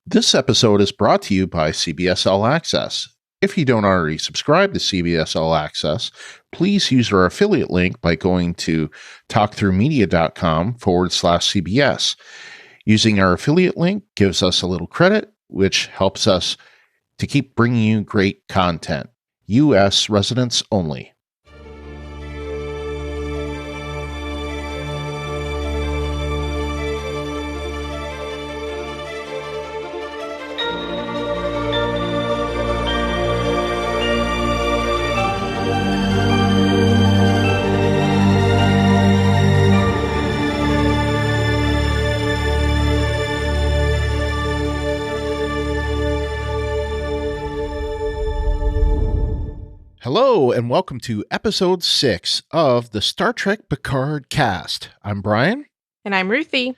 This episode is brought to you by CBS All Access. If you don't already subscribe to CBS All Access, please use our affiliate link by going to talkthroughmedia.com/CBS. Using our affiliate link gives us a little credit, which helps us to keep bringing you great content. U.S. residents only. Hello, and welcome to episode 6 of the Star Trek Picard Cast. I'm Brian. And I'm Ruthie.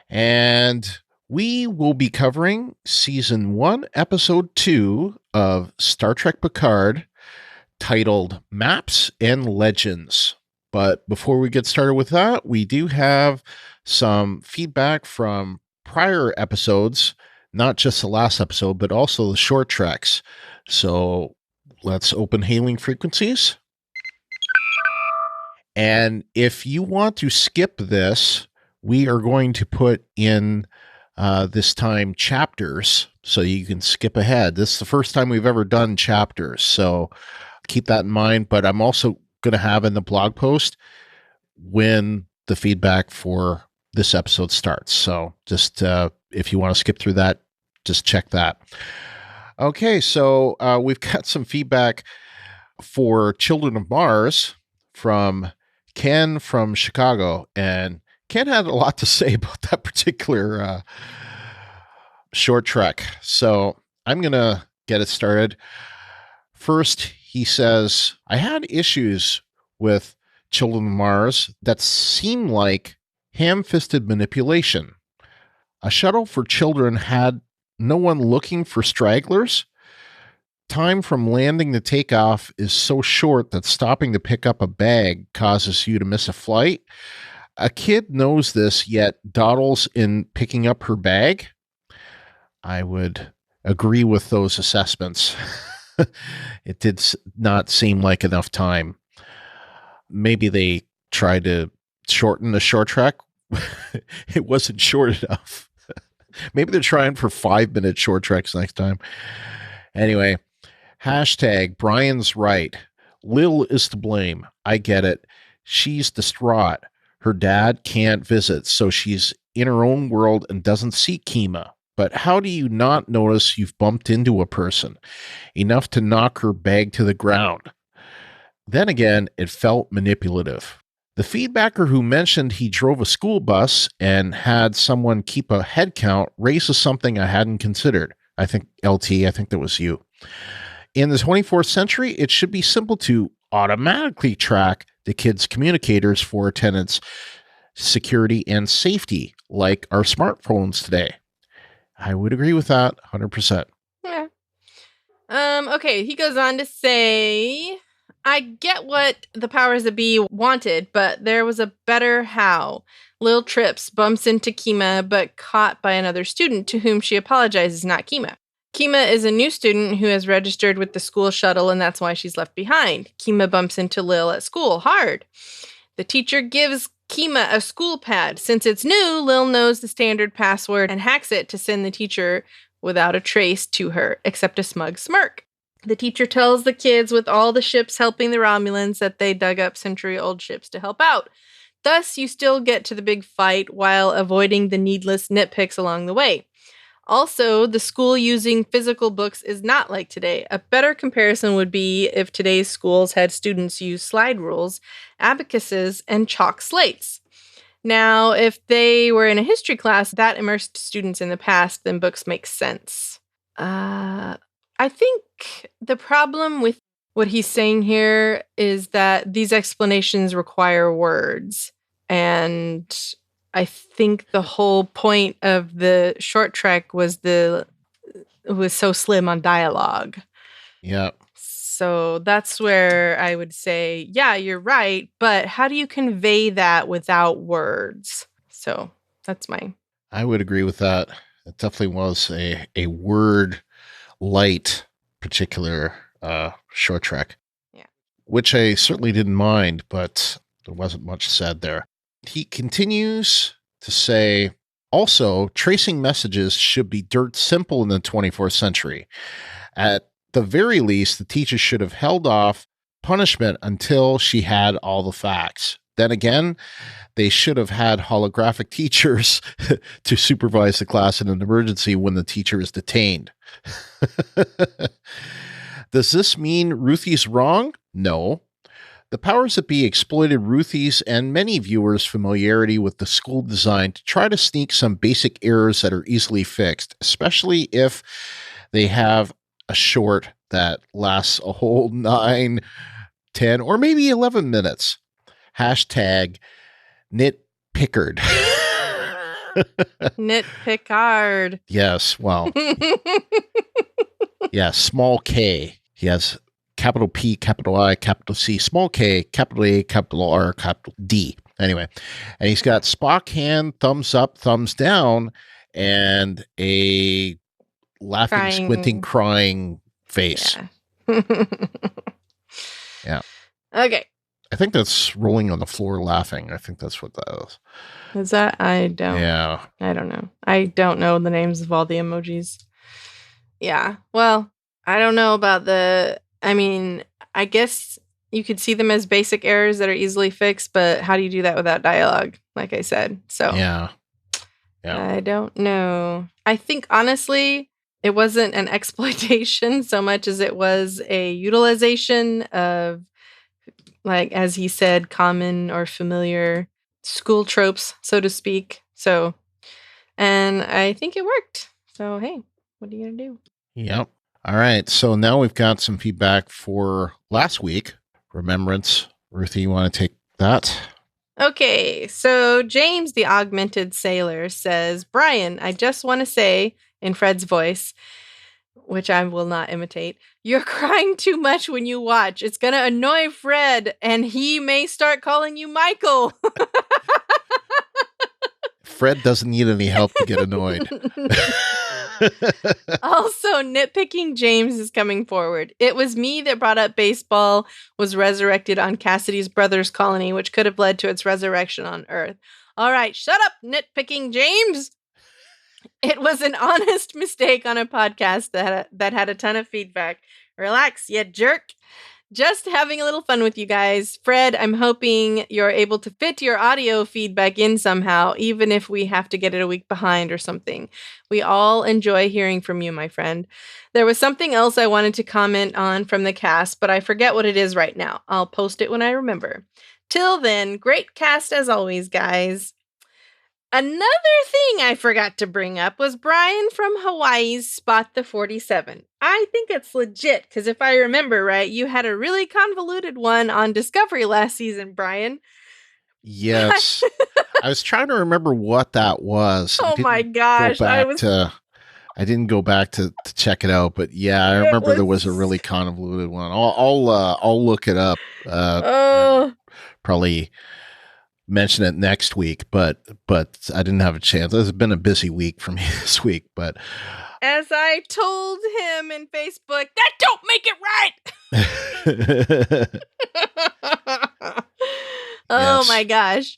And we will be covering Season 1, Episode 2 of Star Trek Picard, titled Maps and Legends. But before we get started with that, we do have some feedback from prior episodes, not just the last episode, but also the short treks. So let's open hailing frequencies. And if you want to skip this, we are going to put in this time chapters so you can skip ahead. This is the first time we've ever done chapters, so keep that in mind. But I'm also going to have in the blog post when the feedback for this episode starts. So just if you want to skip through that, just check that. Okay, so we've got some feedback for Children of Mars from Ken from Chicago, and Ken had a lot to say about that particular short trek. So I'm going to get it started. First, he says, I had issues with Children of Mars that seemed like ham-fisted manipulation. A shuttle for children had no one looking for stragglers. Time from landing to takeoff is so short that stopping to pick up a bag causes you to miss a flight. A kid knows this, yet dawdles in picking up her bag. I would agree with those assessments. It did not seem like enough time. Maybe they tried to shorten the short trek. It wasn't short enough. Maybe they're trying for 5-minute short treks next time. Anyway, hashtag Brian's right. Lil is to blame. I get it. She's distraught. Her dad can't visit, so she's in her own world and doesn't see Kima. But how do you not notice you've bumped into a person? Enough to knock her bag to the ground. Then again, it felt manipulative. The feedbacker who mentioned he drove a school bus and had someone keep a head count raises something I hadn't considered. I think, LT, I think that was you. In the 24th century, it should be simple to automatically track the kids' communicators for attendance, security, and safety, like our smartphones today. I would agree with that 100%. Yeah. Okay, he goes on to say, I get what the powers that be wanted, but there was a better how. Lil trips, bumps into Kima, but caught by another student to whom she apologizes, not Kima. Kima is a new student who has registered with the school shuttle, and that's why she's left behind. Kima bumps into Lil at school, hard. The teacher gives Kima a school pad. Since it's new, Lil knows the standard password and hacks it to send the teacher without a trace to her, except a smug smirk. The teacher tells the kids with all the ships helping the Romulans that they dug up century-old ships to help out. Thus, you still get to the big fight while avoiding the needless nitpicks along the way. Also, the school using physical books is not like today. A better comparison would be if today's schools had students use slide rules, abacuses, and chalk slates. Now, if they were in a history class that immersed students in the past, then books make sense. I think the problem with what he's saying here is that these explanations require words. And I think the whole point of the short trek was so slim on dialogue. Yeah. So that's where I would say, yeah, you're right. But how do you convey that without words? So that's mine. I would agree with that. It definitely was a word light particular short trek. Yeah. Which I certainly didn't mind, but there wasn't much said there. He continues to say, also, tracing messages should be dirt simple in the 24th century. At the very least, the teacher should have held off punishment until she had all the facts. Then again, they should have had holographic teachers to supervise the class in an emergency when the teacher is detained. Does this mean Ruthie's wrong? No. The powers that be exploited Ruthie's and many viewers' familiarity with the school design to try to sneak some basic errors that are easily fixed, especially if they have a short that lasts a whole 9, 10, or maybe 11 minutes. Hashtag Knit Picard. Knit Picard. Yes, well. Yeah, small K. He has capital P, capital I, capital C, small K, capital A, capital R, capital D. Anyway, and he's got Spock hand, thumbs up, thumbs down, and a laughing, squinting, crying face. Yeah. Yeah. Okay. I think that's rolling on the floor laughing. I think that's what that is. Is that? I don't. Yeah. I don't know. I don't know the names of all the emojis. Yeah. Well, I don't know about I guess you could see them as basic errors that are easily fixed, but how do you do that without dialogue? Like I said. So yeah. I don't know. I think honestly, it wasn't an exploitation so much as it was a utilization of, like, as he said, common or familiar school tropes, so to speak. So, and I think it worked. So, hey, what are you going to do? Yep. All right. So now we've got some feedback for last week. Remembrance. Ruthie, you want to take that? Okay. So James, the augmented sailor, says, Brian, I just want to say in Fred's voice, which I will not imitate, you're crying too much when you watch. It's going to annoy Fred, and he may start calling you Michael. Fred doesn't need any help to get annoyed. Also, nitpicking James is coming forward. It was me that brought up baseball was resurrected on Cassidy's brother's colony, which could have led to its resurrection on Earth. All right, shut up, nitpicking James. It was an honest mistake on a podcast that had a ton of feedback. Relax, you jerk. Just having a little fun with you guys. Fred, I'm hoping you're able to fit your audio feedback in somehow, even if we have to get it a week behind or something. We all enjoy hearing from you, my friend. There was something else I wanted to comment on from the cast, but I forget what it is right now. I'll post it when I remember. Till then, great cast as always, guys. Another thing I forgot to bring up was Brian from Hawaii's Spot the 47. I think it's legit, because if I remember right, you had a really convoluted one on Discovery last season, Brian. Yes. I was trying to remember what that was. Oh my gosh. I didn't go back to check it out, but yeah, I remember there was a really convoluted one. I'll look it up. Probably mention it next week, but I didn't have a chance. It's been a busy week for me this week, but as I told him in Facebook, that don't make it right. Oh yes. My gosh.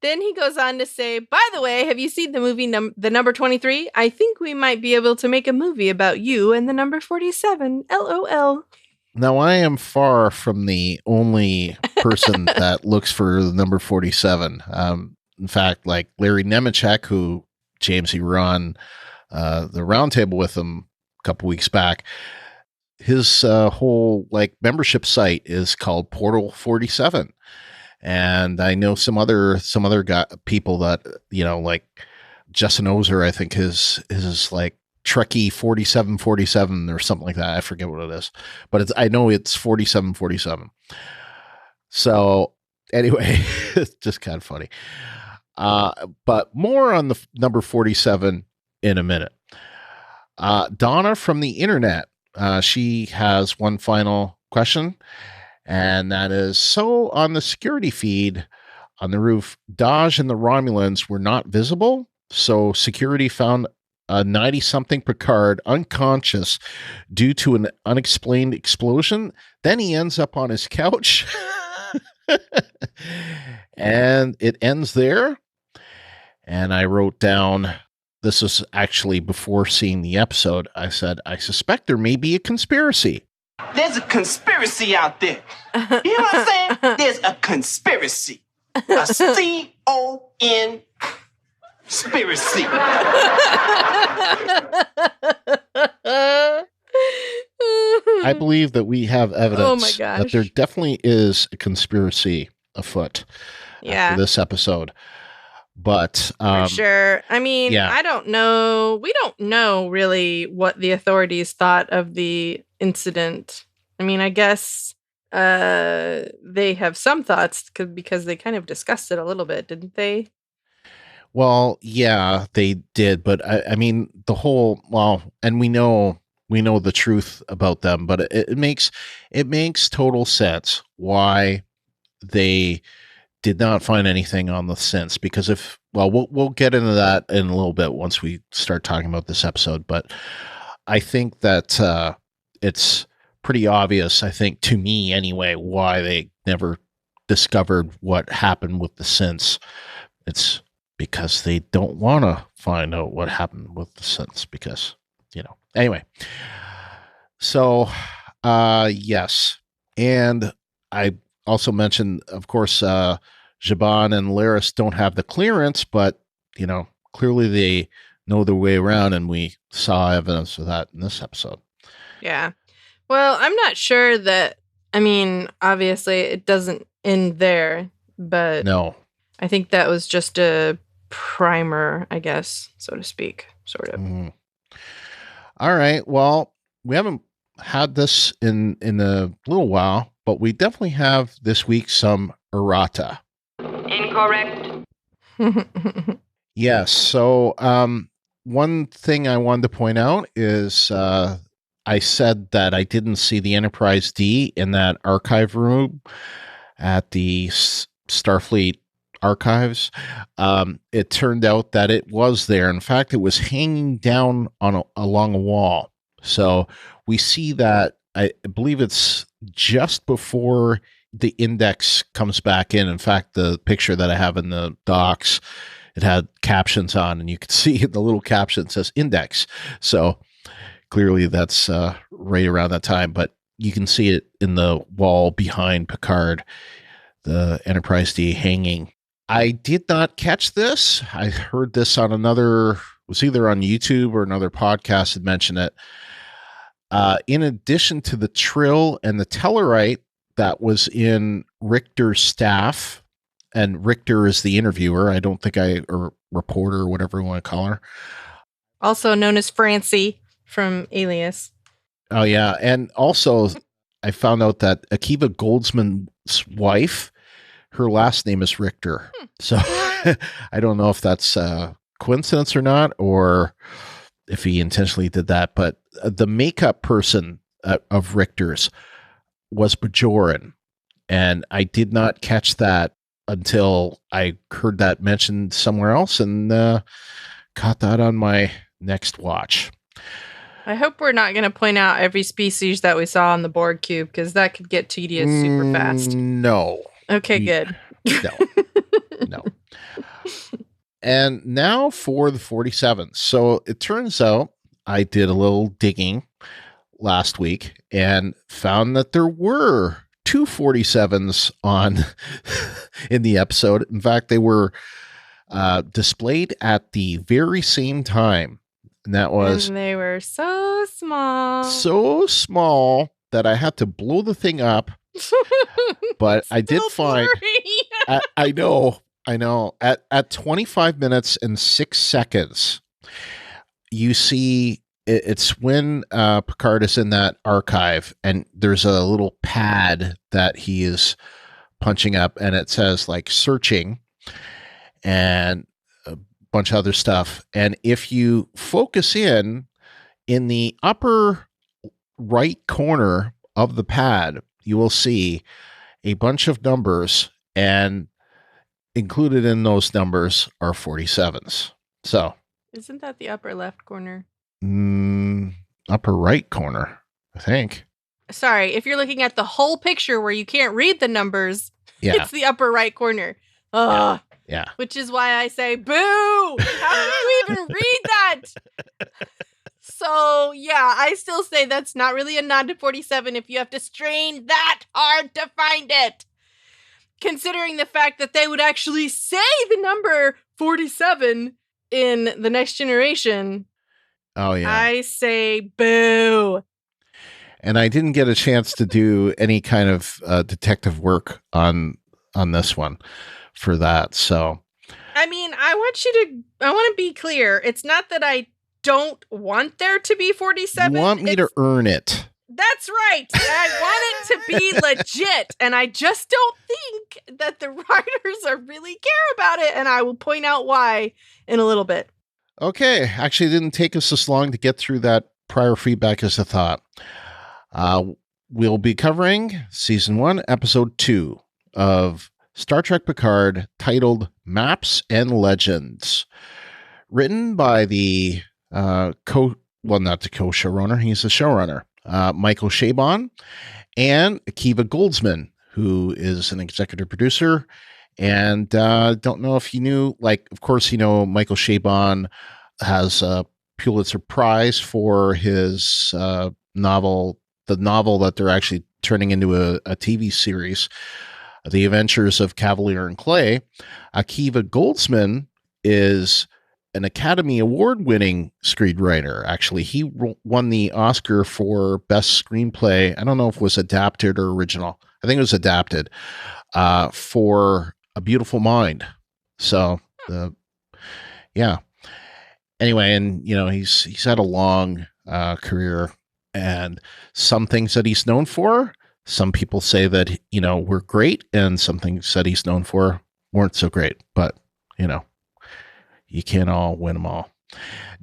Then he goes on to say, by the way, have you seen the movie The Number 23? I think we might be able to make a movie about you and the number 47. LOL. Now, I am far from the only person that looks for the number 47. In fact, like Larry Nemechek, who James, you were on the roundtable with him a couple weeks back, his whole membership site is called Portal 47. And I know some other people that, like Justin Ozer, I think his like Trekkie 4747 or something like that. I forget what it is, but I know it's 4747. So anyway, it's just kind of funny. But more on the number 47 in a minute. Donna from the internet, she has one final question, and that is, so on the security feed on the roof, Daj and the Romulans were not visible, so security found a 90-something Picard unconscious due to an unexplained explosion. Then he ends up on his couch. And it ends there. And I wrote down, this was actually before seeing the episode, I said, I suspect there may be a conspiracy. There's a conspiracy out there. You know what I'm saying? There's a conspiracy. A C-O-N conspiracy. I believe that we have evidence gosh. that there definitely is a conspiracy afoot Yeah. for this episode. But For sure. I mean, yeah. I don't know. We don't know really what the authorities thought of the incident. I mean, I guess they have some thoughts because they kind of discussed it a little bit, didn't they? Well, yeah, they did, but I mean, the whole, well, and we know the truth about them, but it makes total sense why they did not find anything on the synths, because we'll get into that in a little bit once we start talking about this episode, but I think that it's pretty obvious, I think, to me anyway, why they never discovered what happened with the synths. It's because they don't want to find out what happened with the synths, because, anyway. So, yes. And I also mentioned, of course, Zhaban and Laris don't have the clearance, but, clearly they know their way around, and we saw evidence of that in this episode. Yeah. Well, I'm not sure that, I mean, obviously it doesn't end there, but No. I think that was just a primer, I guess, so to speak, sort of. Mm. All right. Well, we haven't had this in a little while, but we definitely have this week some errata. Incorrect. Yes. So one thing I wanted to point out is I said that I didn't see the Enterprise D in that archive room at the Starfleet archives. It turned out that it was there. In fact, it was hanging down along a wall. So we see that, I believe it's just before the index comes back in. In fact, the picture that I have in the docs, it had captions on, and you could see the little caption says index. So clearly that's right around that time, but you can see it in the wall behind Picard, the Enterprise D hanging. I did not catch this. I heard this on was either on YouTube or another podcast had mentioned it. In addition to the Trill and the Tellarite that was in Richter's staff, and Richter is the interviewer. I don't think or reporter or whatever you want to call her. Also known as Francie from Alias. Oh, yeah. And also, I found out that Akiva Goldsman's wife, her last name is Richter. So I don't know if that's a coincidence or not, or if he intentionally did that. But the makeup person of Richter's was Bajoran. And I did not catch that until I heard that mentioned somewhere else, and caught that on my next watch. I hope we're not going to point out every species that we saw on the Borg cube, because that could get tedious super fast. No. Okay, good. No. And now for the 47s. So it turns out I did a little digging last week and found that there were 2 47s on in the episode. In fact, they were displayed at the very same time. And that was... And they were so small. So small that I had to blow the thing up. But I did find... I know. At 25 minutes and 6 seconds, you see it's when Picard is in that archive, and there's a little pad that he is punching up, and it says like searching and a bunch of other stuff. And if you focus in the upper right corner of the pad, you will see a bunch of numbers, and included in those numbers are 47s. So Isn't that the upper left corner? Upper right corner, I think. Sorry, if you're looking at the whole picture where you can't read the numbers, Yeah. it's the upper right corner. Ugh. Yeah. Which is why I say, boo! How can you even read that? So, yeah, I still say that's not really a nod to 47 if you have to strain that hard to find it. Considering the fact that they would actually say the number 47 in The Next Generation. Oh, yeah. I say boo. And I didn't get a chance to do any kind of detective work on this one for that. So, I mean, I want to be clear. It's not that I don't want there to be 47. You want me to earn it. That's right. I want it to be legit. And I just don't think that the writers are really care about it. And I will point out why in a little bit. Okay. Actually, it didn't take us this long to get through that prior feedback as I thought. We'll be covering Season 1, Episode 2 of Star Trek Picard, titled Maps and Legends. Written by the not the co-showrunner, he's the showrunner, Michael Chabon, and Akiva Goldsman, who is an executive producer. And don't know if you knew, of course, Michael Chabon has a Pulitzer Prize for his novel, the novel that they're actually turning into a TV series, The Adventures of Cavalier and Clay. Akiva Goldsman is an Academy Award-winning screenwriter. Actually, he won the Oscar for Best Screenplay. I don't know if it was adapted or original. I think it was adapted for A Beautiful Mind. So, yeah. Anyway, and he's had a long career, and some things that he's known for, some people say that were great, and some things that he's known for weren't so great. But you can't all win them all.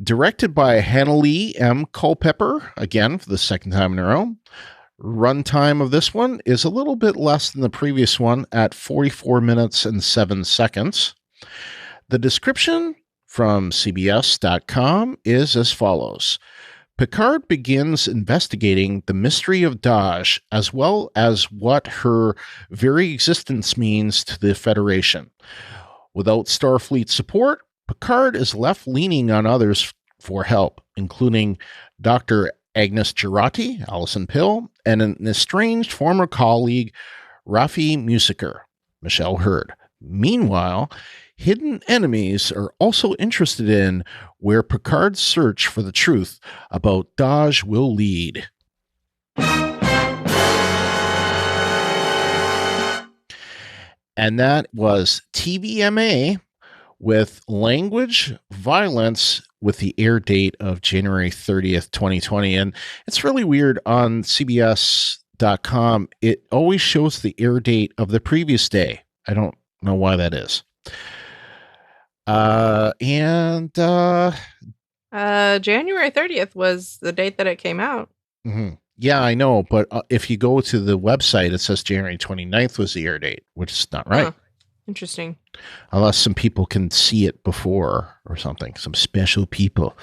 Directed by Hannalee M. Culpepper, again, for the second time in a row. Runtime of this one is a little bit less than the previous one at 44 minutes and 7 seconds. The description from CBS.com is as follows. Picard begins investigating the mystery of Daj, as well as what her very existence means to the Federation. Without Starfleet support, Picard is left leaning on others for help, including Dr. Agnes Girardi, Alison Pill, and an estranged former colleague, Rafi Musiker, Michelle Hurd. Meanwhile, hidden enemies are also interested in where Picard's search for the truth about Daj will lead. And that was TVMA with language violence with the air date of January 30th, 2020. And it's really weird on CBS.com. It always shows the air date of the previous day. I don't know why that is. January 30th was the date that it came out. Mm-hmm. Yeah, I know. But if you go to the website, it says January 29th was the air date, which is not right. Huh. Interesting. Unless some people can see it before or something. Some special people.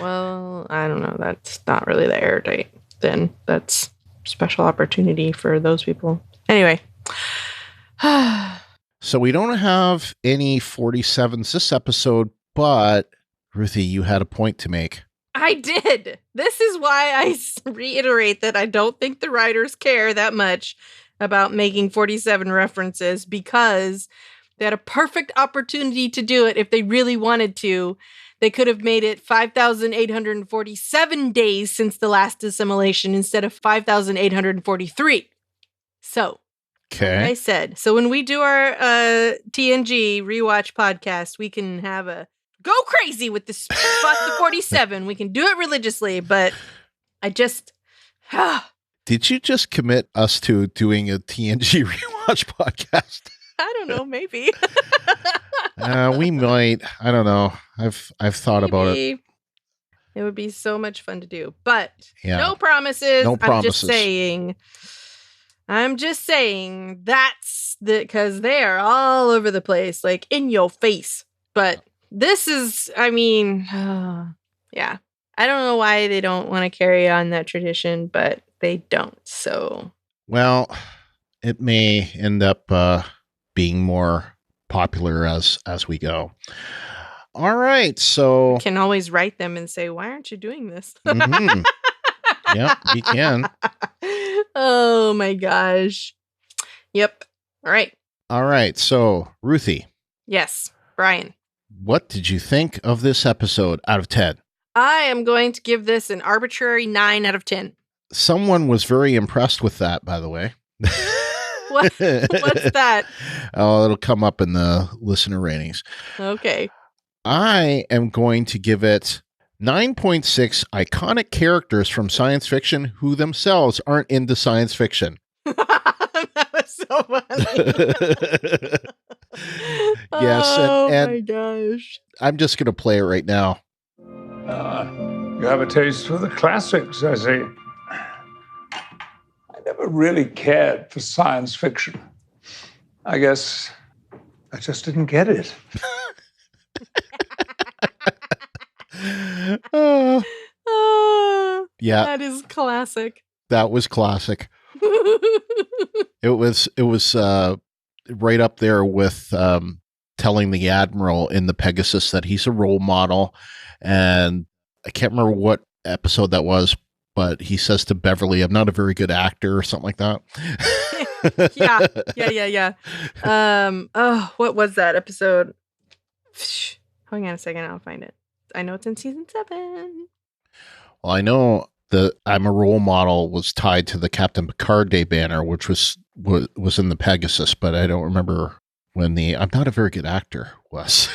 Well, I don't know. That's not really the air date. Then that's special opportunity for those people. Anyway. So we don't have any 47s this episode, but Ruthie, you had a point to make. I did. This is why I reiterate that I don't think the writers care that much about making 47 references, because they had a perfect opportunity to do it if they really wanted to. They could have made it 5,847 days since the last assimilation instead of 5,843. So, okay. Like I said, so when we do our TNG rewatch podcast, we can have a go crazy with this fuck the 47. We can do it religiously, but I just... Did you just commit us to doing a TNG rewatch podcast? I don't know, maybe. We might. I don't know. I've thought about it. It would be so much fun to do, but yeah. No promises. No promises. I'm just saying that's because they are all over the place, like in your face. But This is, I mean, yeah. I don't know why they don't want to carry on that tradition, but they don't. So, well, it may end up being more popular as we go. All right, so you can always write them and say, "Why aren't you doing this?" Mm-hmm. Yeah, we can. Oh my gosh. Yep. All right. So, Ruthie. Yes, Brian. What did you think of this episode out of 10? I am going to give this an arbitrary 9 out of 10. Someone was very impressed with that, by the way. What's that? Oh, it'll come up in the listener ratings. Okay. I am going to give it 9.6 iconic characters from science fiction who themselves aren't into science fiction. That was so funny. Yes, and my gosh. I'm just going to play it right now. You have a taste for the classics, I see. I never really cared for science fiction. I guess I just didn't get it. Yeah. That is classic. That was classic. It was right up there with telling the Admiral in the Pegasus that he's a role model. And I can't remember what episode that was, but he says to Beverly, "I'm not a very good actor," or something like that. Yeah. Oh, what was that episode? Hang on a second, I'll find it. I know it's in season 7. Well, I know the "I'm a role model" was tied to the Captain Picard Day banner, which was in the Pegasus, but I don't remember when the "I'm not a very good actor" was.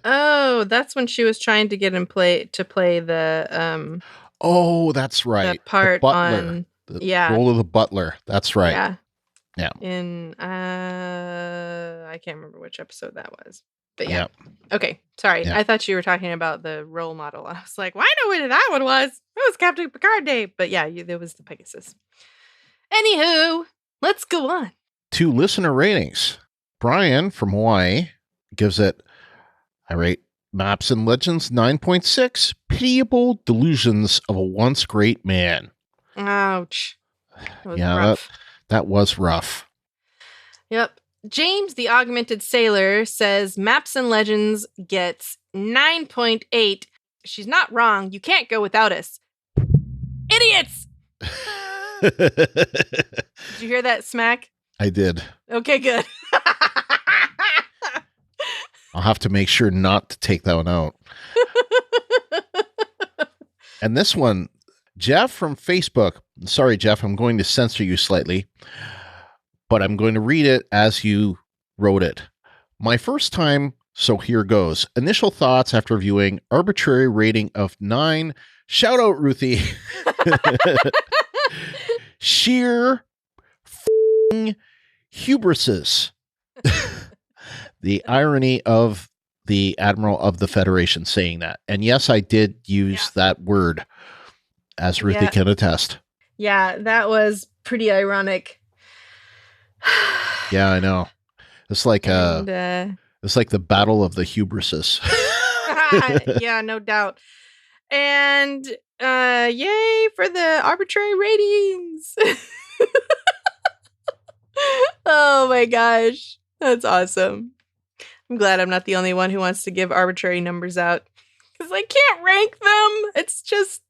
Oh, that's when she was trying to get him play the Oh, that's right. The part the butler, on the role of the butler. That's right. Yeah. In I can't remember which episode that was. But yeah. Okay. Sorry. Yeah. I thought you were talking about the role model. I was like, well, I know what that one was. It was Captain Picard Day. But yeah, there was the Pegasus. Anywho, let's go on. 2 listener ratings. Brian from Hawaii gives it, I rate Maps and Legends 9.6, pitiable delusions of a once great man. Ouch. That was rough. That was rough. Yep. James, the Augmented Sailor, says Maps and Legends gets 9.8. She's not wrong. You can't go without us. Idiots! Did you hear that smack? I did. Okay, good. I'll have to make sure not to take that one out. And this one, Jeff from Facebook. Sorry, Jeff, I'm going to censor you slightly, but I'm going to read it as you wrote it. My first time, so here goes. Initial thoughts after viewing, arbitrary rating of 9. Shout out, Ruthie. Sheer hubrises. The irony of the Admiral of the Federation saying that. And yes, I did use that word, as Ruthie can attest. Yeah, that pretty ironic. Yeah, I know. It's like it's like the battle of the hubrises. Yeah, no doubt. And yay for the arbitrary ratings. Oh my gosh. That's awesome. I'm glad I'm not the only one who wants to give arbitrary numbers out, because I can't rank them. It's just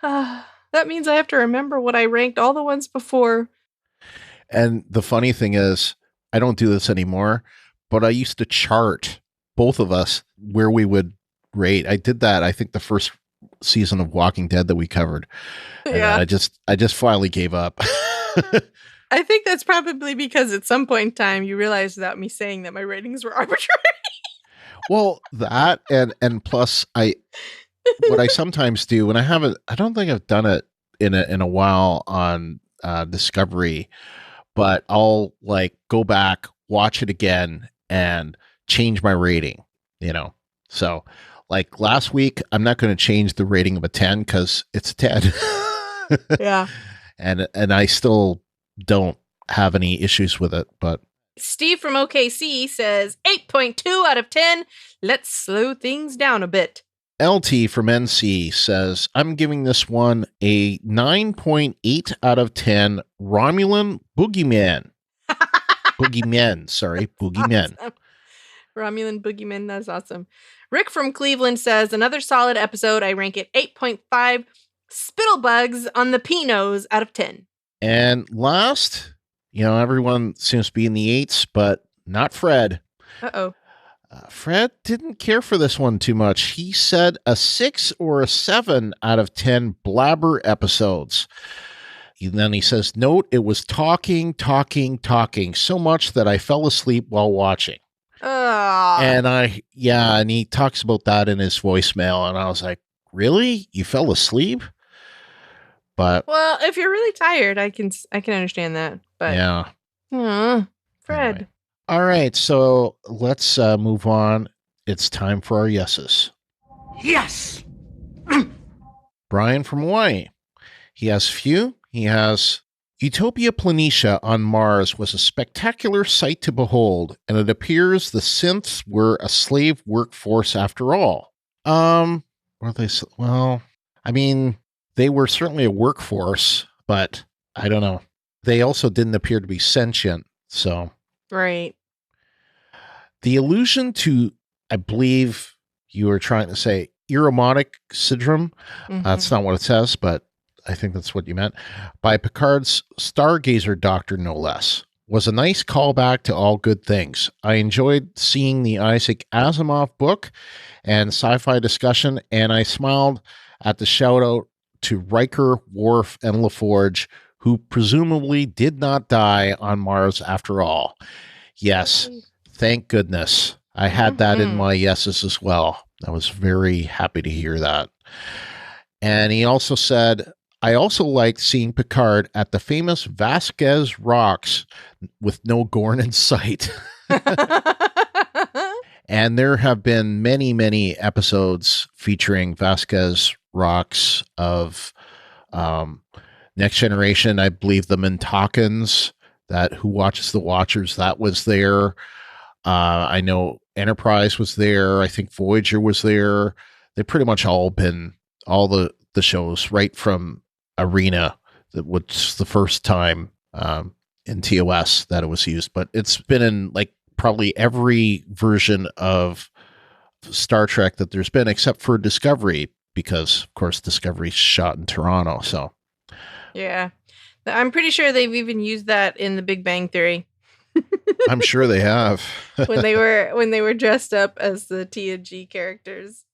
that means I have to remember what I ranked all the ones before. And the funny thing is, I don't do this anymore, but I used to chart both of us where we would rate. I did that, I think, the first season of Walking Dead that we covered. And I just finally gave up. I think that's probably because at some point in time you realized without me saying that my ratings were arbitrary. Well, that and plus what I sometimes do, and I don't think I've done it in a while on Discovery, but I'll like go back, watch it again, and change my rating, So like last week, I'm not going to change the rating of a 10 because it's a 10. Yeah. And I still don't have any issues with it, but Steve from OKC says 8.2 out of 10. Let's slow things down a bit. LT from NC says, I'm giving this one a 9.8 out of 10 Romulan Boogeyman. Boogeymen. Awesome. Romulan Boogeyman, that's awesome. Rick from Cleveland says, another solid episode. I rank it 8.5 Spittlebugs on the P-nose out of 10. And last, everyone seems to be in the 8s, but not Fred. Uh-oh. Fred didn't care for this one too much. He said a 6 or a 7 out of 10 Blabber episodes. And then he says, note, it was talking so much that I fell asleep while watching. And he talks about that in his voicemail. And I was like, really? You fell asleep? But well, if you're really tired, I can understand that. But yeah. Fred. Anyway. All right, so let's move on. It's time for our yeses. Yes! Brian from Hawaii. He has few. He has Utopia Planitia on Mars was a spectacular sight to behold, and it appears the synths were a slave workforce after all. Were they? Well, I mean, they were certainly a workforce, but I don't know. They also didn't appear to be sentient, so. Right. The allusion to, I believe you were trying to say, Eromotic syndrome. Mm-hmm. That's not what it says, but I think that's what you meant. By Picard's Stargazer doctor, no less. Was a nice callback to all good things. I enjoyed seeing the Isaac Asimov book and sci-fi discussion, and I smiled at the shout-out to Riker, Worf, and LaForge, who presumably did not die on Mars after all. Yes, thank goodness. I had that in my yeses as well. I was very happy to hear that. And he also said, I also liked seeing Picard at the famous Vasquez Rocks with no Gorn in sight. And there have been many, many episodes featuring Vasquez Rocks of Next Generation. I believe the Mintakans, that Who Watches the Watchers, that was there. I know Enterprise was there. I think Voyager was there. They've pretty much all been, all the shows, right from Arena, that was the first time in TOS that it was used. But it's been in like probably every version of Star Trek that there's been, except for Discovery, because of course Discovery's shot in Toronto. So yeah, I'm pretty sure they've even used that in The Big Bang Theory. I'm sure they have. when they were dressed up as the TNG characters.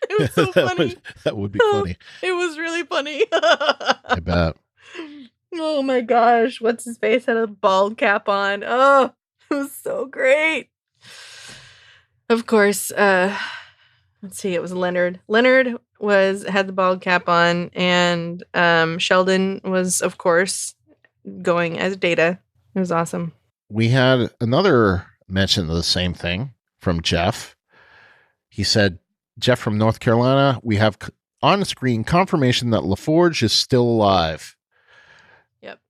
It was so funny. That would be funny. It was really funny. I bet. Oh my gosh. What's his face had a bald cap on. Oh, it was so great. Of course, let's see, it was Leonard. Leonard had the bald cap on, and Sheldon was, of course, going as Data. It was awesome. We had another mention of the same thing from Jeff. He said, Jeff from North Carolina, we have on-screen confirmation that LaForge is still alive. Yep.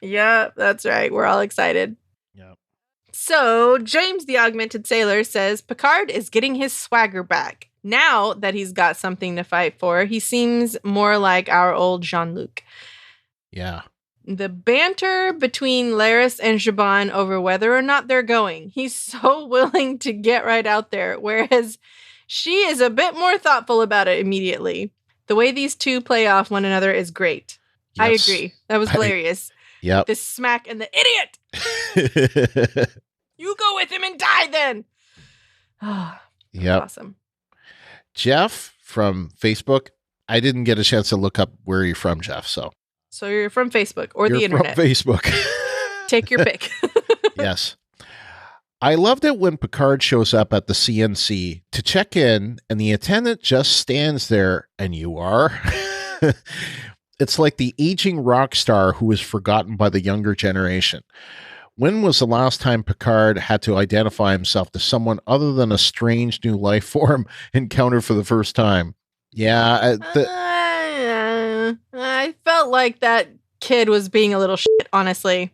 Yeah, that's right. We're all excited. Yep. So, James the Augmented Sailor says, Picard is getting his swagger back. Now that he's got something to fight for, he seems more like our old Jean-Luc. Yeah. The banter between Laris and Zhaban over whether or not they're going. He's so willing to get right out there, whereas she is a bit more thoughtful about it immediately. The way these two play off one another is great. Yes. I agree. That was hilarious. Yep. The smack and the idiot! You go with him and die then! Oh, yep. Awesome. Jeff from Facebook. I didn't get a chance to look up where you're from, Jeff, so you're from Facebook or the internet. From Facebook. Take your pick. Yes. I loved it when Picard shows up at the CNC to check in and the attendant just stands there and you are. It's like the aging rock star who is forgotten by the younger generation. When was the last time Picard had to identify himself to someone other than a strange new life form encountered for the first time? Yeah. I felt like that kid was being a little shit, honestly.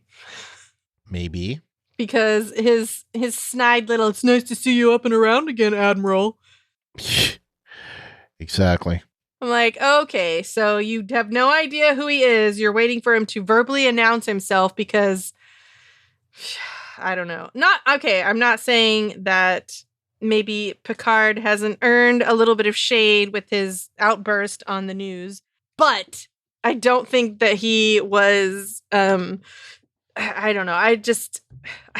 Maybe. Because his snide little, it's nice to see you up and around again, Admiral. Exactly. I'm like, okay, so you have no idea who he is. You're waiting for him to verbally announce himself because, I don't know. I'm not saying that maybe Picard hasn't earned a little bit of shade with his outburst on the news, but I don't think that he was, I don't know. I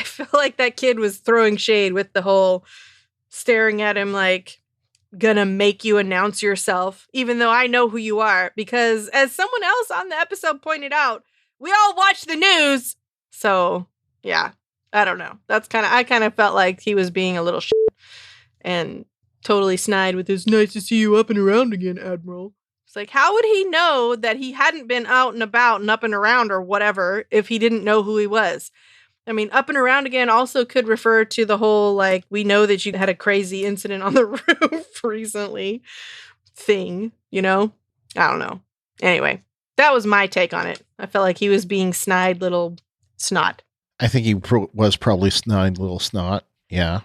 feel like that kid was throwing shade with the whole staring at him like, gonna make you announce yourself, even though I know who you are. Because as someone else on the episode pointed out, we all watch the news. So, yeah, I don't know. I kind of felt like he was being a little shit and totally snide with his nice to see you up and around again, Admiral. It's like, how would he know that he hadn't been out and about and up and around or whatever if he didn't know who he was? I mean, up and around again also could refer to the whole, like, we know that you had a crazy incident on the roof recently thing, you know? I don't know. Anyway, that was my take on it. I felt like he was being snide little snot. I think he was probably snide little snot. Yeah.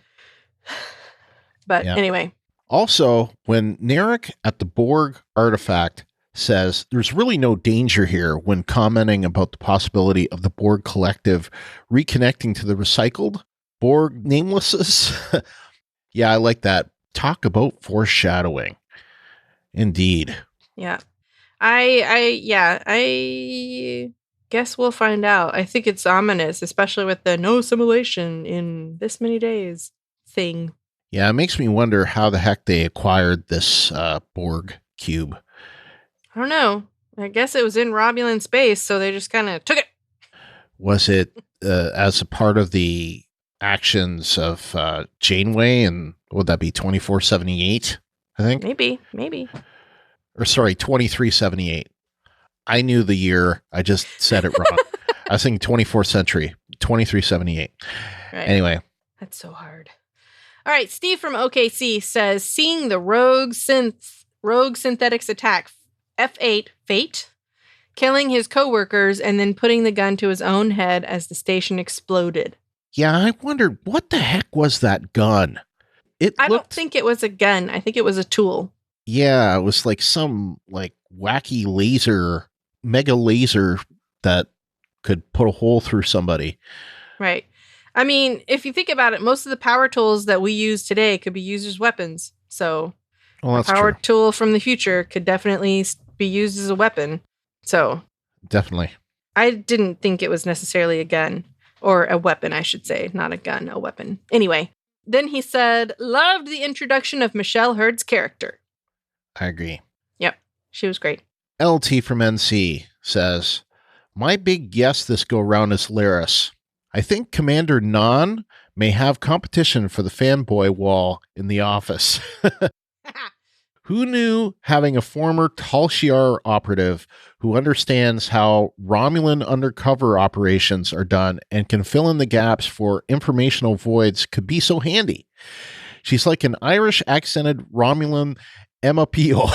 But anyway. Also, when Narek at the Borg artifact says there's really no danger here when commenting about the possibility of the Borg collective reconnecting to the recycled Borg namelesses. Yeah, I like that. Talk about foreshadowing. Indeed. Yeah. I guess we'll find out. I think it's ominous, especially with the no assimilation in this many days thing. Yeah, it makes me wonder how the heck they acquired this Borg cube. I don't know. I guess it was in Romulan space, so they just kind of took it. Was it as a part of the actions of Janeway and would that be 2478, I think? Maybe. Or sorry, 2378. I knew the year. I just said it wrong. I was thinking 24th century, 2378. Right. Anyway. That's so hard. All right, Steve from OKC says, seeing the rogue synthetics attack F8 Fate, killing his coworkers, and then putting the gun to his own head as the station exploded. Yeah, I wondered, what the heck was that gun? I don't think it was a gun. I think it was a tool. Yeah, it was like some like wacky laser, mega laser that could put a hole through somebody. Right. I mean, if you think about it, most of the power tools that we use today could be used as weapons. So a power tool from the future could definitely be used as a weapon. So definitely. I didn't think it was necessarily a gun, or a weapon, I should say, not a gun, a weapon. Anyway, then he said, loved the introduction of Michelle Hurd's character. I agree. Yep, she was great. LT from NC says, my big guess this go round is Laris. I think Commander Non may have competition for the fanboy wall in the office. Who knew having a former Tal Shiar operative who understands how Romulan undercover operations are done and can fill in the gaps for informational voids could be so handy? She's like an Irish accented Romulan Emma Peel.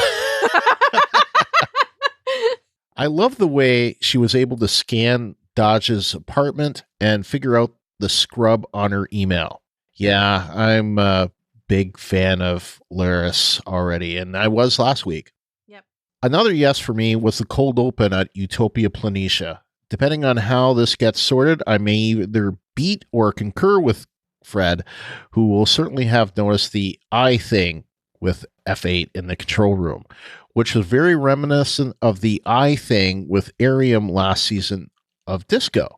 I love the way she was able to scan Dodge's apartment and figure out the scrub on her email. Yeah, I'm a big fan of Laris already, and I was last week. Yep. Another yes for me was the cold open at Utopia Planitia. Depending on how this gets sorted, I may either beat or concur with Fred, who will certainly have noticed the eye thing with F8 in the control room, which was very reminiscent of the eye thing with Arium last season of Disco.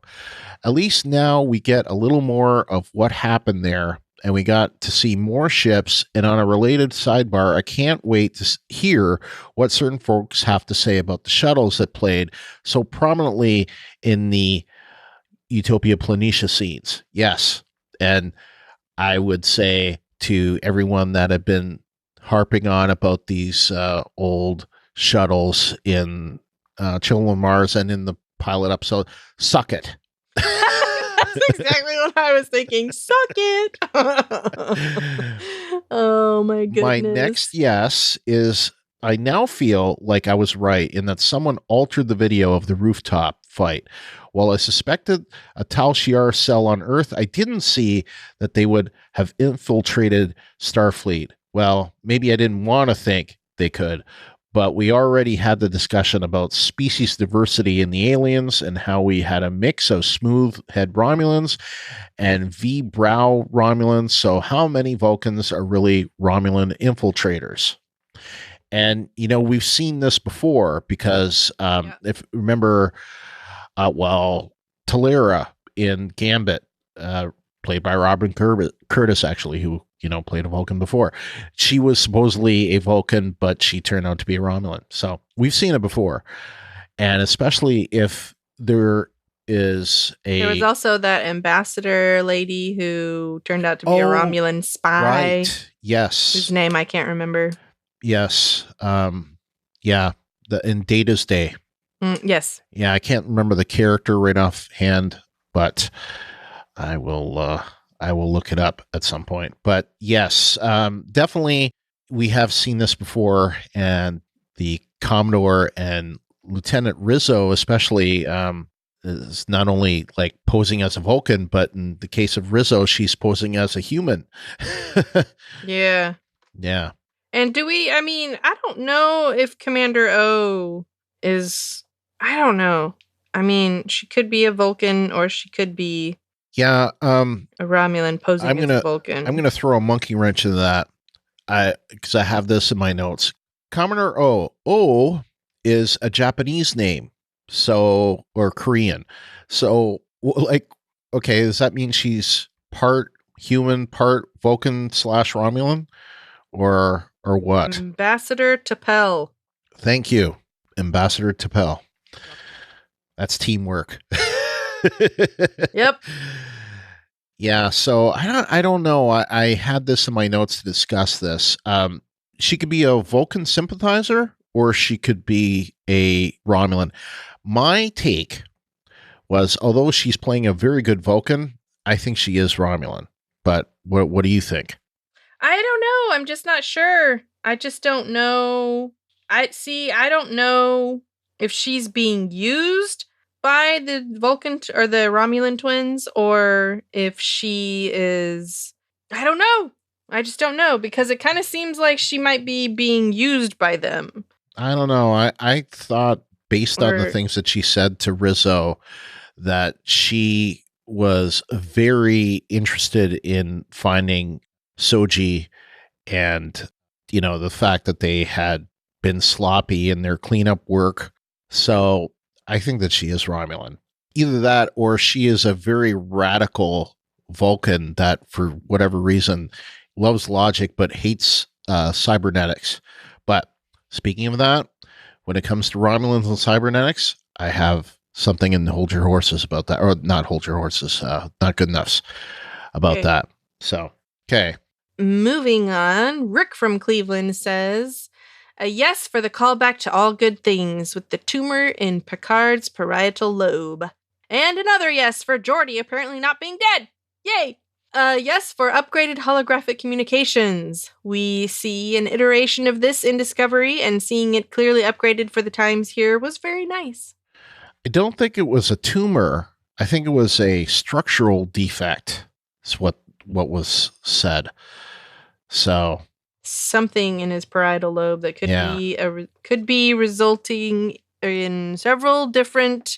At least now we get a little more of what happened there, and we got to see more ships. And on a related sidebar, I can't wait to hear what certain folks have to say about the shuttles that played so prominently in the Utopia Planitia scenes. Yes, and I would say to everyone that had been harping on about these old shuttles in Children of Mars and in the pilot episode, suck it. That's exactly what I was thinking. Suck it. Oh my goodness. My next yes is I now feel like I was right in that someone altered the video of the rooftop fight. While I suspected a Tal Shiar cell on Earth, I didn't see that they would have infiltrated Starfleet. Well, maybe I didn't want to think they could, but we already had the discussion about species diversity in the aliens and how we had a mix of smooth head Romulans and V-brow Romulans. So how many Vulcans are really Romulan infiltrators? And, we've seen this before because if you remember, Talera in Gambit, played by Robin Curtis, actually, who, played a Vulcan before. She was supposedly a Vulcan, but she turned out to be a Romulan. So we've seen it before. And especially if there is There was also that ambassador lady who turned out to be a Romulan spy. Right. Yes. Whose name I can't remember. Yes. In Data's Day. Yes. Yeah, I can't remember the character right offhand, but I will look it up at some point. But yes, definitely we have seen this before, and the Commodore and Lieutenant Rizzo especially is not only like posing as a Vulcan, but in the case of Rizzo, she's posing as a human. Yeah. Yeah. And I don't know if Commander O is, I don't know. She could be a Vulcan or she could be a Romulan posing as a Vulcan. I'm going to throw a monkey wrench into that because I have this in my notes. Commodore O is a Japanese name, or Korean. So, okay, does that mean she's part human, part Vulcan / Romulan? Or what? Ambassador T'Pel. Thank you, Ambassador T'Pel. That's teamwork. Yep. Yeah. So I don't know. I had this in my notes to discuss this. She could be a Vulcan sympathizer, or she could be a Romulan. My take was, although she's playing a very good Vulcan, I think she is Romulan. But what do you think? I don't know. I'm just not sure. I just don't know. I don't know if she's being used by the Vulcan or the Romulan twins, or if she is, I don't know. I just don't know, because it kind of seems like she might be being used by them. I don't know. I thought, based on the things that she said to Rizzo, that she was very interested in finding Soji, and the fact that they had been sloppy in their cleanup work. So I think that she is Romulan. Either that, or she is a very radical Vulcan that, for whatever reason, loves logic but hates cybernetics. But speaking of that, when it comes to Romulans and cybernetics, I have something in Hold Your Horses about that, or not Hold Your Horses, Not Good Enoughs about that. So, okay. Moving on, Rick from Cleveland says, a yes for the callback to All Good Things with the tumor in Picard's parietal lobe. And another yes for Geordi apparently not being dead. Yay! Yes for upgraded holographic communications. We see an iteration of this in Discovery, and seeing it clearly upgraded for the times here was very nice. I don't think it was a tumor. I think it was a structural defect. That's what was said. So something in his parietal lobe that could be resulting in several different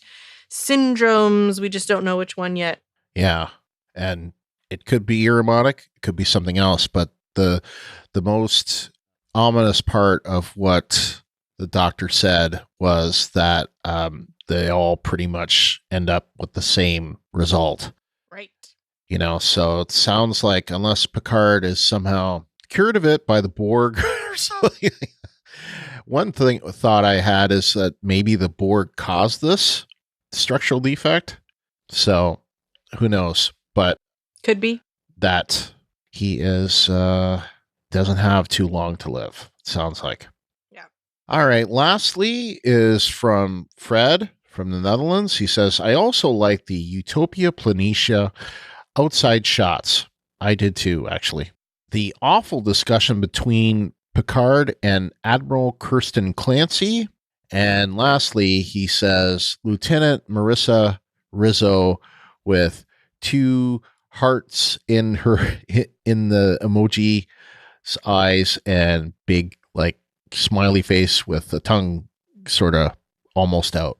syndromes. We just don't know which one yet. Yeah, and it could be Ironic, it could be something else. But the most ominous part of what the doctor said was that they all pretty much end up with the same result. Right. So it sounds like, unless Picard is somehow cured of it by the Borg or something. One thought I had is that maybe the Borg caused this structural defect. So who knows? But could be that he is doesn't have too long to live. It sounds like. Yeah. All right. Lastly is from Fred from the Netherlands. He says, I also like the Utopia Planitia outside shots. I did too, actually. The awful discussion between Picard and Admiral Kirsten Clancy. And lastly, he says Lieutenant Marissa Rizzo with 2 hearts in the emoji eyes and big like smiley face with the tongue sort of almost out.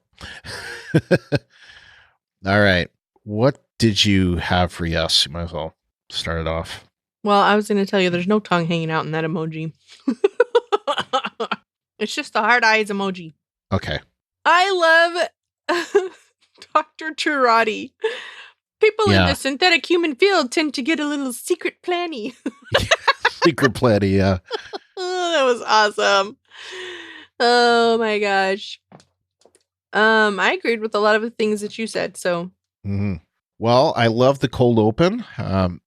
All right. What did you have for yes? You might as well start it off. Well, I was going to tell you there's no tongue hanging out in that emoji. It's just the hard eyes emoji. Okay. I love Dr. Chirati. People in the synthetic human field tend to get a little secret planny. Secret planny, yeah. Oh, that was awesome. Oh my gosh. I agreed with a lot of the things that you said, so. Mm-hmm. Well, I love the cold open.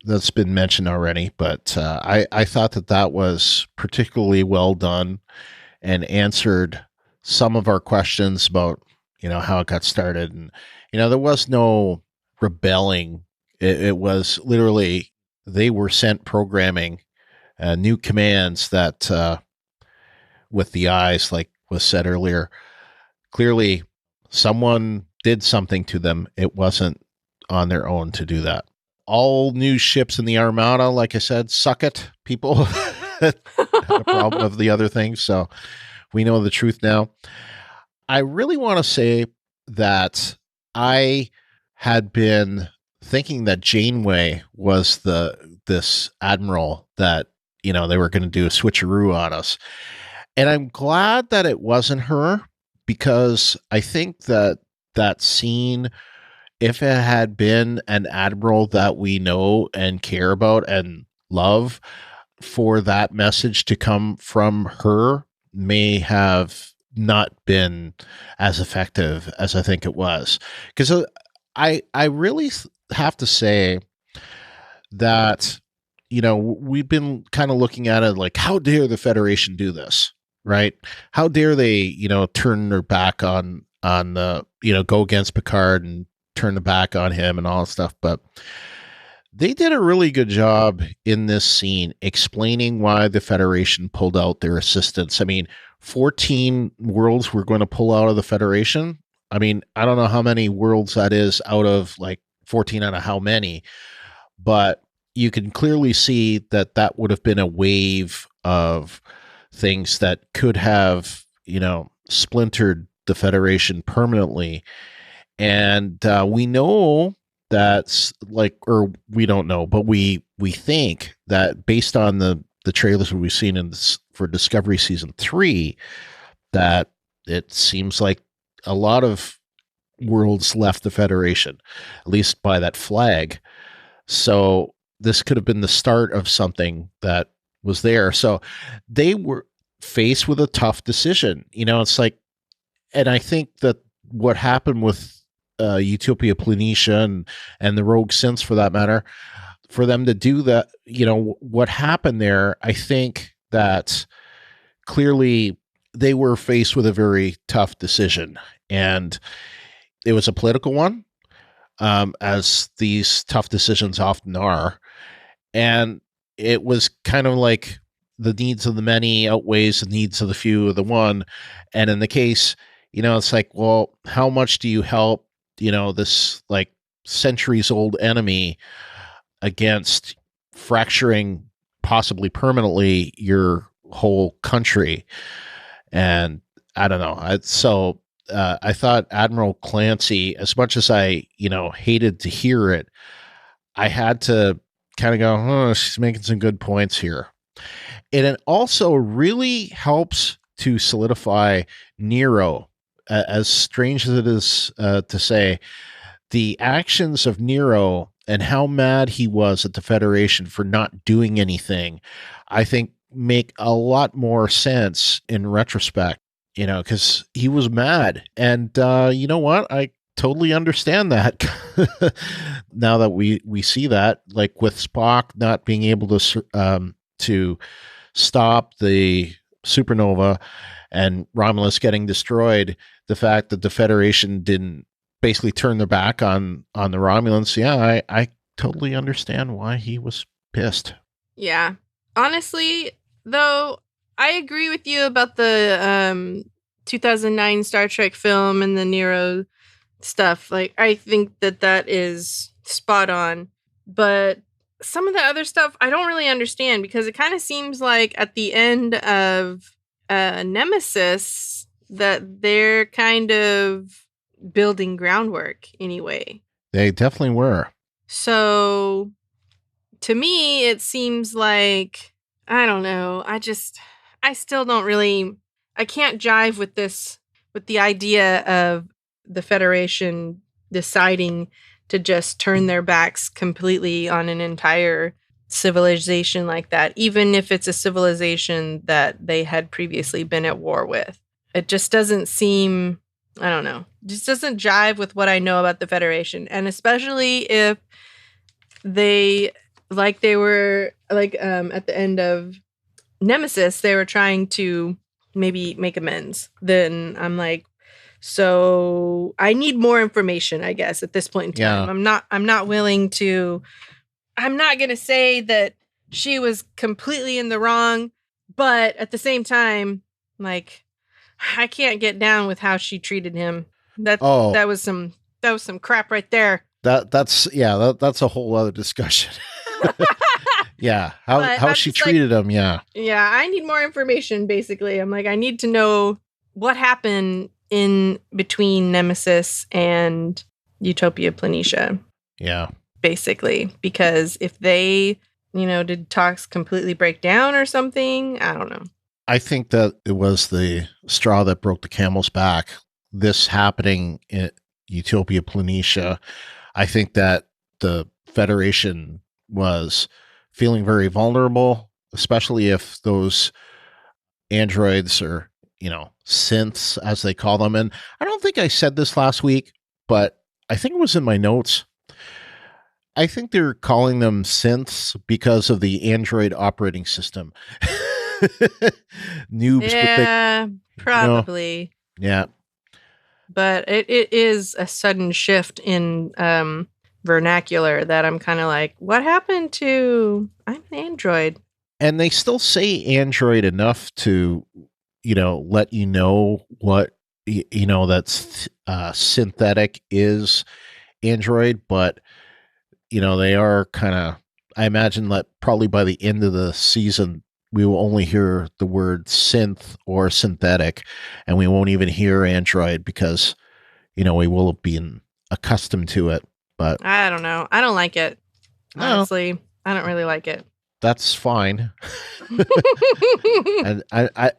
That's been mentioned already, but I thought that was particularly well done and answered some of our questions about, how it got started. And, there was no rebelling. It was literally, they were sent programming new commands that with the eyes, like was said earlier, clearly someone did something to them. It wasn't on their own to do that. All new ships in the Armada, like I said, suck it, people. Had a problem of the other things, so we know the truth now. I really want to say that I had been thinking that Janeway was this admiral that they were going to do a switcheroo on us, and I'm glad that it wasn't her, because I think that scene, if it had been an admiral that we know and care about and love, for that message to come from her may have not been as effective as I think it was. Because I really have to say that, we've been kind of looking at it like, how dare the Federation do this, right? How dare they, turn their back on the, go against Picard and turn the back on him and all that stuff. But they did a really good job in this scene explaining why the Federation pulled out their assistance. I mean, 14 worlds were going to pull out of the Federation. I mean, I don't know how many worlds that is out of like 14 out of how many, but you can clearly see that would have been a wave of things that could have, splintered the Federation permanently. And we know that's or we don't know, but we think that based on the trailers that we've seen for Discovery Season 3, that it seems like a lot of worlds left the Federation, at least by that flag. So this could have been the start of something that was there. So they were faced with a tough decision. It's like, and I think that what happened with Utopia Planitia and the Rogue Synths, for that matter, for them to do that, what happened there, I think that clearly they were faced with a very tough decision, and it was a political one, as these tough decisions often are. And it was kind of like the needs of the many outweighs the needs of the few of the one. And in the case, it's like, well, how much do you help, this like centuries old enemy against fracturing possibly permanently your whole country? And I don't know. I thought Admiral Clancy, as much as I, hated to hear it, I had to kind of go, she's making some good points here. And it also really helps to solidify Nero. As strange as it is to say, the actions of Nero and how mad he was at the Federation for not doing anything, I think make a lot more sense in retrospect, because he was mad. And you know what? I totally understand that now that we see that, like with Spock not being able to stop the supernova and Romulus getting destroyed, the fact that the Federation didn't basically turn their back on the Romulans. Yeah, I totally understand why he was pissed. Yeah. Honestly, though, I agree with you about the 2009 Star Trek film and the Nero stuff. Like, I think that is spot on. But some of the other stuff I don't really understand, because it kind of seems like at the end of Nemesis that they're kind of building groundwork anyway. They definitely were. So to me, it seems like, I don't know. I still don't really, I can't jive with the idea of the Federation deciding to just turn their backs completely on an entire civilization like that, even if it's a civilization that they had previously been at war with. It just doesn't seem, I don't know, just doesn't jive with what I know about the Federation. And especially if they were at the end of Nemesis, they were trying to maybe make amends. Then I'm like, so I need more information, I guess, at this point in time. Yeah. I'm not willing to, I'm not going to say that she was completely in the wrong, but at the same time, like, I can't get down with how she treated him. That was some crap right there. That's a whole other discussion. Yeah, how she treated him. Yeah, I need more information. Basically, I'm like, I need to know what happened in between Nemesis and Utopia Planitia. Yeah, basically, because if they, did talks completely break down or something, I don't know. I think that it was the straw that broke the camel's back. This happening in Utopia Planitia, I think that the Federation was feeling very vulnerable, especially if those androids or, synths, as they call them. And I don't think I said this last week, but I think it was in my notes. I think they're calling them synths because of the Android operating system. Noobs. Yeah, probably. Yeah. But it is a sudden shift in vernacular that I'm kind of like, what happened to I'm an android? And they still say android enough to, let you know what, that's synthetic is android, but, they are kind of, I imagine that probably by the end of the season, we will only hear the word synth or synthetic, and we won't even hear android because, we will have been accustomed to it. But I don't know. I don't like it. Honestly, I don't really like it. That's fine. And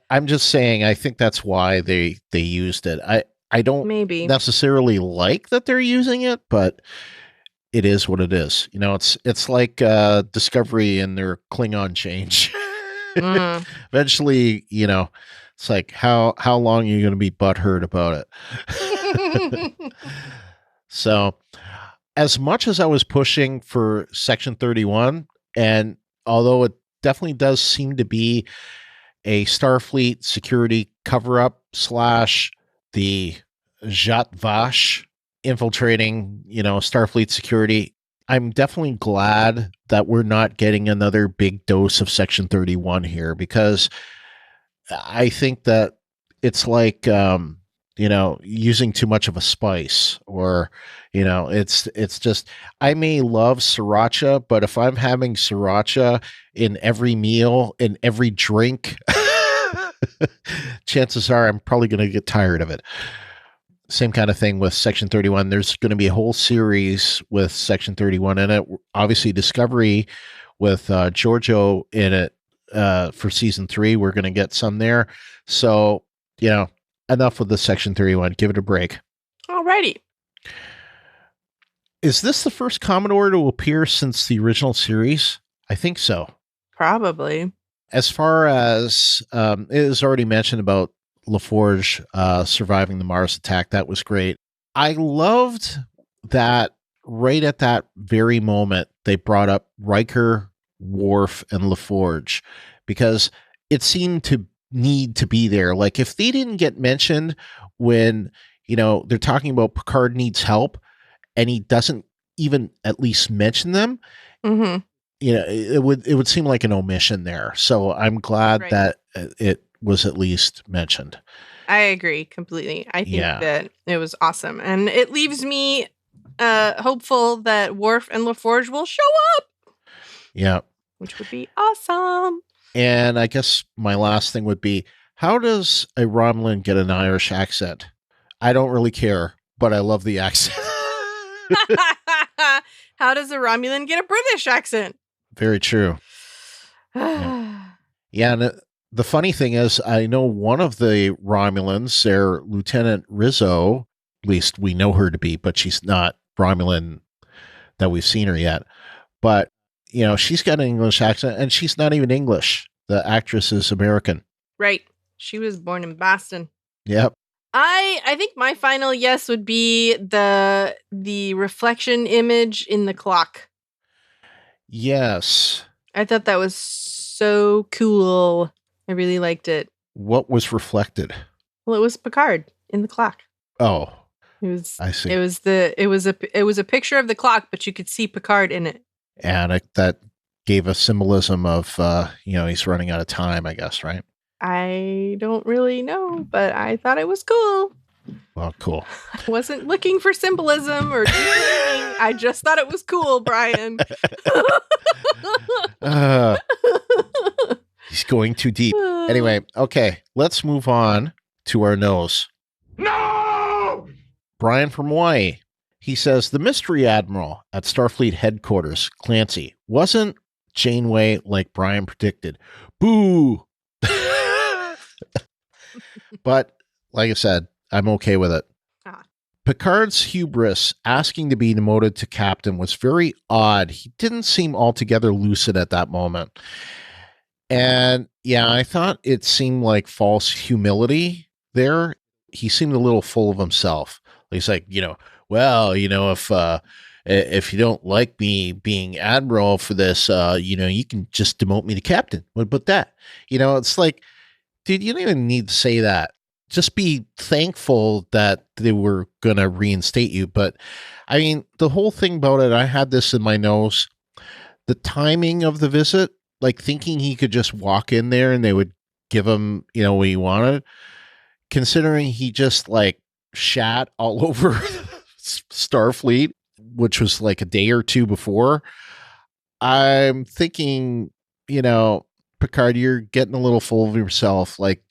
I'm just saying, I think that's why they used it. I don't necessarily like that they're using it, but it is what it is. It's like Discovery and their Klingon change. Eventually, it's like how long are you going to be butthurt about it? So, as much as I was pushing for Section 31, and although it definitely does seem to be a Starfleet security cover-up / the Zhat Vash infiltrating, Starfleet security, I'm definitely glad that we're not getting another big dose of Section 31 here, because I think that it's like, using too much of a spice, or, it's just, I may love sriracha, but if I'm having sriracha in every meal, in every drink, chances are I'm probably going to get tired of it. Same kind of thing with Section 31. There's going to be a whole series with Section 31 in it. Obviously, Discovery with Giorgio in it for season 3. We're going to get some there. So, enough with the Section 31. Give it a break. Alrighty. Is this the first Commodore to appear since the original series? I think so. Probably. As far as it is already mentioned about LaForge surviving the Mars attack, that was great. I loved that right at that very moment they brought up Riker, Worf, and LaForge, because it seemed to need to be there. Like, if they didn't get mentioned when, they're talking about Picard needs help, and he doesn't even at least mention them, it would seem like an omission there. So I'm glad Right. that it was at least mentioned. I agree completely. I think Yeah. that it was awesome. And it leaves me hopeful that Worf and LaForge will show up, Yeah. which would be awesome. And I guess my last thing would be, how does a Romulan get an Irish accent? I don't really care, but I love the accent. How does a Romulan get a British accent? Very true. Yeah, and the funny thing is, I know one of the Romulans, their Lieutenant Rizzo, at least we know her to be, but she's not Romulan that we've seen her yet. But, she's got an English accent, and she's not even English. The actress is American. Right. She was born in Boston. Yep. I think my final yes would be the reflection image in the clock. Yes. I thought that was so cool. I really liked it. What was reflected? Well, it was Picard in the clock. Oh, It was. I see. It was a picture of the clock, but you could see Picard in it. And that gave a symbolism of, he's running out of time, I guess, right? I don't really know, but I thought it was cool. Well, cool. I wasn't looking for symbolism or deeper meaning. I just thought it was cool, Brian. He's going too deep. Anyway, okay, let's move on to our nose. No! Brian from Hawaii. He says, the mystery admiral at Starfleet headquarters, Clancy, wasn't Janeway like Brian predicted. Boo! But, like I said, I'm okay with it. Ah. Picard's hubris asking to be demoted to captain was very odd. He didn't seem altogether lucid at that moment. And yeah, I thought it seemed like false humility there. He seemed a little full of himself. He's like, if you don't like me being admiral for this, you can just demote me to captain. What about that? It's like, dude, you don't even need to say that. Just be thankful that they were going to reinstate you. But I mean, the whole thing about it, I had this in my nose. The timing of the visit, like thinking he could just walk in there and they would give him, what he wanted, considering he just like shat all over Starfleet, which was like a day or two before. I'm thinking, Picard, you're getting a little full of yourself. Like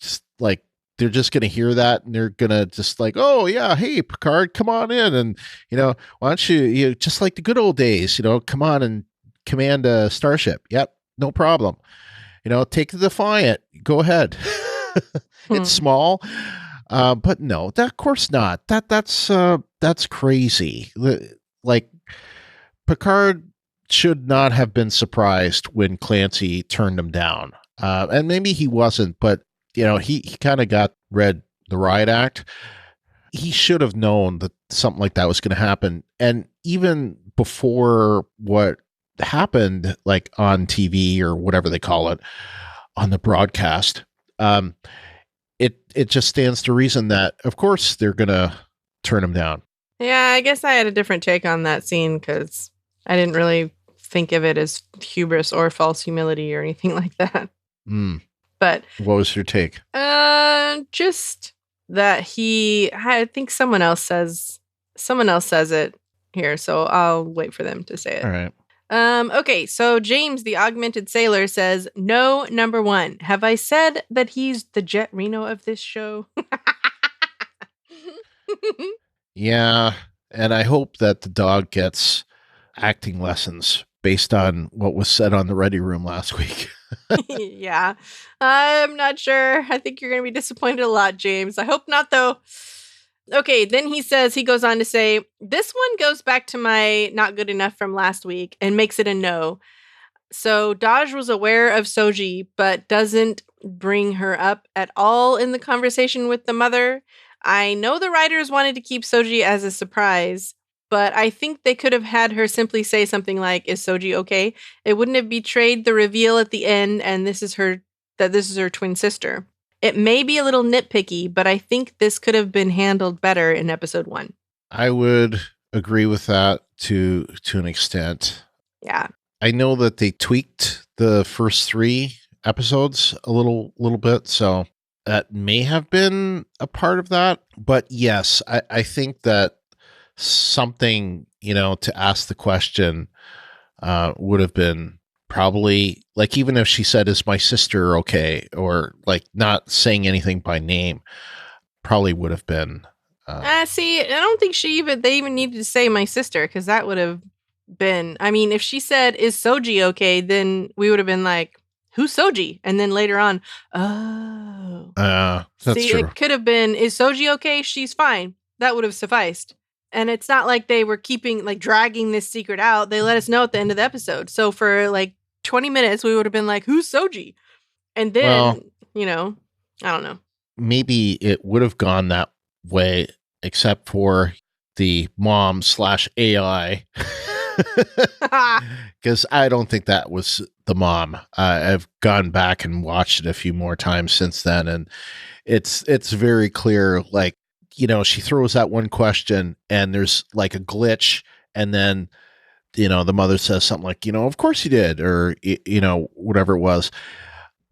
they're just going to hear that and they're going to just like, oh yeah, hey Picard, come on in. And, why don't you just like the good old days, come on and command a starship. Yep. No problem. Take the Defiant. Go ahead. It's small. But no, of course not. That's crazy. Like Picard should not have been surprised when Clancy turned him down. And maybe he wasn't, but he kind of read the riot act. He should have known that something like that was going to happen. And even before what happened, like on TV or whatever they call it, on the broadcast, it just stands to reason that, of course, they're going to turn him down. Yeah, I guess I had a different take on that scene because I didn't really think of it as hubris or false humility or anything like that. But what was your take? Just that I think someone else says it here, so I'll wait for them to say it. All right. Okay, so James, the augmented sailor, says, no, number one. Have I said that he's the Jet Reno of this show? Yeah, and I hope that the dog gets acting lessons based on what was said on the Ready Room last week. Yeah, I'm not sure. I think you're going to be disappointed a lot, James. I hope not, though. Okay, then he goes on to say, this one goes back to my not good enough from last week and makes it a no. So Daj was aware of Soji, but doesn't bring her up at all in the conversation with the mother. I know the writers wanted to keep Soji as a surprise, but I think they could have had her simply say something like, is Soji okay? It wouldn't have betrayed the reveal at the end, and this is her twin sister. It may be a little nitpicky, but I think this could have been handled better in episode 1. I would agree with that to an extent. Yeah. I know that they tweaked the first 3 episodes a little bit, so that may have been a part of that. But yes, I think that something, to ask the question would have been probably, like, even if she said, "Is my sister okay?" or like not saying anything by name, probably would have been. See, I don't think they even needed to say my sister, because that would have been, I mean, if she said, "Is Soji okay?" then we would have been like, "Who's Soji?" And then later on, oh. That's See, true. it could have been, "Is Soji okay?" She's fine. That would have sufficed. And it's not like they were dragging this secret out. They let us know at the end of the episode. So for like 20 minutes, we would have been like, "Who's Soji?" And then, Well, I don't know. Maybe it would have gone that way, except for the mom/AI. Because I don't think that was the mom. I've gone back and watched it a few more times since then, and it's very clear. Like, she throws that one question, and there's like a glitch, and then the mother says something like, "Of course you did," or whatever it was.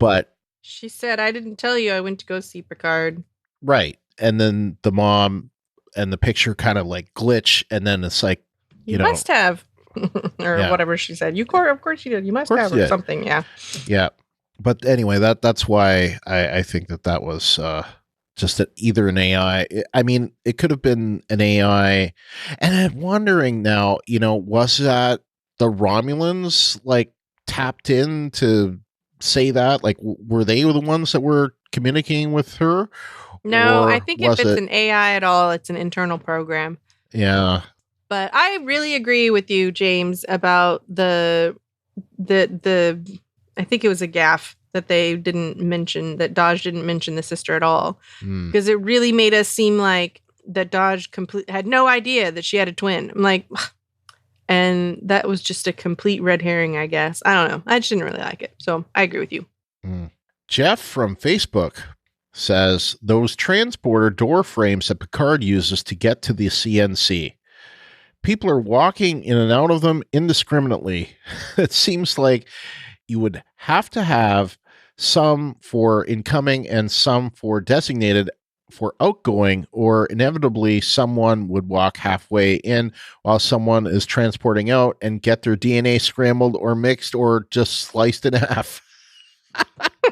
But she said, "I didn't tell you I went to go see Picard." Right, and then the mom and the picture kind of like glitch, and then it's like, you must have. Or whatever she said. Of course you did. You must have, or something. Yeah. Yeah. But anyway, that's why I think that was just either an AI. I mean, it could have been an AI. And I'm wondering now, was that the Romulans like tapped in to say that? Like, were they the ones that were communicating with her? No, I think if it's an AI at all, it's an internal program. Yeah. But I really agree with you, James, about the I think it was a gaffe that they didn't mention, that Dodge didn't mention the sister at all. Because it really made us seem like that Dodge had no idea that she had a twin. I'm like, and that was just a complete red herring, I guess. I don't know. I just didn't really like it. So I agree with you. Jeff from Facebook says, those transporter door frames that Picard uses to get to the CNC. People are walking in and out of them indiscriminately. It seems like you would have to have some for incoming and some for designated for outgoing, or inevitably someone would walk halfway in while someone is transporting out and get their DNA scrambled or mixed or just sliced in half.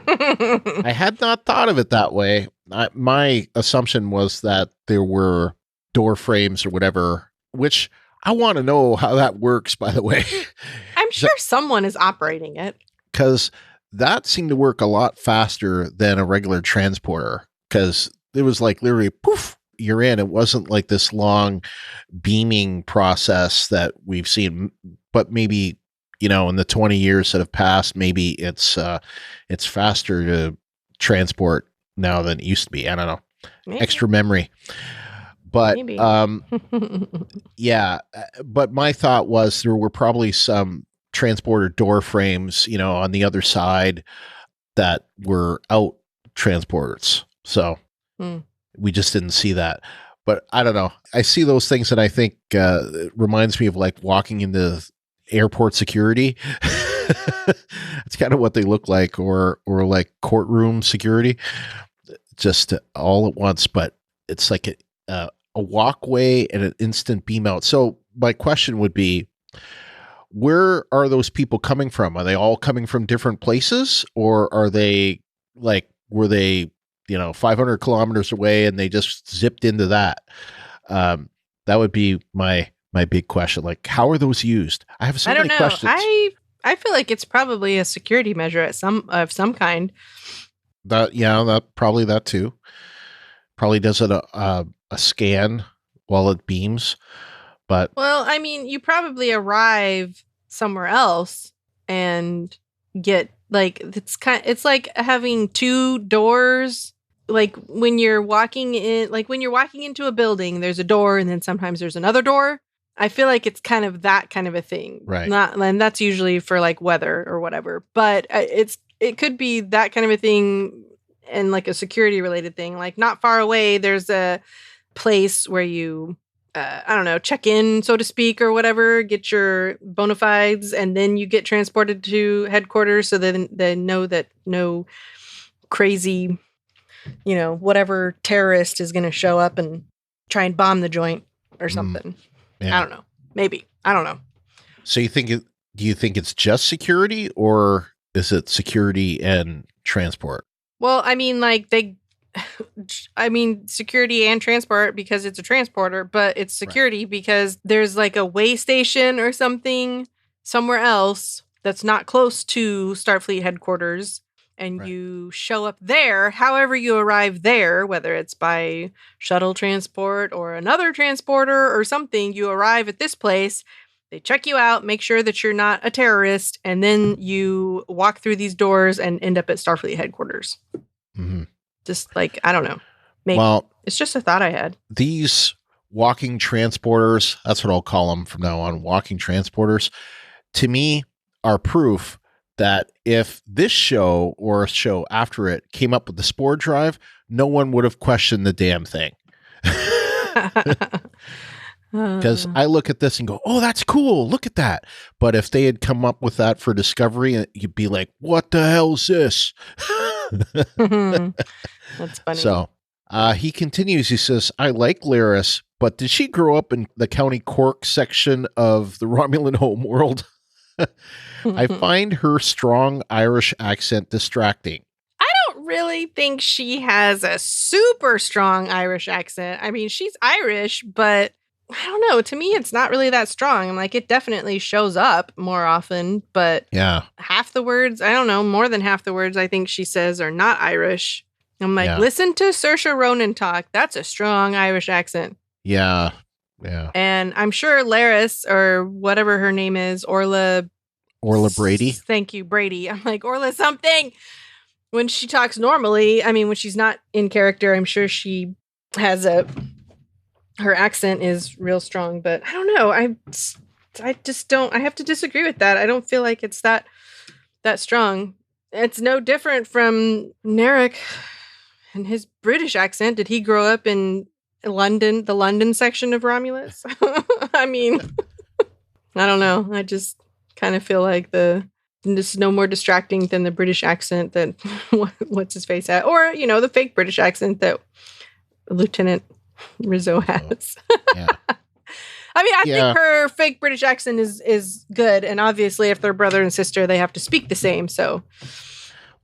I had not thought of it that way. My assumption was that there were door frames or whatever, which I want to know how that works, by the way. I'm sure someone is operating it. Because that seemed to work a lot faster than a regular transporter. Because it was like literally, poof, you're in. It wasn't like this long beaming process that we've seen. But maybe, in the 20 years that have passed, maybe it's faster to transport now than it used to be. I don't know. Maybe. Extra memory. But yeah, but my thought was there were probably some transporter door frames, on the other side that were out transporters. So we just didn't see that. But I don't know. I see those things and I think it reminds me of like walking into airport security. It's kind of what they look like, or like courtroom security, just all at once. But it's like a walkway and an instant beam out. So my question would be, where are those people coming from? Are they all coming from different places, or are they were they 500 kilometers away and they just zipped into that? That would be my big question. Like, how are those used? I have so many questions. I feel like it's probably a security measure of some kind. That probably that too. Probably does it a scan while it beams. But well, I mean, you probably arrive somewhere else and get it's like having two doors. Like when you're walking into a building, there's a door and then sometimes there's another door. I feel like it's kind of that kind of a thing. Right. And that's usually for like weather or whatever. But it could be that kind of a thing and like a security related thing. Like not far away, there's a place where you I don't know, check in, so to speak, or whatever, get your bona fides, and then you get transported to headquarters so then they know that no crazy, whatever terrorist is going to show up and try and bomb the joint or something. Yeah. I don't know. Maybe. I don't know. So do you think it's just security, or is it security and transport? Well, I mean, security and transport because it's a transporter, but it's security because there's like a way station or something somewhere else that's not close to Starfleet headquarters, and you show up there. However you arrive there, whether it's by shuttle transport or another transporter or something, you arrive at this place. They check you out, make sure that you're not a terrorist, and then you walk through these doors and end up at Starfleet headquarters. Mm-hmm. Just I don't know. Maybe. Well, it's just a thought I had. These walking transporters, that's what I'll call them from now on, walking transporters, to me are proof that if this show or a show after it came up with the Spore drive, no one would have questioned the damn thing. Because I look at this and go, oh, that's cool. Look at that. But if they had come up with that for Discovery, you'd be like, what the hell is this? That's funny. So he continues. He says, I like Laris, but did she grow up in the County Cork section of the Romulan homeworld? I find her strong Irish accent distracting. I don't really think she has a super strong Irish accent. I mean, she's Irish, but I don't know. To me, it's not really that strong. I'm like, it definitely shows up more often, but half the words, I don't know, more than half the words I think she says are not Irish. I'm like, listen to Saoirse Ronan talk. That's a strong Irish accent. Yeah. And I'm sure Laris, or whatever her name is, Orla Brady. Thank you, Brady. I'm like, Orla something. When she talks normally, I mean, when she's not in character, I'm sure she has her accent is real strong, but I don't know. I just don't, I have to disagree with that. I don't feel like it's that strong. It's no different from Narek and his British accent. Did he grow up in London, the London section of Romulus? I mean, I don't know. I just kind of feel like this is no more distracting than the British accent that what's his face had, or, the fake British accent that Lieutenant Rizzo has. Yeah. I mean, I think her fake British accent is good, and obviously, if they're brother and sister, they have to speak the same. So,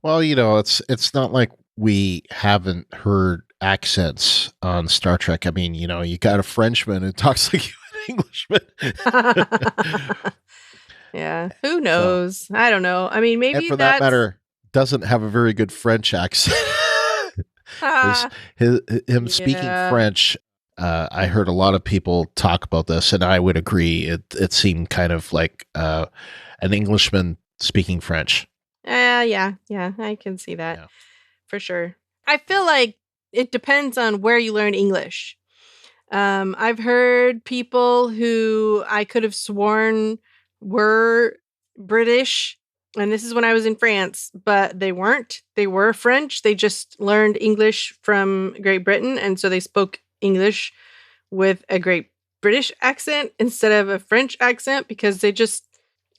well, it's not like we haven't heard accents on Star Trek. I mean, you got a Frenchman who talks like an Englishman. Yeah, who knows? So, I don't know. I mean, maybe and for that matter, doesn't have a very good French accent. Him speaking French, I heard a lot of people talk about this, and I would agree. It seemed kind of like an Englishman speaking French. Yeah, I can see that for sure. I feel like it depends on where you learn English. I've heard people who I could have sworn were British, and this is when I was in France, but they weren't. They were French. They just learned English from Great Britain, and so they spoke English with a Great British accent instead of a French accent because they just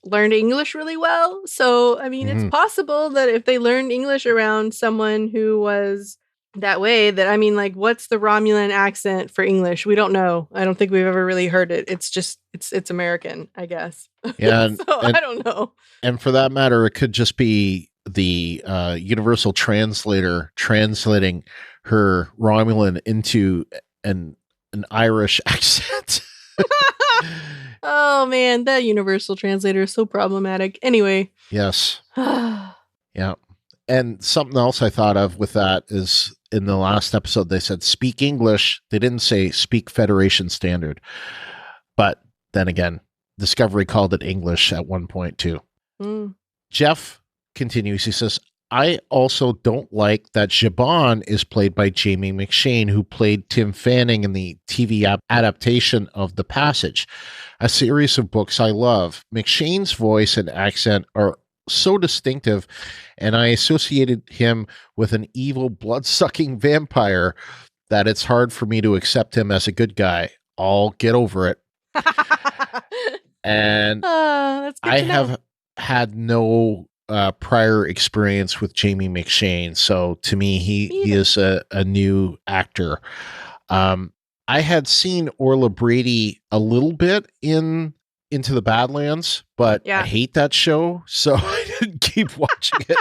learned English really well. So, I mean, it's possible that if they learned English around someone who was that way, that, I mean, like, what's the Romulan accent for English? We don't know. I don't think we've ever really heard it. It's just, it's American, I guess. Yeah. I don't know. And for that matter, it could just be the universal translator translating her Romulan into an Irish accent. Oh man, that universal translator is so problematic. Anyway. Yes. Yeah. And something else I thought of with that is in the last episode, they said speak English. They didn't say speak Federation Standard. But then again, Discovery called it English at one point too. Jeff continues. He says, I also don't like that Zhaban is played by Jamie McShane, who played Tim Fanning in the TV adaptation of The Passage, a series of books I love. McShane's voice and accent are so distinctive, and I associated him with an evil, blood-sucking vampire that it's hard for me to accept him as a good guy. I'll get over it. And That's good I to know. have had no prior experience with Jamie McShane, so to me, he is a new actor. I had seen Orla Brady a little bit in Into the Badlands, but Yeah. I hate that show, so I didn't keep watching it.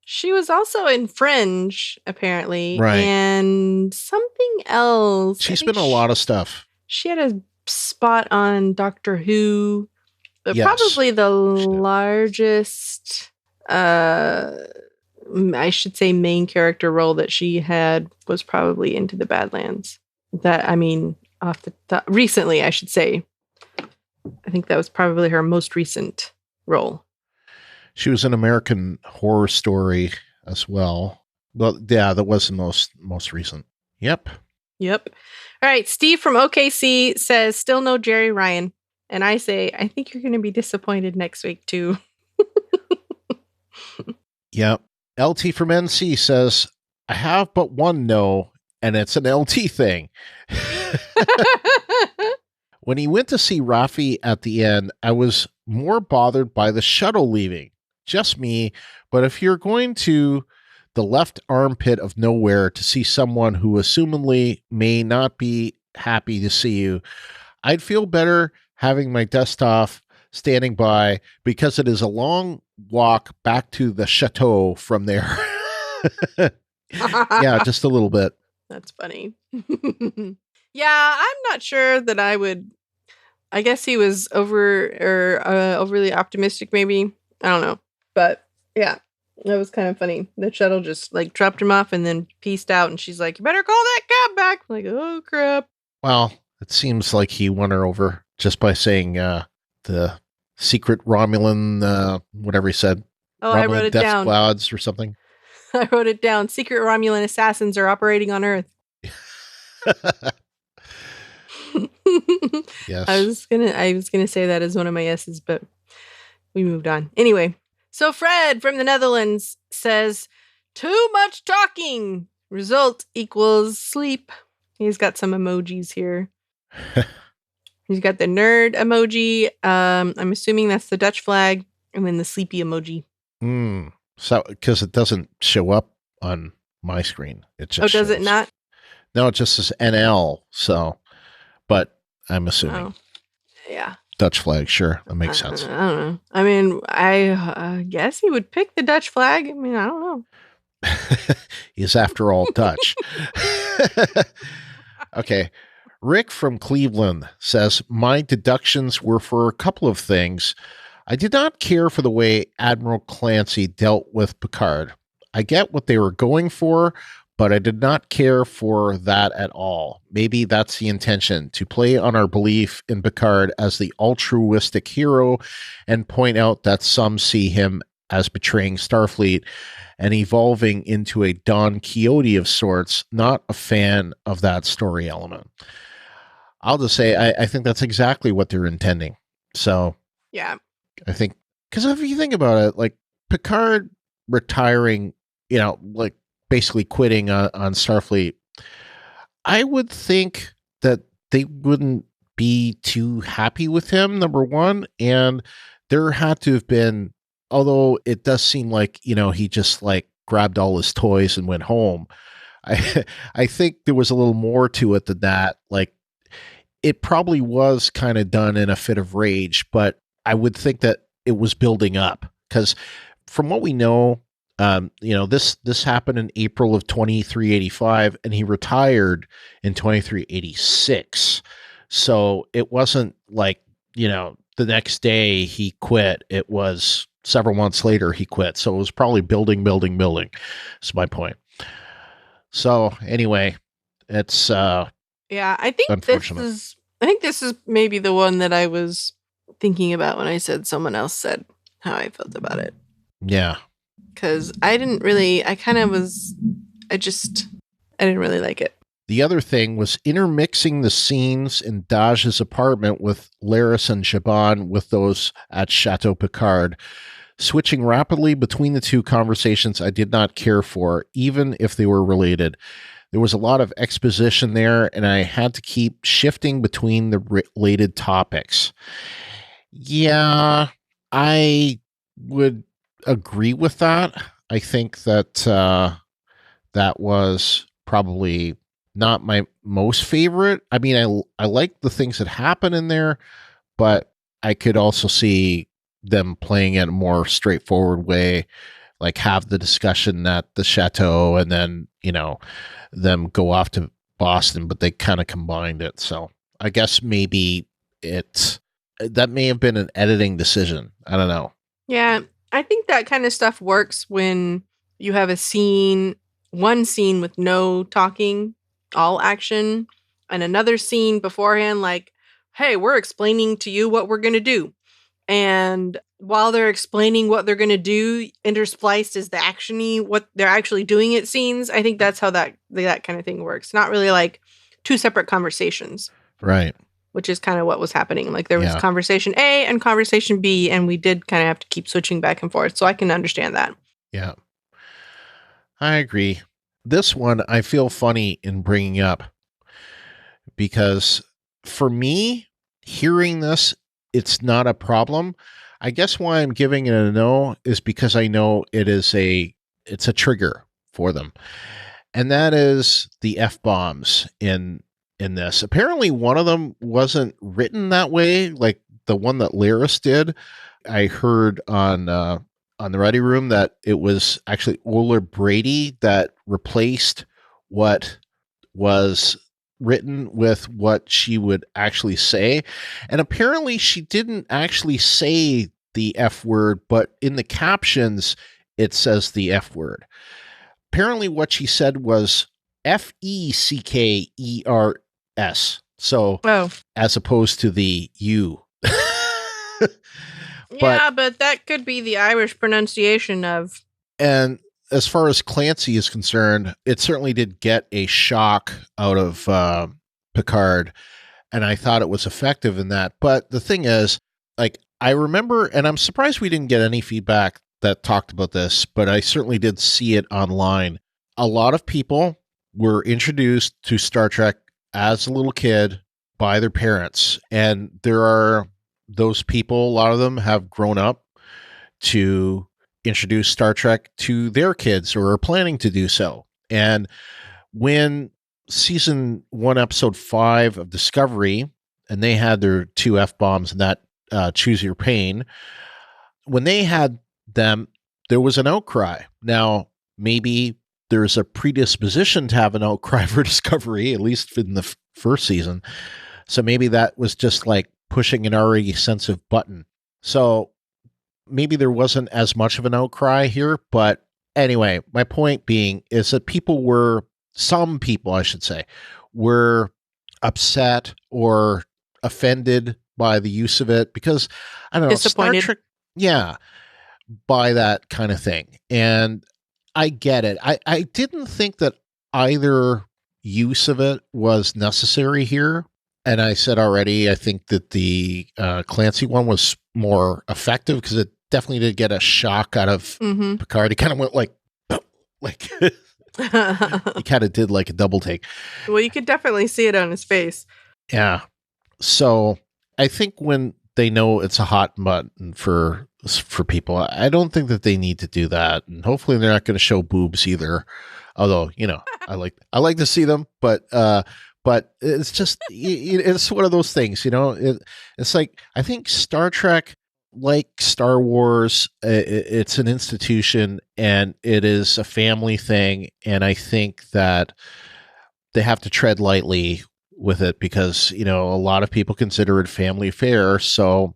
She was also in Fringe, apparently, Right. and something else. She's been in a lot of stuff. She had a spot on Doctor Who, but Yes, probably the she did. largest, I should say, main character role that she had was probably Into the Badlands. Off the top, recently, I should say. I think that was probably her most recent role. She was in American Horror Story as well. Well, yeah, that was the most recent. Yep. All right. Steve from OKC says, still no Jerry Ryan. And I say, I think you're going to be disappointed next week, too. Yep. LT from NC says, I have but one no, and it's an LT thing. When he went to see Rafi at the end, I was more bothered by the shuttle leaving. Just me. But if you're going to the left armpit of nowhere to see someone who assumingly may not be happy to see you, I'd feel better having my desktop standing by because it is a long walk back to the chateau from there. Yeah, just a little bit. That's funny. Yeah, I'm not sure that I would. I guess he was overly optimistic, maybe. I don't know. But yeah, that was kind of funny. The shuttle just like dropped him off and then pieced out. And she's like, you better call that cab back. I'm like, oh, crap. Well, it seems like he won her over just by saying the secret Romulan, whatever he said. Oh, Romulan I wrote it death down. clouds or something. I wrote it down. Secret Romulan assassins are operating on Earth. Yes. I was gonna say that as one of my yeses, but we moved on. Anyway, so Fred from the Netherlands says, too much talking. Result equals sleep. He's got some emojis here. He's got the nerd emoji. I'm assuming that's the Dutch flag, and then the sleepy emoji. So, because it doesn't show up on my screen. It just does it shows- not? No, it just says NL. So, but I'm assuming Yeah. Dutch flag. Sure, that makes sense. I don't know. I mean, I guess he would pick the Dutch flag. I mean, I don't know. He's after all Dutch. Okay. Rick from Cleveland says, my deductions were for a couple of things. I did not care for the way Admiral Clancy dealt with Picard. I get what they were going for, but I did not care for that at all. Maybe that's the intention, to play on our belief in Picard as the altruistic hero and point out that some see him as betraying Starfleet and evolving into a Don Quixote of sorts. Not a fan of that story element. I'll just say I think that's exactly what they're intending. So Yeah. I think, because if you think about it, like Picard retiring, like basically quitting on Starfleet, I would think that they wouldn't be too happy with him, number one. And there had to have been, although it does seem like, he just like grabbed all his toys and went home. I think there was a little more to it than that. Like, it probably was kind of done in a fit of rage, but I would think that it was building up, because from what we know, this happened in April of 2385, and he retired in 2386. So it wasn't like, the next day he quit. It was several months later he quit. So it was probably building. That's my point. So anyway, it's Yeah, I think unfortunate. this is maybe the one that I was thinking about when I said someone else said how I felt about it. Yeah. Because I didn't really, I didn't really like it. The other thing was intermixing the scenes in Daj's apartment with Laris and Shaban with those at Chateau Picard. Switching rapidly between the two conversations I did not care for, even if they were related. there was a lot of exposition there, and I had to keep shifting between the related topics. Yeah, I would agree with that. I think that that was probably not my most favorite. I mean, I like the things that happen in there, but I could also see them playing it a more straightforward way, like have the discussion at the chateau and then, them go off to Boston, but they kind of combined it. So I guess maybe that may have been an editing decision. I don't know. Yeah, I think that kind of stuff works when you have one scene with no talking, all action, and another scene beforehand, like, hey, we're explaining to you what we're going to do. And while they're explaining what they're going to do, interspliced is the action-y, what they're actually doing it scenes. I think that's how that kind of thing works. Not really like two separate conversations. Right. Which is kind of what was happening. Like there was conversation A and conversation B, and we did kind of have to keep switching back and forth. So I can understand that. Yeah. I agree. This one I feel funny in bringing up because for me, hearing this, it's not a problem. I guess why I'm giving it a no is because I know it's a trigger for them. And that is the F-bombs in this. Apparently one of them wasn't written that way, like the one that Lyris did. I heard on the Ready Room that it was actually Ola Brady that replaced what was written with what she would actually say. And apparently she didn't actually say the F word, but in the captions, it says the F word. Apparently what she said was FECKERS. So as opposed to the U. But that could be the Irish pronunciation of. And as far as Clancy is concerned, it certainly did get a shock out of Picard, and I thought it was effective in that. But the thing is, like, I remember, and I'm surprised we didn't get any feedback that talked about this, but I certainly did see it online. A lot of people were introduced to Star Trek as a little kid by their parents, and there are those people, a lot of them have grown up to introduce Star Trek to their kids or are planning to do so. And when season 1, episode 5 of Discovery, and they had their 2 F-bombs and that Choose Your Pain, when they had them, there was an outcry. Now, maybe there's a predisposition to have an outcry for Discovery, at least in the first season. So maybe that was just like pushing an already sensitive button. So maybe there wasn't as much of an outcry here, but anyway, my point being is that some people, I should say, were upset or offended by the use of it because, I don't know, disappointed. Star Trek, by that kind of thing. And I get it. I didn't think that either use of it was necessary here. And I said already, I think that the Clancy one was more effective because it definitely did get a shock out of Picard. He kind of went like he kind of did like a double take. Well, you could definitely see it on his face. Yeah. So I think when they know it's a hot button for people, I don't think that they need to do that. And hopefully they're not going to show boobs either. Although, I like to see them, but it's just, it's one of those things, it's like, I think Star Trek, like Star Wars, it's an institution and it is a family thing. And I think that they have to tread lightly with it because, a lot of people consider it family affair. So,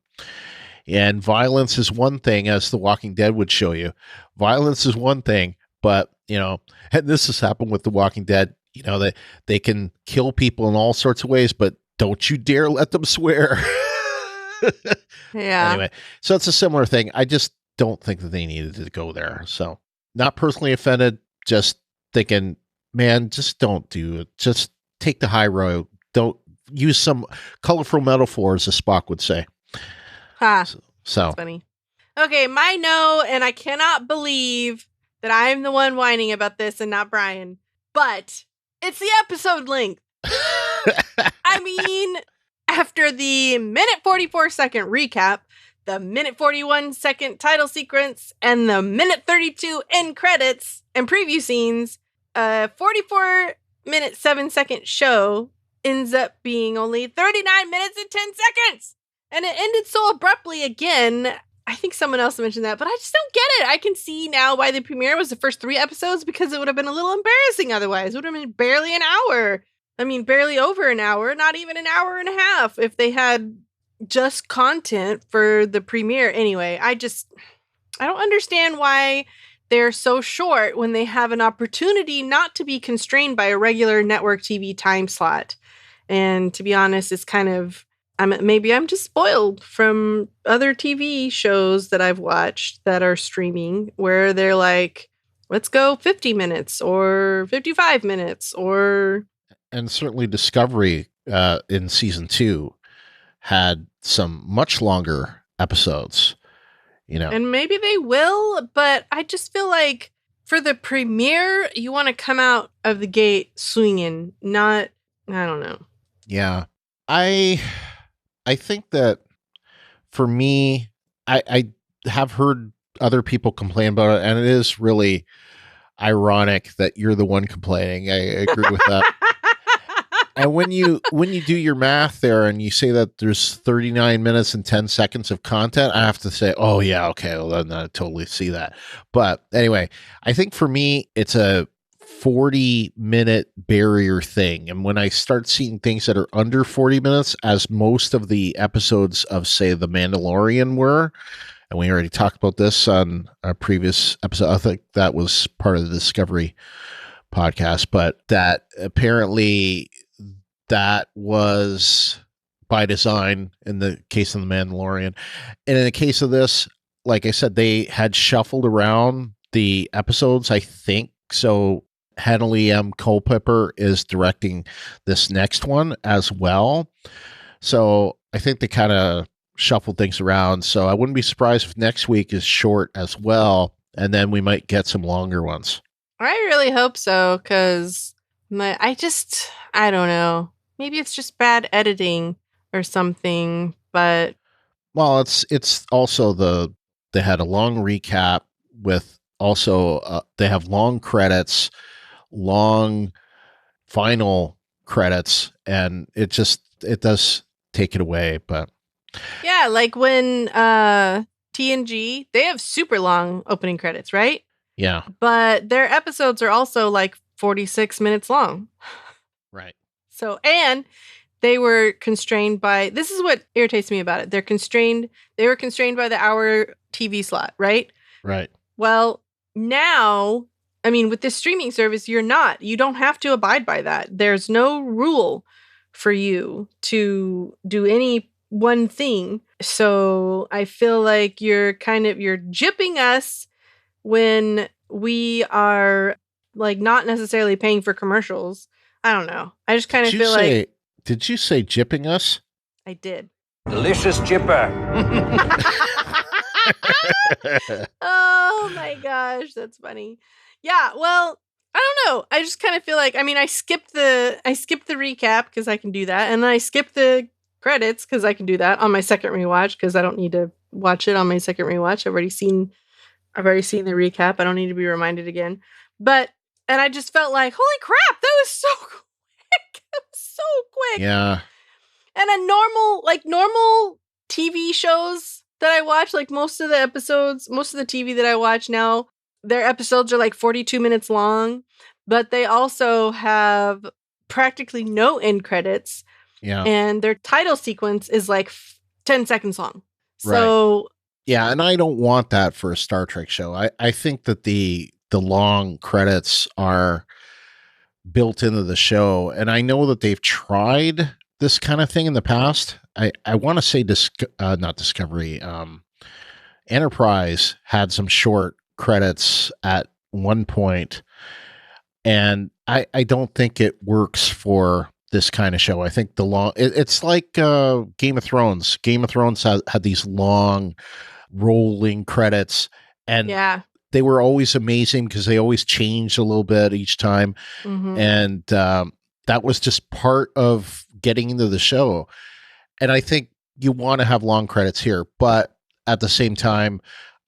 and violence is one thing, as The Walking Dead would show you. Violence is one thing, but, and this has happened with The Walking Dead. They can kill people in all sorts of ways, but don't you dare let them swear. Yeah. Anyway, so it's a similar thing. I just don't think that they needed to go there. So not personally offended, just thinking, man, just don't do it. Just take the high road. Don't use some colorful metaphors, as Spock would say. So That's funny. Okay, my no, and I cannot believe that I'm the one whining about this and not Brian, but It's the episode length. I mean, after the minute 44-second recap, the minute 41-second title sequence, and the minute 32 end credits and preview scenes, a 44-minute 7-second show ends up being only 39 minutes and 10 seconds. And it ended so abruptly again. I think someone else mentioned that, but I just don't get it. I can see now why the premiere was the first 3 episodes, because it would have been a little embarrassing otherwise. It would have been barely an hour. I mean, barely over an hour, not even an hour and a half if they had just content for the premiere. Anyway, I don't understand why they're so short when they have an opportunity not to be constrained by a regular network TV time slot. And to be honest, it's kind of, maybe I'm just spoiled from other TV shows that I've watched that are streaming where they're like, let's go 50 minutes or 55 minutes or... And certainly Discovery in season 2 had some much longer episodes, And maybe they will, but I just feel like for the premiere, you want to come out of the gate swinging, not, I don't know. Yeah. I think that for me, I have heard other people complain about it, and it is really ironic that you're the one complaining. I agree with that. And when you do your math there and you say that there's 39 minutes and 10 seconds of content, I have to say, oh yeah, okay, well then I totally see that. But anyway, I think for me, it's a 40-minute barrier thing. And when I start seeing things that are under 40 minutes, as most of the episodes of, say, The Mandalorian were, and we already talked about this on a previous episode, I think that was part of the Discovery podcast, but that apparently that was by design in the case of The Mandalorian. And in the case of this, like I said, they had shuffled around the episodes, I think. So Hanley M. Culpepper is directing this next one as well. So I think they kind of shuffled things around. So I wouldn't be surprised if next week is short as well. And then we might get some longer ones. I really hope so, because I don't know. Maybe it's just bad editing or something, but... Well, it's also they had a long recap with also, they have long credits, long final credits, and it does take it away, but... Yeah, like when TNG, they have super long opening credits, right? Yeah. But their episodes are also like 46 minutes long. Right. So, and they were constrained by, this is what irritates me about it. They were constrained by the hour TV slot, right? Right. Well, now, I mean, with this streaming service, you don't have to abide by that. There's no rule for you to do any one thing. So I feel like you're gypping us when we are like not necessarily paying for commercials. I don't know. I just kind of feel like... Did you say gypping us? I did. Delicious jipper. Oh my gosh, that's funny. Yeah, well, I don't know. I just kind of feel like, I mean, I skipped the recap because I can do that, and then I skipped the credits because I can do that on my second rewatch because I don't need to watch it on my second rewatch. I've already seen the recap. I don't need to be reminded again. And I just felt like, holy crap, that was so quick. That was so quick. Yeah. And a normal TV shows that I watch, like most of the TV that I watch now, their episodes are like 42 minutes long, but they also have practically no end credits. Yeah. And their title sequence is like 10 seconds long. So. Right. Yeah, and I don't want that for a Star Trek show. I think that the long credits are built into the show. And I know that they've tried this kind of thing in the past. I want to say not Discovery. Enterprise had some short credits at one point, and I don't think it works for this kind of show. I think it's like Game of Thrones. Game of Thrones had these long rolling credits, and yeah. they were always amazing because they always changed a little bit each time. Mhm. And that was just part of getting into the show. And I think you want to have long credits here, but at the same time,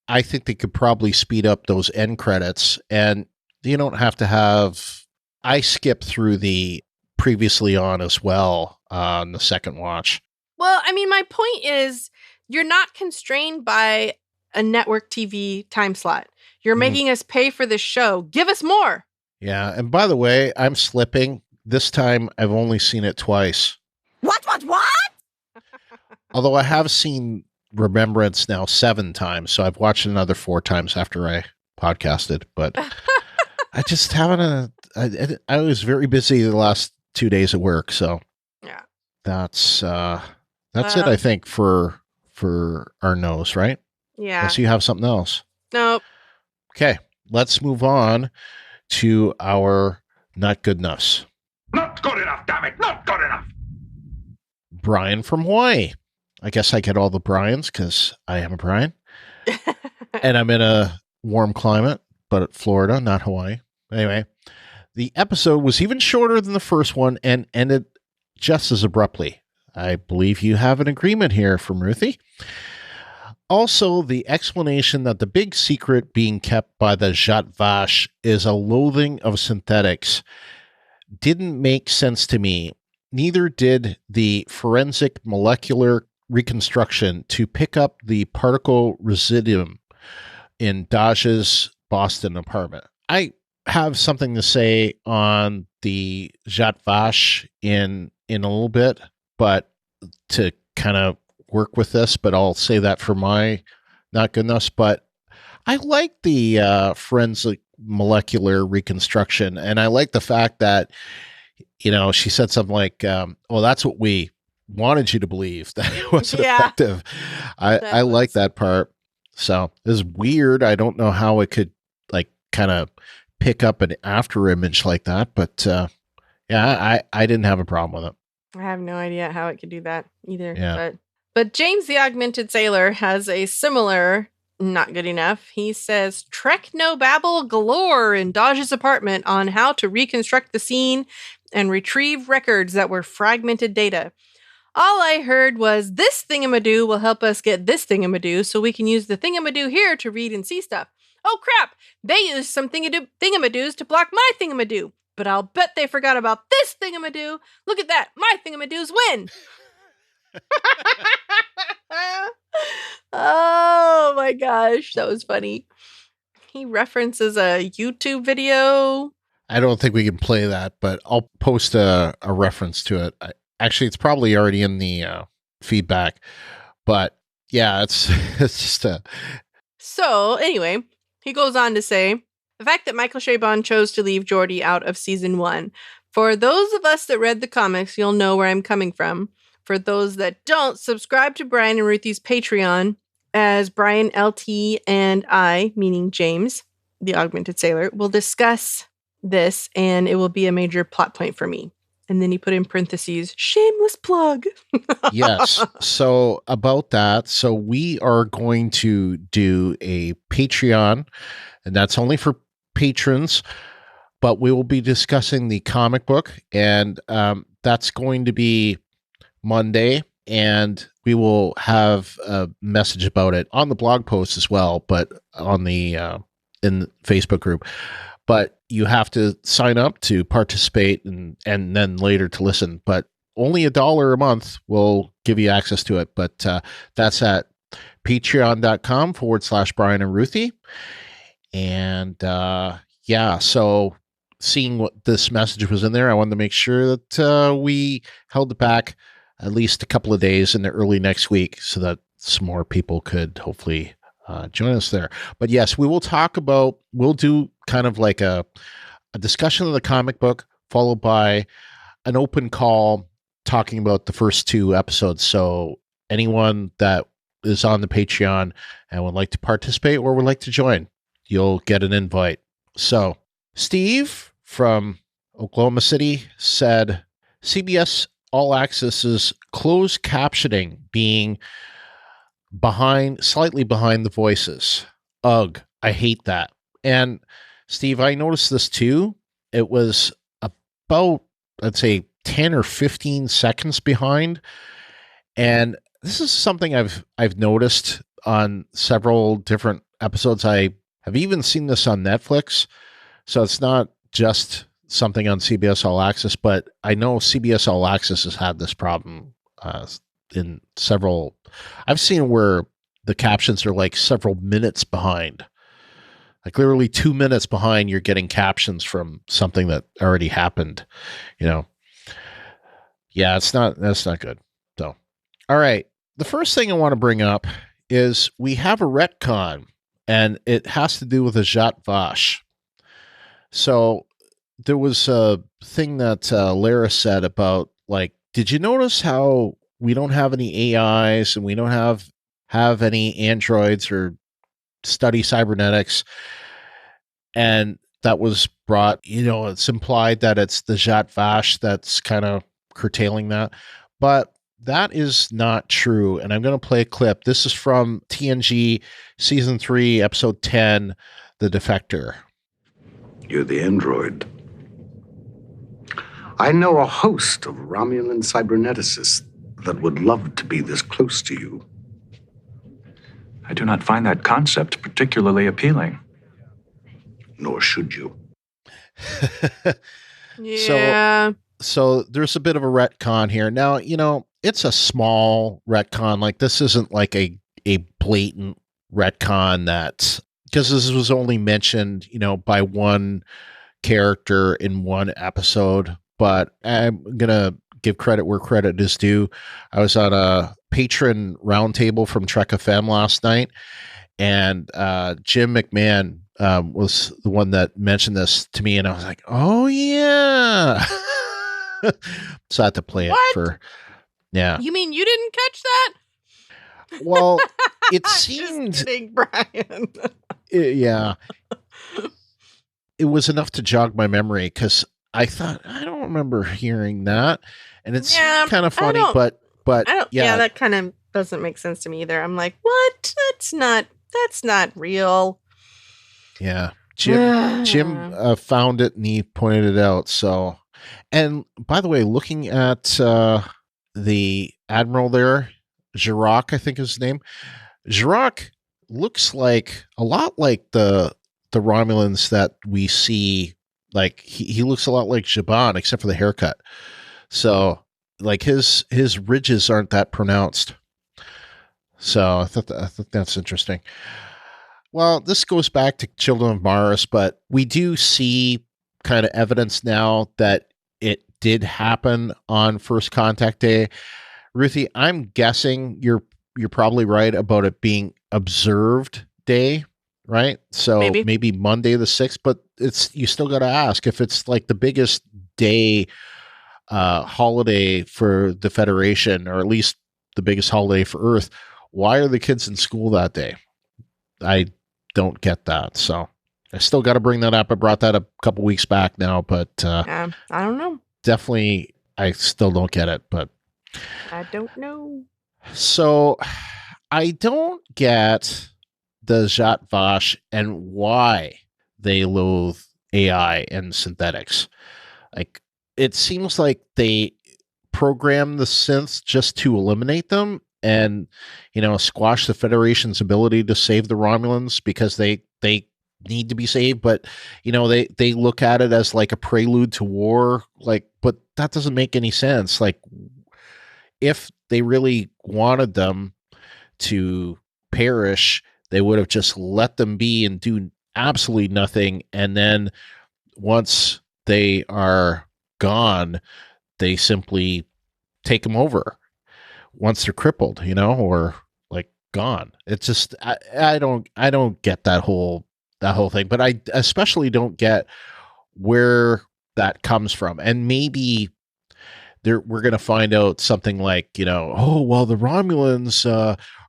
I think they could probably speed up those end credits, and you don't have to have. I skip through the previously on as well on the second watch. Well, I mean, my point is you're not constrained by a network TV time slot. You're making us pay for this show. Give us more. Yeah, and by the way, I'm slipping. This time, I've only seen it twice. What? Although I have seen Remembrance now 7 times, so I've watched it another 4 times after I podcasted. But I just haven't. I was very busy the last 2 days at work, so Yeah. that's it. I think for our nose, right? Yeah. Unless you have something else. Nope. Okay, let's move on to our not good enoughs. Not good enough, damn it! Not good enough! Brian from Hawaii. I guess I get all the Brians because I am a Brian. And I'm in a warm climate, but at Florida, not Hawaii. Anyway, the episode was even shorter than the first one and ended just as abruptly. I believe you have an agreement here from Ruthie. Also, the explanation that the big secret being kept by the Jat Vache is a loathing of synthetics didn't make sense to me. Neither did the forensic molecular reconstruction to pick up the particle residuum in Daj's Boston apartment. I have something to say on the Jat Vache in a little bit, but to kind of work with this, but I'll say that for my not good enough. But I like the forensic molecular reconstruction, and I like the fact that, you know, she said something like, well, that's what we wanted you to believe, that it wasn't effective. I like that part. So it was weird. I don't know how it could like kind of pick up an after image like that, but yeah, I didn't have a problem with it. I have no idea how it could do that either. Yeah. But James the Augmented Sailor has a similar not good enough. He says, Treknobabble galore in Dodge's apartment on how to reconstruct the scene and retrieve records that were fragmented data. All I heard was, this thingamadoo will help us get this thingamadoo so we can use the thingamadoo here to read and see stuff. Oh crap, they used some thingamadoos to block my thingamadoo. But I'll bet they forgot about this thingamadoo. Look at that, my thingamadoos win. Oh my gosh, that was funny. He references a YouTube video. I don't think we can play that, but I'll post a reference to it. Actually, it's probably already in the feedback, but yeah, it's just a... So anyway, he goes on to say, the fact that Michael Chabon chose to leave Geordi out of season 1. For those of us that read the comics, you'll know where I'm coming from. For those that don't, subscribe to Brian and Ruthie's Patreon, as Brian, LT, and I, meaning James, the Augmented Sailor, will discuss this, and it will be a major plot point for me. And then he put in parentheses, shameless plug. Yes. So about that, so we are going to do a Patreon, and that's only for patrons, but we will be discussing the comic book, and that's going to be Monday, and we will have a message about it on the blog post as well, but on the in the Facebook group. But you have to sign up to participate and then later to listen. But only $1 a month will give you access to it. But that's at patreon.com/Brian and Ruthie. And yeah, so seeing what this message was in there, I wanted to make sure that we held it back at least a couple of days in the early next week so that some more people could hopefully join us there. But yes, we will talk about, we'll do kind of like a discussion of the comic book followed by an open call talking about the first 2 episodes. So anyone that is on the Patreon and would like to participate or would like to join, you'll get an invite. So Steve from Oklahoma City said, CBS All Access's closed captioning being slightly behind the voices. Ugh, I hate that. And Steve, I noticed this too. It was about, I'd say, 10 or 15 seconds behind. And this is something I've noticed on several different episodes. I have even seen this on Netflix. So it's not just something on CBS All Access, but I know CBS All Access has had this problem in several. I've seen where the captions are like several minutes behind. Like literally 2 minutes behind, you're getting captions from something that already happened, you know. Yeah, that's not good. So, all right. The first thing I want to bring up is we have a retcon, and it has to do with a Zhat Vash. So there was a thing that Lara said about, like, did you notice how we don't have any AIs and we don't have any androids or study cybernetics? And that was brought, it's implied that it's the Zhat Vash that's kind of curtailing that. But that is not true. And I'm going to play a clip. This is from TNG Season 3, Episode 10, The Defector. You're the android. I know a host of Romulan cyberneticists that would love to be this close to you. I do not find that concept particularly appealing. Nor should you. Yeah. So there's a bit of a retcon here. Now, it's a small retcon. Like, this isn't like a blatant retcon that, because this was only mentioned, by one character in one episode. But I'm going to give credit where credit is due. I was on a patron roundtable from Trek FM last night, and Jim McMahon was the one that mentioned this to me, and I was like, oh, yeah. So I had to play it for, yeah. You mean you didn't catch that? Well, it seemed... Just kidding, Brian. Yeah. It was enough to jog my memory, because I thought, I don't remember hearing that. And it's kind of funny, but yeah, that kind of doesn't make sense to me either. I'm like, what? That's not real. Yeah. Jim found it and he pointed it out. So, and by the way, looking at the Admiral there, Jirac, I think is his name. Jirac looks like a lot like the Romulans that we see. Like he looks a lot like Zhaban, except for the haircut. So like his ridges aren't that pronounced. So I thought that's interesting. Well, this goes back to Children of Mars, but we do see kind of evidence now that it did happen on First Contact Day. Ruthie, I'm guessing you're probably right about it being observed day, right? So maybe Monday the 6th, but you still got to ask if it's like the biggest day holiday for the Federation, or at least the biggest holiday for Earth. Why are the kids in school that day? I don't get that. So I still got to bring that up. I brought that up a couple weeks back now, but I don't know. Definitely, I still don't get it, but I don't know. So I don't get the Zhat Vash and why they loathe AI and synthetics. Like, it seems like they program the synths just to eliminate them and, squash the Federation's ability to save the Romulans because they need to be saved. But, they look at it as like a prelude to war. Like, but that doesn't make any sense. Like, if they really wanted them to perish, they would have just let them be and do absolutely nothing. And then once they are gone, they simply take them over once they're crippled, or like gone. It's just, I don't get that whole thing, but I especially don't get where that comes from. And maybe we're going to find out something like, oh, well, the Romulans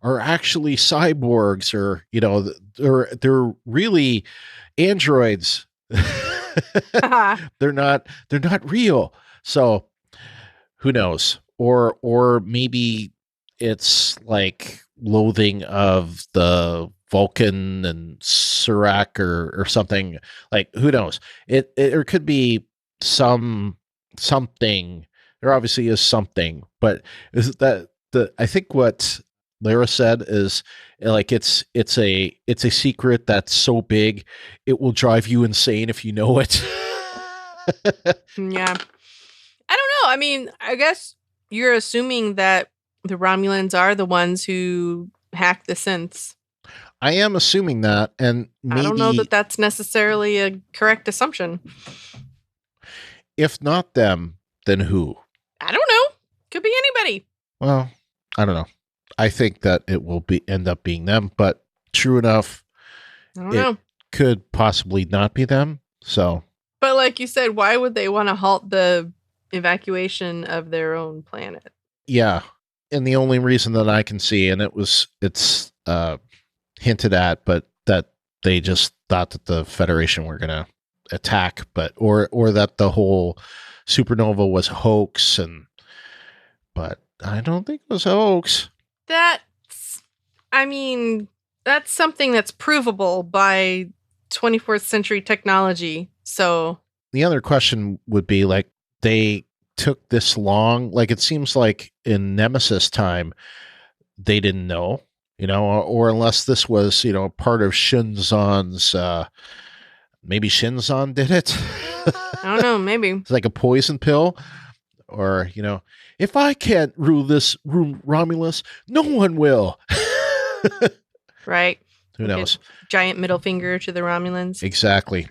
are actually cyborgs, or, they're really androids. They're not real. So who knows? Or maybe it's like loathing of the Vulcan and Surak or something. Like, who knows? It or could be something. There obviously is something, but is that I think what Lara said is like it's a secret that's so big it will drive you insane if you know it. Yeah. I don't know. I mean, I guess you're assuming that the Romulans are the ones who hacked the synths. I am assuming that, and maybe I don't know that that's necessarily a correct assumption. If not them, then who? I don't know. Could be anybody. Well, I don't know. I think that it will end up being them, but true enough, I don't know. Could possibly not be them. So, but like you said, why would they want to halt the evacuation of their own planet? Yeah, and the only reason that I can see, and it's hinted at, but that they just thought that the Federation were going to attack, but or that the whole supernova was a hoax, but I don't think it was a hoax. That's something that's provable by 24th century technology. So the other question would be, like, they took this long, like it seems like in Nemesis time they didn't know, or unless this was, part of Shinzon's, maybe Shinzon did it. I don't know, maybe. It's like a poison pill, or, if I can't rule this Romulus, no one will. Right. Who knows? Giant middle finger to the Romulans. Exactly.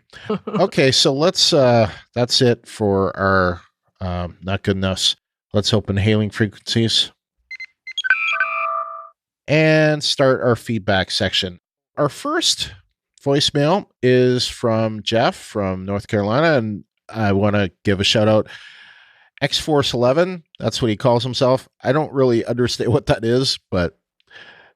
Okay, so let's, that's it for our not good enough. Let's open hailing frequencies and start our feedback section. Our first voicemail is from Jeff from North Carolina, and I want to give a shout out. X-Force 11, that's what he calls himself. I don't really understand what that is, but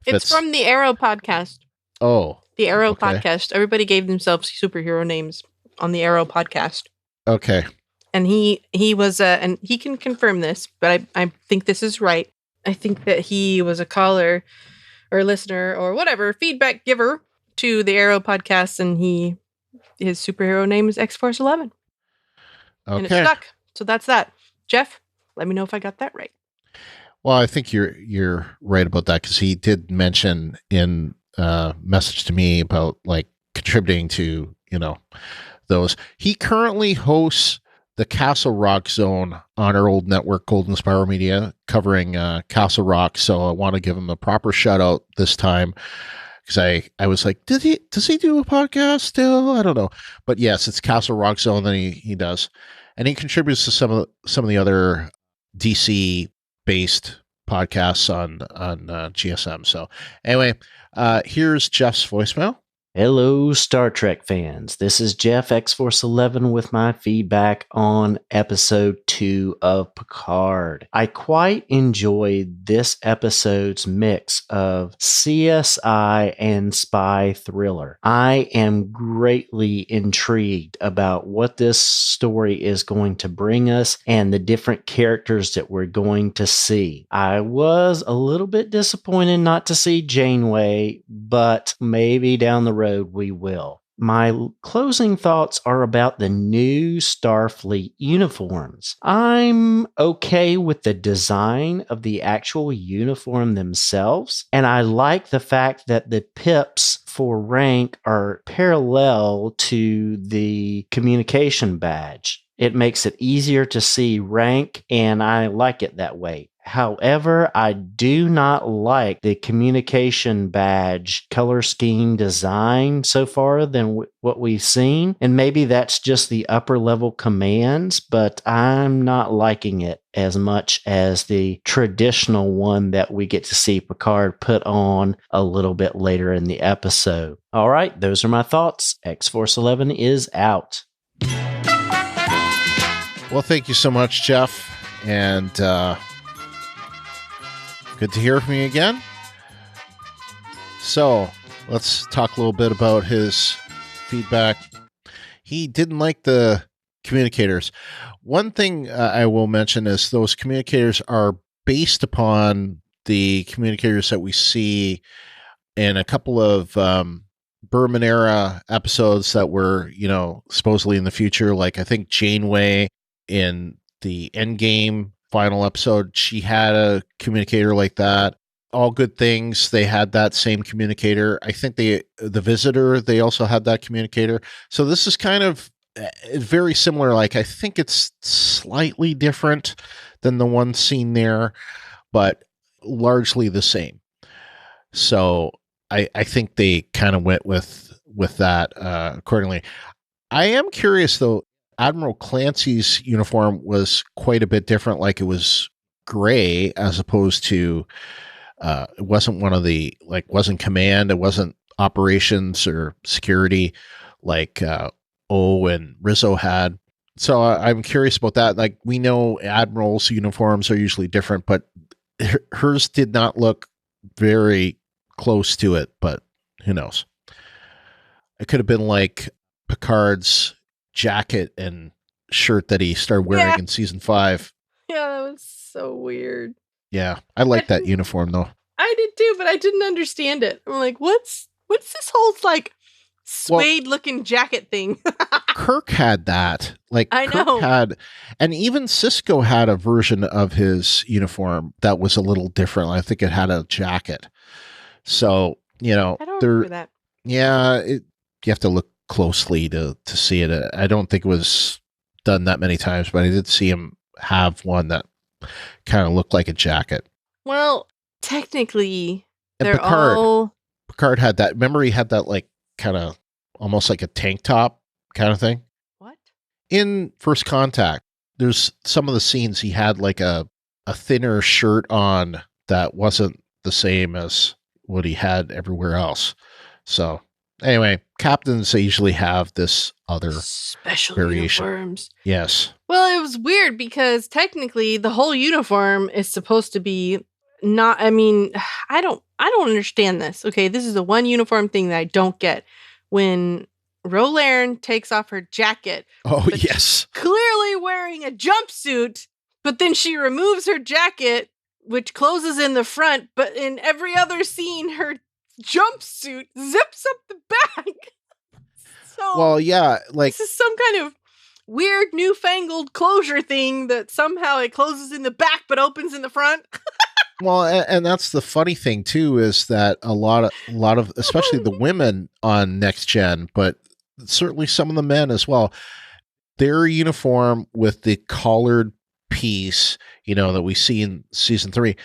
it's from the Arrow podcast. Oh, the Arrow podcast. Everybody gave themselves superhero names on the Arrow podcast. Okay. And he was and he can confirm this, but I think this is right. I think that he was a caller or listener or whatever, feedback giver to the Arrow podcast, and his superhero name is X-Force 11. Okay. And it stuck. So that's that. Jeff, let me know if I got that right. Well, I think you're right about that, because he did mention in message to me about, like, contributing to, those. He currently hosts the Castle Rock Zone on our old network, Golden Spiral Media, covering Castle Rock. So I want to give him a proper shout out this time, because I was like, does he do a podcast still? I don't know, but yes, it's Castle Rock Zone that he does, and he contributes to some of the other DC based podcasts on GSM. So anyway, here's Jeff's voicemail. Hello, Star Trek fans. This is Jeff X-Force 11 with my feedback on episode 2 of Picard. I quite enjoyed this episode's mix of CSI and spy thriller. I am greatly intrigued about what this story is going to bring us and the different characters that we're going to see. I was a little bit disappointed not to see Janeway, but maybe down the road we will. My closing thoughts are about the new Starfleet uniforms. I'm okay with the design of the actual uniform themselves, and I like the fact that the pips for rank are parallel to the communication badge. It makes it easier to see rank, and I like it that way. However, I do not like the communication badge color scheme design so far than what we've seen. And maybe that's just the upper level commands, but I'm not liking it as much as the traditional one that we get to see Picard put on a little bit later in the episode. All right, those are my thoughts. X-Force 11 is out. Well, thank you so much, Jeff. And, good to hear from you again. So let's talk a little bit about his feedback. He didn't like the communicators. One thing I will mention is those communicators are based upon the communicators that we see in a couple of Berman era episodes that were, supposedly in the future. Like I think Janeway in the Endgame final episode, she had a communicator like that. All Good Things, they had that same communicator. I think the Visitor, they also had that communicator. So this is kind of very similar. Like I think it's slightly different than the one seen there, but largely the same. So I think they kind of went with that accordingly. I am curious though. Admiral Clancy's uniform was quite a bit different. Like it was gray as opposed to it wasn't one of the wasn't command. It wasn't operations or security like O and Rizzo had. So I'm curious about that. Like we know admirals' uniforms are usually different, but hers did not look very close to it, but who knows? It could have been like Picard's jacket and shirt that he started wearing in season 5. Yeah, that was so weird. Yeah, I like that uniform though. I did too, but I didn't understand it. I'm like, what's this whole like suede looking jacket thing? Kirk had that. Like I Kirk know. had, and even Cisco had a version of his uniform that was a little different. I think it had a jacket. So, I don't remember that. Yeah, you have to look closely to see it. I don't think it was done that many times, but I did see him have one that kind of looked like a jacket. Well, technically, And they're all... Picard had that. Remember, he had that like kind of almost like a tank top kind of thing. What? In First Contact, there's some of the scenes he had like a thinner shirt on that wasn't the same as what he had everywhere else. So anyway, captains usually have this other special variation. Uniforms. Yes. Well, it was weird because technically the whole uniform is supposed to be not. I mean, I don't understand this. Okay, this is the one uniform thing that I don't get. When Rolaren takes off her jacket. Oh yes. Clearly wearing a jumpsuit, but then she removes her jacket, which closes in the front. But in every other scene, her jumpsuit zips up the back. So well, yeah, like this is some kind of weird newfangled closure thing that somehow it closes in the back but opens in the front. well, and that's the funny thing too, is that a lot of especially the women on Next Gen, but certainly some of the men as well, their uniform with the collared piece, that we see in season 3.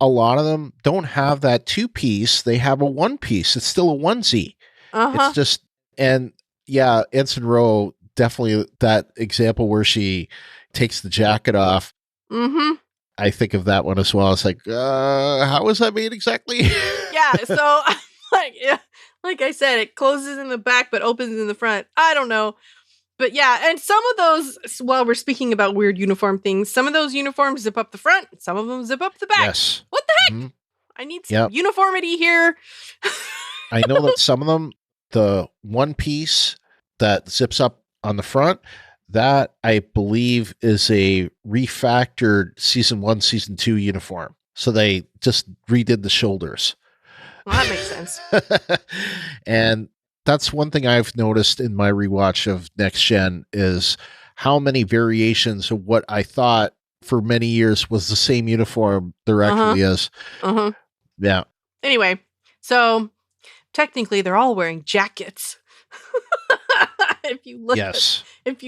A lot of them don't have that 2-piece. They have a 1-piece. It's still a onesie. It's just, and yeah, Ensign Ro, definitely that example where she takes the jacket off. Mm-hmm. I think of that one as well. It's like, how was that made exactly? Yeah, so like I said, it closes in the back but opens in the front. I don't know. But yeah, and some of those, while we're speaking about weird uniform things, some of those uniforms zip up the front, some of them zip up the back. Yes. What the heck? Mm-hmm. I need some uniformity here. I know that some of them, the 1-piece that zips up on the front, that I believe is a refactored season 1, season 2 uniform. So they just redid the shoulders. Well, that makes sense. And that's one thing I've noticed in my rewatch of Next Gen is how many variations of what I thought for many years was the same uniform there actually is. Yeah. Anyway, so technically they're all wearing jackets. If you look if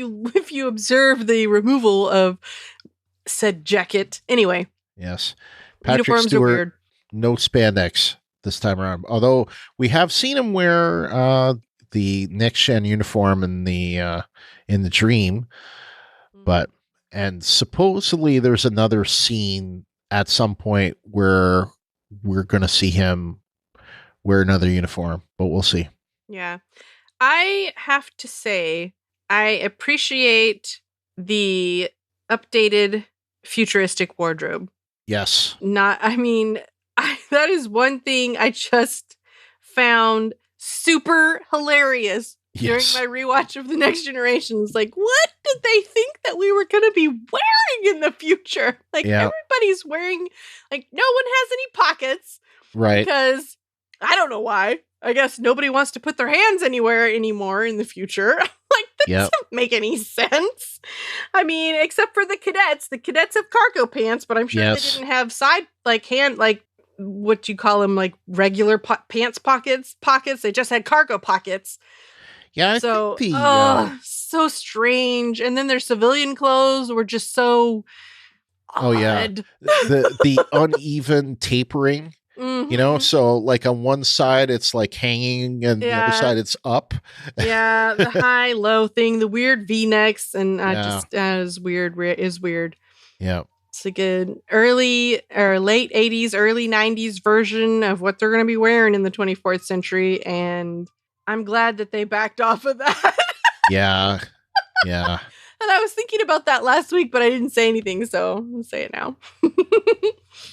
you observe the removal of said jacket. Anyway. Yes. Patrick Uniforms Stewart, are weird. No spandex this time around. Although we have seen him wear the Next Gen uniform in the Dream, and supposedly there's another scene at some point where we're going to see him wear another uniform, but we'll see. Yeah. I have to say, I appreciate the updated futuristic wardrobe. Yes. That is one thing I just found super hilarious during my rewatch of The Next Generation. It's like, what did they think that we were going to be wearing in the future? Like, everybody's wearing, like, no one has any pockets. Right. Because I don't know why. I guess nobody wants to put their hands anywhere anymore in the future. Like, that doesn't make any sense. I mean, except for the cadets. The cadets have cargo pants, but I'm sure they didn't have what you call them, like regular pants pockets. They just had cargo pockets. Yeah, so so strange. And then their civilian clothes were just so odd. Oh yeah, the uneven tapering. Mm-hmm. So like on one side it's like hanging, and the other side it's up. Yeah, the high low thing, the weird V-necks, and is weird. Yeah. It's like an early or late 80s, early 90s version of what they're going to be wearing in the 24th century. And I'm glad that they backed off of that. Yeah. And I was thinking about that last week, but I didn't say anything. So I'll say it now.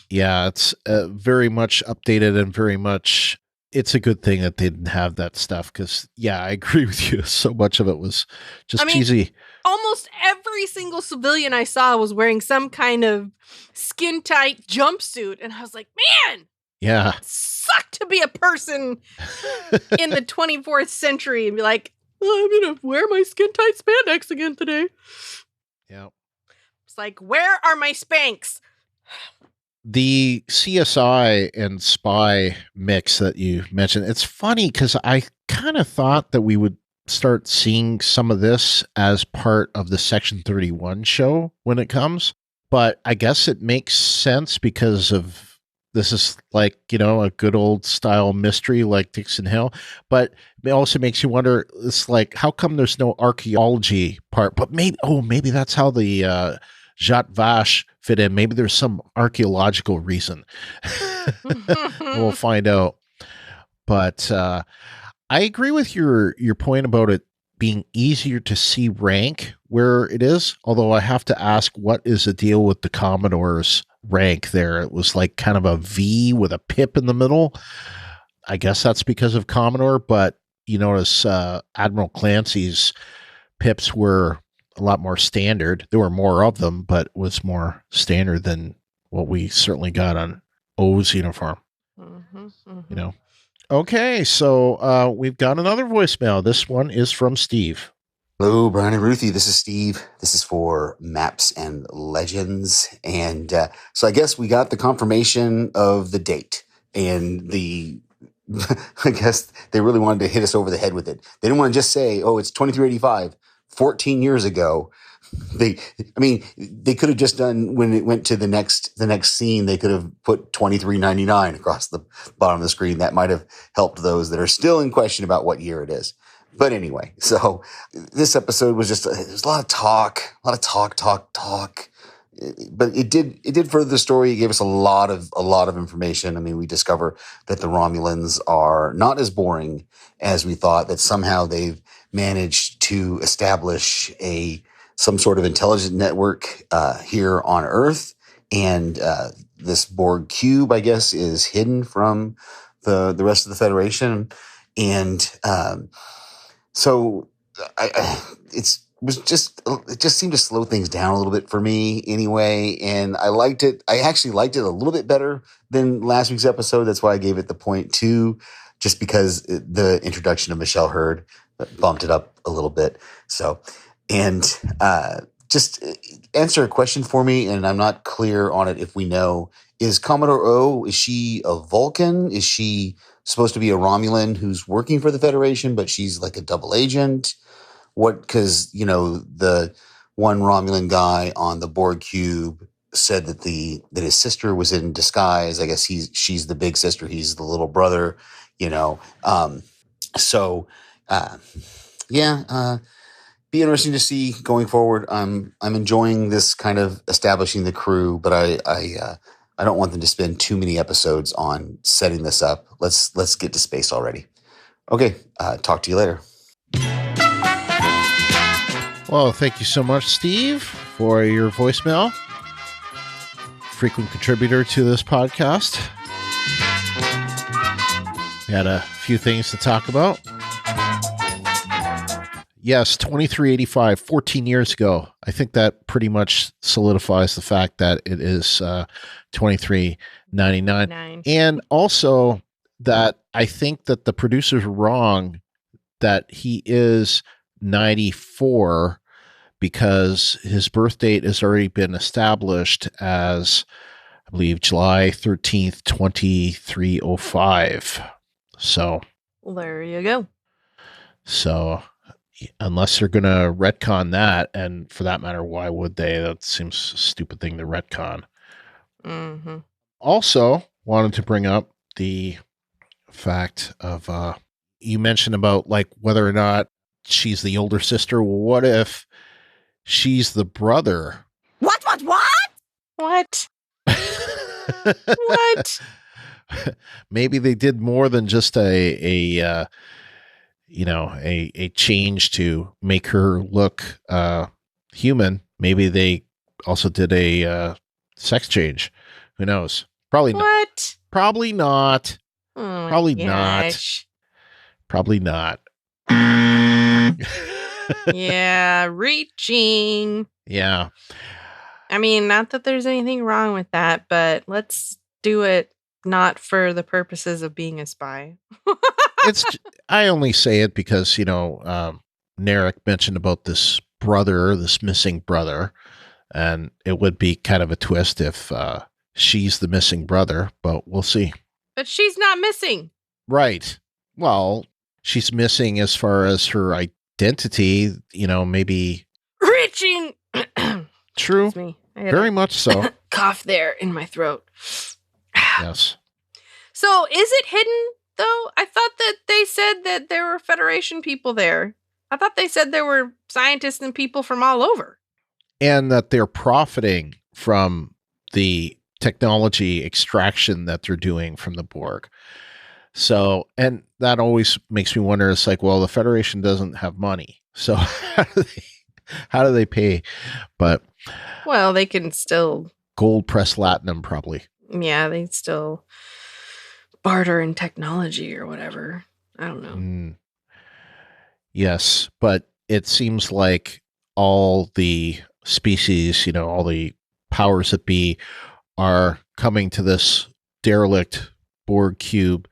Yeah, it's very much updated, and very much it's a good thing that they didn't have that stuff. Because, I agree with you. So much of it was just cheesy. Almost every single civilian I saw was wearing some kind of skin tight jumpsuit. And I was like, man, yeah, it sucked to be a person in the 24th century and be like, I'm going to wear my skin tight spandex again today. Yeah. It's like, where are my Spanx? The CSI and spy mix that you mentioned, it's funny because I kind of thought that we would start seeing some of this as part of the Section 31 show when it comes. But I guess it makes sense because of this is like, a good old style mystery like Dixon Hill. But it also makes you wonder, it's like, how come there's no archaeology part? But maybe that's how the Jat Vache fit in. Maybe there's some archaeological reason. We'll find out. But I agree with your point about it being easier to see rank where it is. Although I have to ask, what is the deal with the Commodore's rank there? It was like kind of a V with a pip in the middle. I guess that's because of Commodore, but you notice Admiral Clancy's pips were a lot more standard. There were more of them, but was more standard than what we certainly got on O's uniform. Okay, so we've got another voicemail. This one is from Steve. Hello, Brian and Ruthie. This is Steve. This is for Maps and Legends. And so I guess we got the confirmation of the date. And I guess they really wanted to hit us over the head with it. They didn't want to just say, it's 2385, 14 years ago. They could have just done, when it went to the next scene, they could have put 2399 across the bottom of the screen. That might have helped those that are still in question about what year it is. But anyway, so this episode was just, there's a lot of talk. But it did further the story. It gave us a lot of information. I mean, we discover that the Romulans are not as boring as we thought, that somehow they've managed to establish some sort of intelligent network here on Earth. And this Borg cube, I guess, is hidden from the rest of the Federation. And so it just seemed to slow things down a little bit for me anyway. And I liked it. I actually liked it a little bit better than last week's episode. That's why I gave it the 0.2, just because the introduction of Michelle Hurd bumped it up a little bit. So, and just answer a question for me, and I'm not clear on it if we know. Is Commodore O, is she a Vulcan? Is she supposed to be a Romulan who's working for the Federation, but she's like a double agent? Because, the one Romulan guy on the Borg cube said that his sister was in disguise. I guess she's the big sister. He's the little brother, be interesting to see going forward. I'm enjoying this kind of establishing the crew, but I don't want them to spend too many episodes on setting this up. Let's get to space already. Okay, talk to you later. Well, thank you so much, Steve, for your voicemail. Frequent contributor to this podcast. We had a few things to talk about. Yes, 2385, 14 years ago. I think that pretty much solidifies the fact that it is 2399. And also, that I think that the producer's wrong that he is 94 because his birth date has already been established as, I believe, July 13th, 2305. So Well, there you go. So unless they're going to retcon that, and for that matter, why would they? That seems a stupid thing to retcon. Mm-hmm. Also, wanted to bring up the fact of, you mentioned about like whether or not she's the older sister. Well, what if she's the brother? What? What? What? Maybe they did more than just a change to make her look human. Maybe they also did a sex change. Who knows? Probably not. What? Probably not. Oh my Probably gosh. not. Probably not. Yeah, reaching. Yeah. I mean, not that there's anything wrong with that, but let's do it not for the purposes of being a spy. I only say it because, Narek mentioned about this missing brother, and it would be kind of a twist if she's the missing brother, but we'll see. But she's not missing. Right. Well, she's missing as far as her identity, maybe. Reaching. True. Excuse me. I had Very a much so. cough there in my throat. Yes. So is it hidden, though? I thought that they said that there were Federation people there. I thought they said there were scientists and people from all over. And that they're profiting from the technology extraction that they're doing from the Borg. So, and that always makes me wonder, it's like, well, the Federation doesn't have money. So how do they pay? But well, they can still gold press latinum, probably. Yeah, they still barter in technology or whatever. I don't know. Yes, but it seems like all the species, all the powers that be are coming to this derelict Borg cube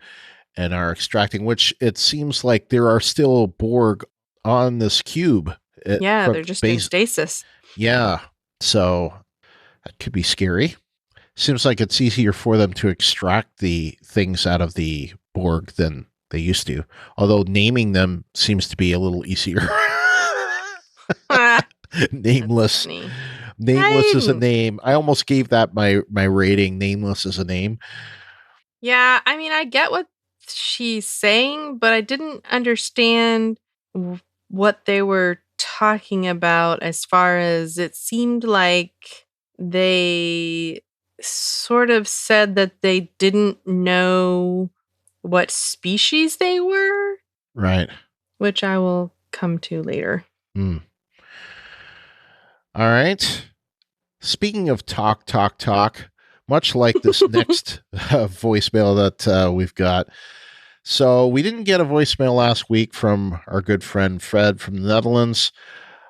and are extracting, which it seems like there are still Borg on this cube. Yeah, they're just in stasis. Yeah, so that could be scary. Seems like it's easier for them to extract the things out of the Borg than they used to. Although naming them seems to be a little easier. Nameless. Nameless is a name. I almost gave that my rating. Nameless is a name. Yeah, I mean, I get what she's saying, but I didn't understand what they were talking about as far as it seemed like they sort of said that they didn't know what species they were. Right. Which I will come to later. All right. Speaking of talk, much like this next voicemail that we've got. So we didn't get a voicemail last week from our good friend Fred from the Netherlands.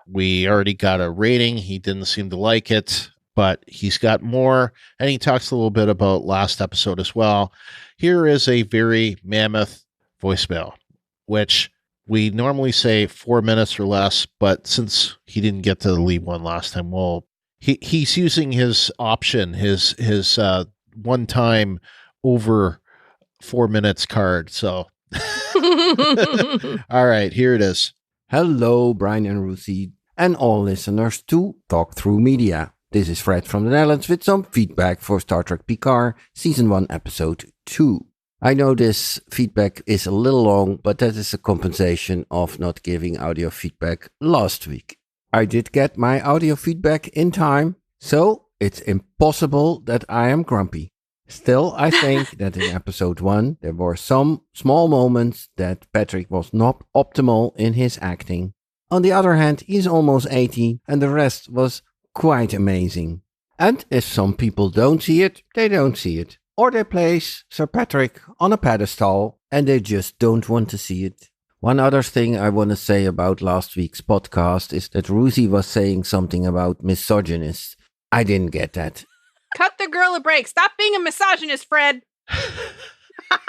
We already got a rating. He didn't seem to like it, but he's got more, and he talks a little bit about last episode as well. Here is a very mammoth voicemail, which we normally say 4 minutes or less, but since he didn't get to leave one last time, he's using his option, his one-time over 4 minutes card. So, all right, here it is. Hello, Brian and Ruthie, and all listeners to Talk Through Media. This is Fred from the Netherlands with some feedback for Star Trek Picard, Season 1, Episode 2. I know this feedback is a little long, but that is a compensation of not giving audio feedback last week. I did get my audio feedback in time, so it's impossible that I am grumpy. Still, I think that in Episode 1, there were some small moments that Patrick was not optimal in his acting. On the other hand, he's almost 80, and the rest was quite amazing. And if some people don't see it, they don't see it. Or they place Sir Patrick on a pedestal and they just don't want to see it. One other thing I want to say about last week's podcast is that Ruthie was saying something about misogynist. I didn't get that. Cut the girl a break. Stop being a misogynist, Fred.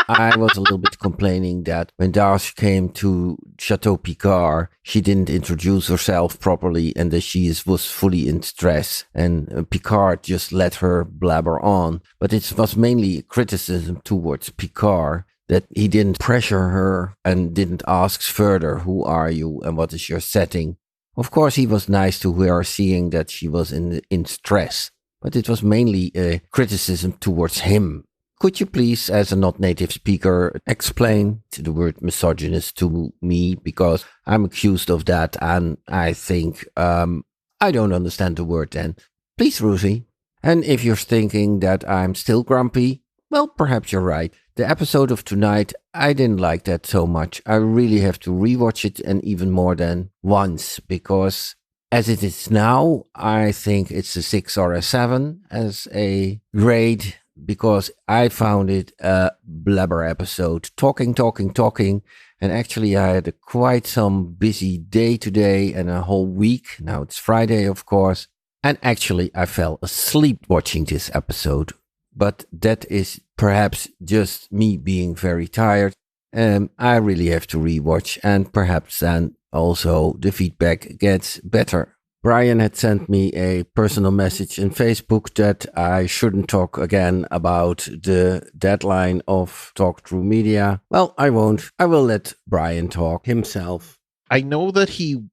I was a little bit complaining that when Dash came to Chateau Picard, she didn't introduce herself properly and that she was fully in stress. And Picard just let her blabber on. But it was mainly criticism towards Picard that he didn't pressure her and didn't ask further, who are you and what is your setting? Of course, he was nice to her, seeing that she was in stress. But it was mainly a criticism towards him. Could you please, as a not native speaker, explain the word misogynist to me? Because I'm accused of that, and I think I don't understand the word then. Please, Ruthie. And if you're thinking that I'm still grumpy, well, perhaps you're right. The episode of tonight, I didn't like that so much. I really have to rewatch it, and even more than once, because as it is now, I think it's a 6 or a 7 as a grade, because I found it a blabber episode. Talking. And actually, I had quite some busy day today and a whole week. Now it's Friday, of course. And actually, I fell asleep watching this episode. But that is perhaps just me being very tired. I really have to rewatch, and perhaps then also the feedback gets better. Brian had sent me a personal message in Facebook that I shouldn't talk again about the deadline of Talk Through Media. Well, I won't. I will let Brian talk himself. I know that he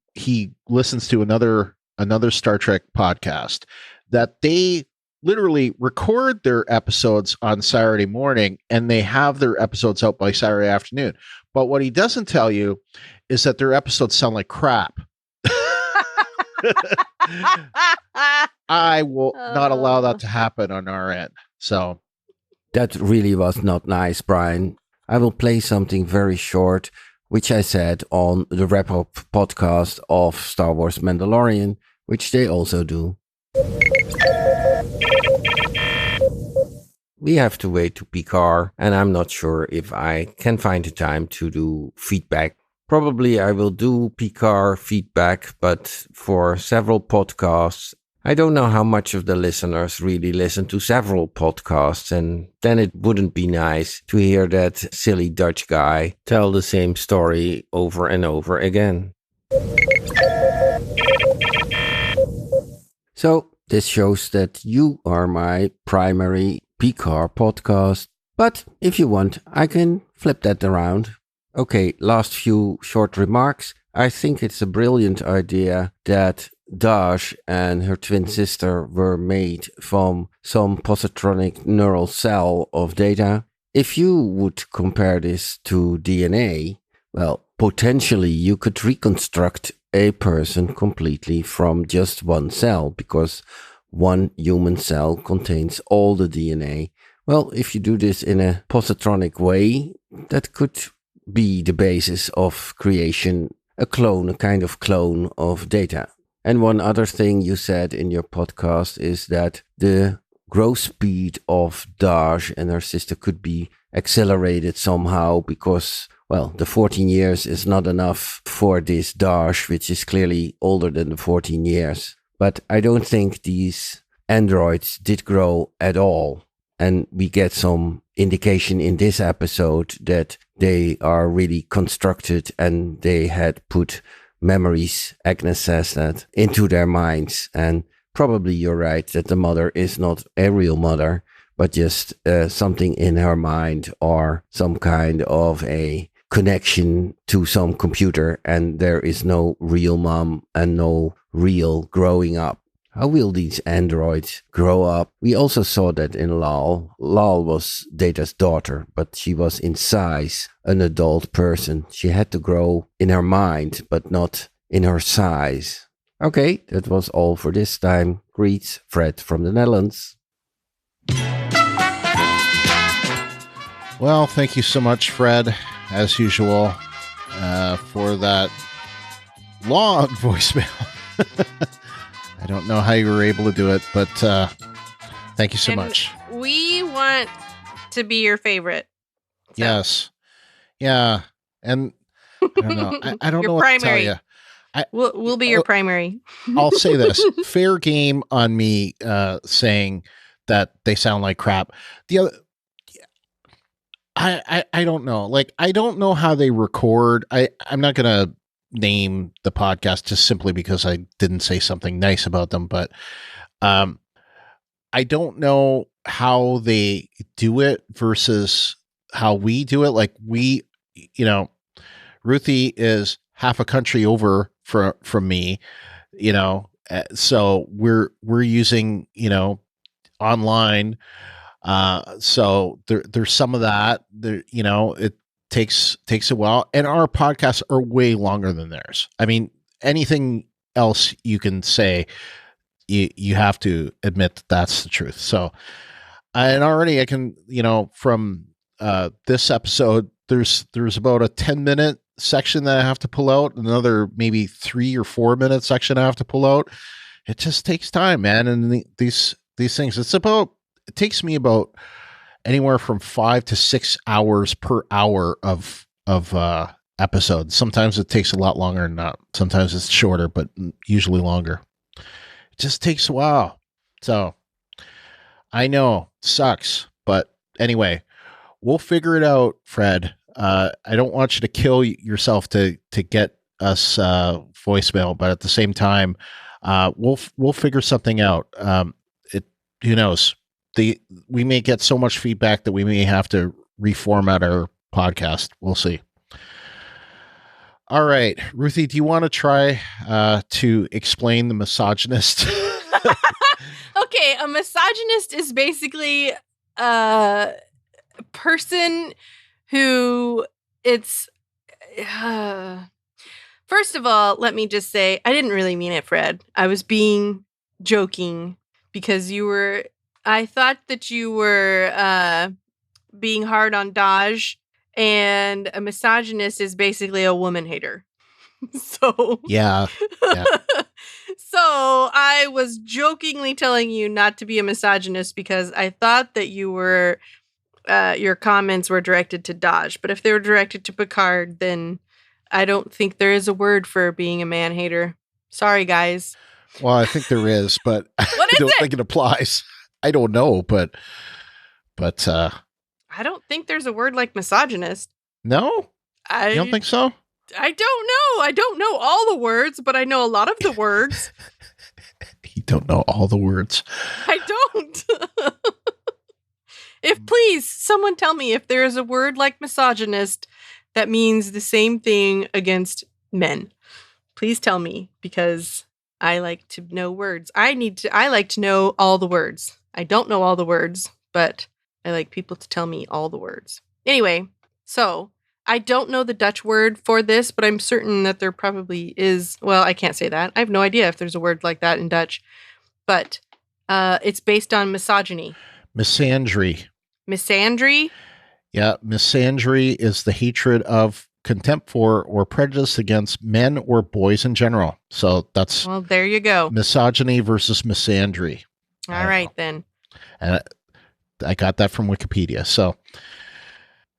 listens to another Star Trek podcast, that they literally record their episodes on Saturday morning and they have their episodes out by Saturday afternoon. But what he doesn't tell you is that their episodes sound like crap. I will not allow that to happen on our end. So that really was not nice, Brian. I will play something very short, which I said on the wrap-up podcast of Star Wars Mandalorian, which they also do. We have to wait to Picard, and I'm not sure if I can find the time to do feedback. Probably I will do Picard feedback, but for several podcasts. I don't know how much of the listeners really listen to several podcasts, and then it wouldn't be nice to hear that silly Dutch guy tell the same story over and over again. So this shows that you are my primary Picard podcast, but if you want, I can flip that around. Okay, last few short remarks. I think it's a brilliant idea that Dash and her twin sister were made from some positronic neural cell of data. If you would compare this to DNA, well, potentially you could reconstruct a person completely from just one cell, because one human cell contains all the DNA. Well, if you do this in a positronic way, that could be the basis of creation, a kind of clone of data. And one other thing you said in your podcast is that the growth speed of Dash and her sister could be accelerated somehow because, well, the 14 years is not enough for this Dash, which is clearly older than the 14 years. But I don't think these androids did grow at all. And we get some indication in this episode that they are really constructed and they had put memories, Agnes says that, into their minds. And probably you're right that the mother is not a real mother, but just something in her mind or some kind of a connection to some computer, and there is no real mom and no real growing up. How will these androids grow up? We also saw that in Lal. Lal was Data's daughter, but she was in size an adult person. She had to grow in her mind, but not in her size. Okay, that was all for this time. Greets, Fred from the Netherlands. Well, thank you so much, Fred, as usual, for that long voicemail. I don't know how you were able to do it, but thank you so much. We want to be your favorite. So. Yes. Yeah. And I don't know. I don't know what primary. to tell you. We'll be your primary. I'll say this. Fair game on me saying that they sound like crap. I don't know. Like, I don't know how they record. I'm not going to name the podcast just simply because I didn't say something nice about them, but I don't know how they do it versus how we do it. Like, we, you know, Ruthie is half a country over from me, you know, so we're using, you know, online. So there's some of that there, you know, it takes a while, and our podcasts are way longer than theirs. I mean, anything else you can say, you have to admit that that's the truth. So, and already I can, you know, from this episode, there's about a 10-minute section that I have to pull out, another maybe 3 or 4 minute section I have to pull out. It just takes time, man. And these things, it takes me about anywhere from 5 to 6 hours per hour of episodes. Sometimes it takes a lot longer than that. Sometimes it's shorter, but usually longer. It just takes a while. So I know, sucks, but anyway, we'll figure it out, Fred. I don't want you to kill yourself to get us voicemail, but at the same time, we'll figure something out. Who knows? We may get so much feedback that we may have to reformat our podcast. We'll see. All right, Ruthie, do you want to try to explain the misogynist? Okay, a misogynist is basically a person who first of all, let me just say, I didn't really mean it, Fred. I was being joking because I thought that you were being hard on Dodge, and a misogynist is basically a woman hater. So yeah. So I was jokingly telling you not to be a misogynist because I thought that you were your comments were directed to Dodge, but if they were directed to Picard, then I don't think there is a word for being a man hater. Sorry, guys. Well, I think there is, but I don't think it applies. I don't know, but I don't think there's a word like misogynist. No? You don't think so? I don't know. I don't know all the words, but I know a lot of the words. You don't know all the words. I don't. If please, someone tell me if there is a word like misogynist that means the same thing against men. Please tell me, because I like to know words. I like to know all the words. I don't know all the words, but I like people to tell me all the words. Anyway, so I don't know the Dutch word for this, but I'm certain that there probably is. Well, I can't say that. I have no idea if there's a word like that in Dutch, but it's based on misogyny. Misandry. Misandry? Yeah, misandry is the hatred of, contempt for, or prejudice against men or boys in general. So that's... Well, there you go. Misogyny versus misandry. All right, then. And I got that from Wikipedia. So,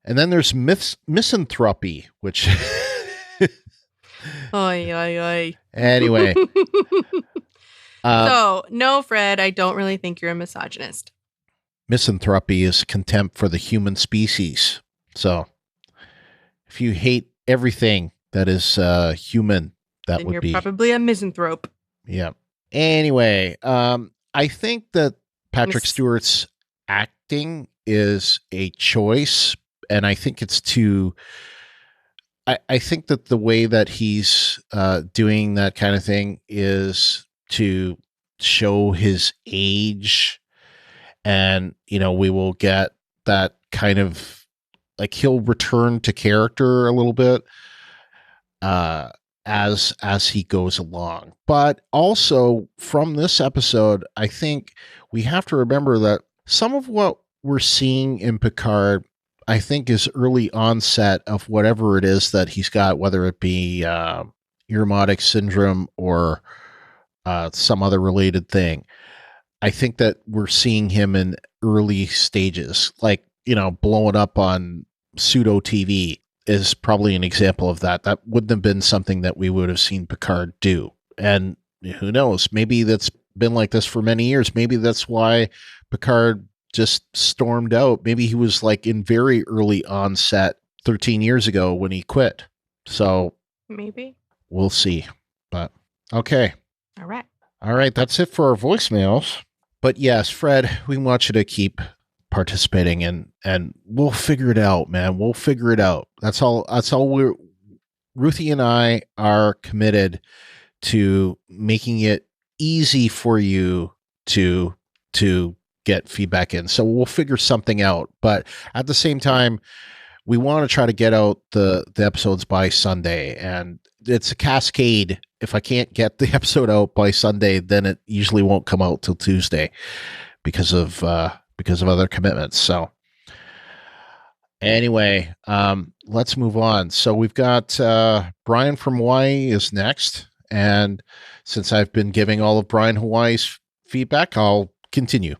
and then there's misanthropy, which... Oy, oy, oy. Anyway. So, no, Fred, I don't really think you're a misogynist. Misanthropy is contempt for the human species. So, if you hate everything that is human, then you're probably a misanthrope. Yeah. Anyway, I think that Patrick Stewart's acting is a choice, and I think it's to... I think that the way that he's doing that kind of thing is to show his age, and, you know, we will get that kind of, like, he'll return to character a little bit as he goes along. But also from this episode, I think we have to remember that some of what we're seeing in Picard, I think, is early onset of whatever it is that he's got, whether it be Irumodic syndrome or some other related thing. I think that we're seeing him in early stages, like, you know, blowing up on pseudo TV is probably an example of that. That wouldn't have been something that we would have seen Picard do. And who knows, maybe that's been like this for many years. Maybe that's why Picard just stormed out. Maybe he was like in very early onset 13 years ago when he quit. So maybe we'll see. But okay. All right. All right. That's it for our voicemails. But yes, Fred, we want you to keep participating and we'll figure it out, man. We'll figure it out. That's all Ruthie and I are committed to making it easy for you to get feedback in. So we'll figure something out. But at the same time, we want to try to get out the episodes by Sunday. And it's a cascade. If I can't get the episode out by Sunday, then it usually won't come out till Tuesday because of other commitments. So anyway, let's move on. So we've got Brian from Hawaii is next. And since I've been giving all of Brian Hawaii's feedback, I'll continue.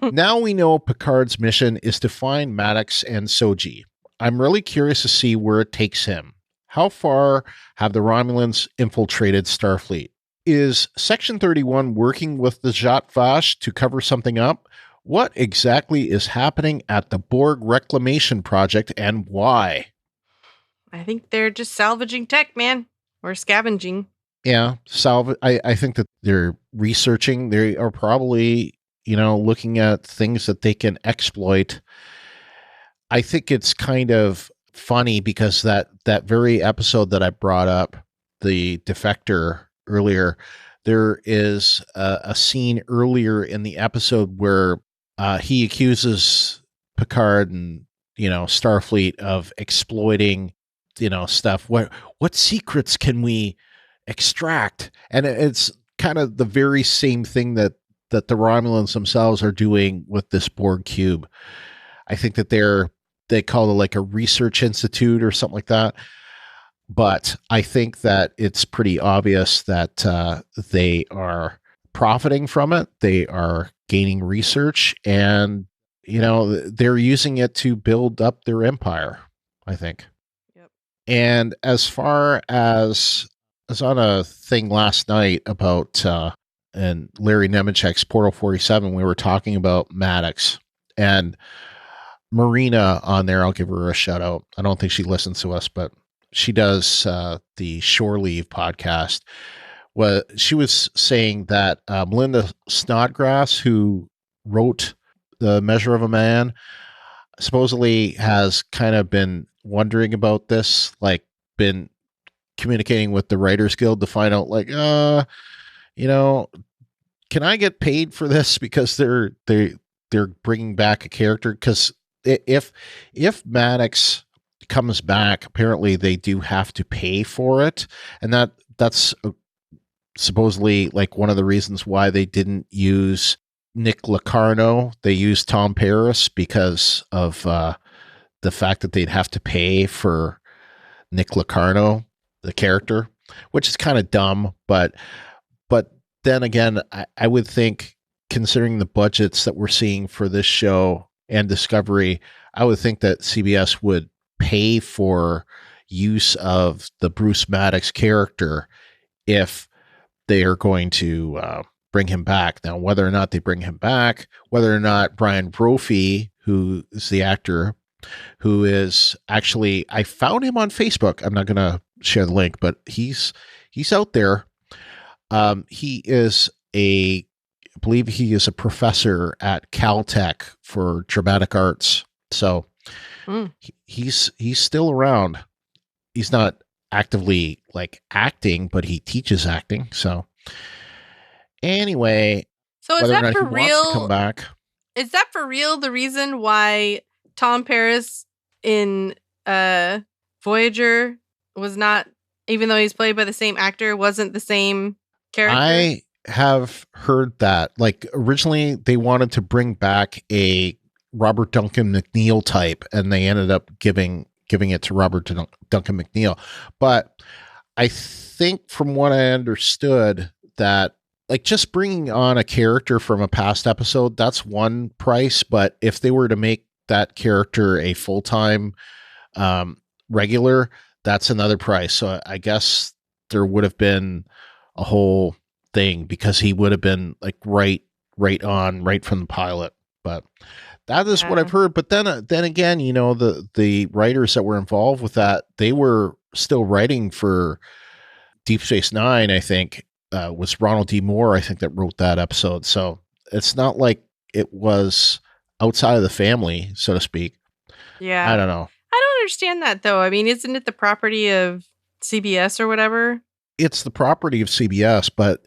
Now we know Picard's mission is to find Maddox and Soji. I'm really curious to see where it takes him. How far have the Romulans infiltrated Starfleet? Is Section 31 working with the Zhat Vash to cover something up? What exactly is happening at the Borg Reclamation Project and why? I think they're just salvaging tech, man. Or scavenging. Yeah, I think that they're researching. They are probably, looking at things that they can exploit. I think it's kind of funny because that very episode that I brought up, the defector earlier, there is a scene earlier in the episode where he accuses Picard and, Starfleet of exploiting, stuff. What secrets can we extract? And it's kind of the very same thing that the Romulans themselves are doing with this Borg cube. I think that they call it like a research institute or something like that. But I think that it's pretty obvious that they are profiting from it. They are gaining research and, they're using it to build up their empire, I think. And as far as I was on a thing last night about and Larry Nemechek's Portal 47, we were talking about Maddox and Marina on there. I'll give her a shout out. I don't think she listens to us, but she does the Shore Leave podcast. Well, she was saying that Melinda Snodgrass, who wrote The Measure of a Man, supposedly has kind of been wondering about this, like been communicating with the Writers Guild to find out, like, can I get paid for this? Because they're bringing back a character. Because if Maddox comes back, apparently they do have to pay for it, and that's supposedly like one of the reasons why they didn't use Nick Locarno. They used Tom Paris because of the fact that they'd have to pay for Nick Locarno, the character, which is kind of dumb. But then again, I would think, considering the budgets that we're seeing for this show and Discovery, I would think that CBS would pay for use of the Bruce Maddox character if they are going to bring him back. Now, whether or not they bring him back, whether or not Brian Brophy, who is the actor, who is actually, I found him on Facebook. I'm not going to share the link, but he's out there. He is I believe he is a professor at Caltech for dramatic arts. So he's still around. He's not actively like acting, but he teaches acting. So anyway, so is that for real? Come back. Is that for real? The reason why Tom Paris in Voyager was not, even though he's played by the same actor, wasn't the same character? I have heard that. Like, originally they wanted to bring back a Robert Duncan McNeil type, and they ended up giving it to Robert Duncan McNeil. But I think, from what I understood, that like just bringing on a character from a past episode, that's one price. But if they were to make that character a full-time regular, that's another price. So I guess there would have been a whole thing, because he would have been like right on, right from the pilot. But that is what I've heard. But then again, the writers that were involved with that, they were still writing for Deep Space Nine, I think. Was Ronald D. Moore, I think, that wrote that episode. So it's not like it was outside of the family, so to speak. Yeah. I don't know. I don't understand that, though. I mean, isn't it the property of CBS or whatever? It's the property of CBS, but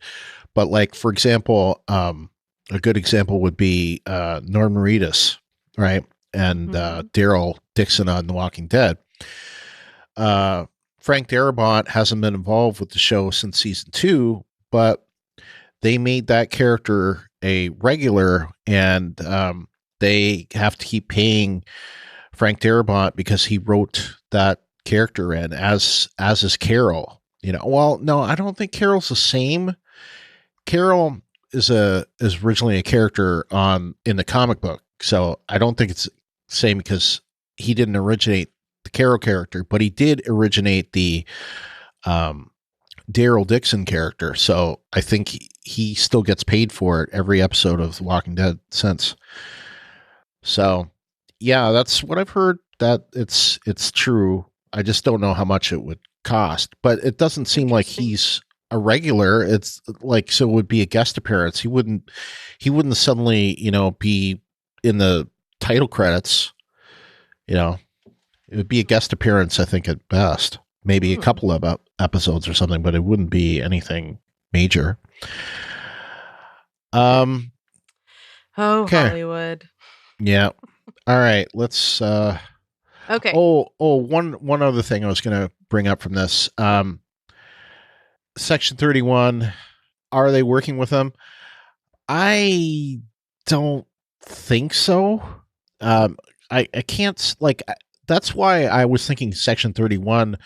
like, for example, a good example would be Norman Reedus, right? And Daryl Dixon on The Walking Dead. Frank Darabont hasn't been involved with the show since season 2, but they made that character a regular, and they have to keep paying Frank Darabont because he wrote that character in as is Carol. Well, no, I don't think Carol's the same. Carol is originally a character in the comic book, so I don't think it's the same because he didn't originate the Carol character, but he did originate the Daryl Dixon character. So I think he still gets paid for it every episode of The Walking Dead since. So yeah, that's what I've heard, that it's true. I just don't know how much it would cost, but it doesn't seem like he's a regular. It's like, so it would be a guest appearance. He wouldn't suddenly, be in the title credits. It would be a guest appearance, I think, at best. Maybe a couple of episodes or something, but it wouldn't be anything major. Okay. Hollywood. Yeah. All right. Let's okay. One other thing I was going to bring up from this. Section 31, are they working with them? I don't think so. I can't, like, that's why I was thinking Section 31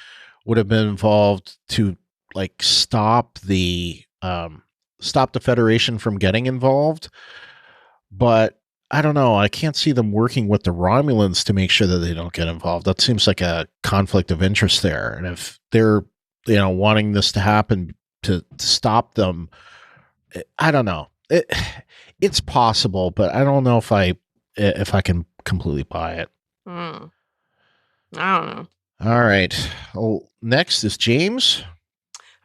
would have been involved to, like, stop the Federation from getting involved. But I don't know. I can't see them working with the Romulans to make sure that they don't get involved. That seems like a conflict of interest there. And if they're, wanting this to happen to stop them, I don't know. It's possible, but I don't know if I can completely buy it. I don't know. All right. Well, next is James.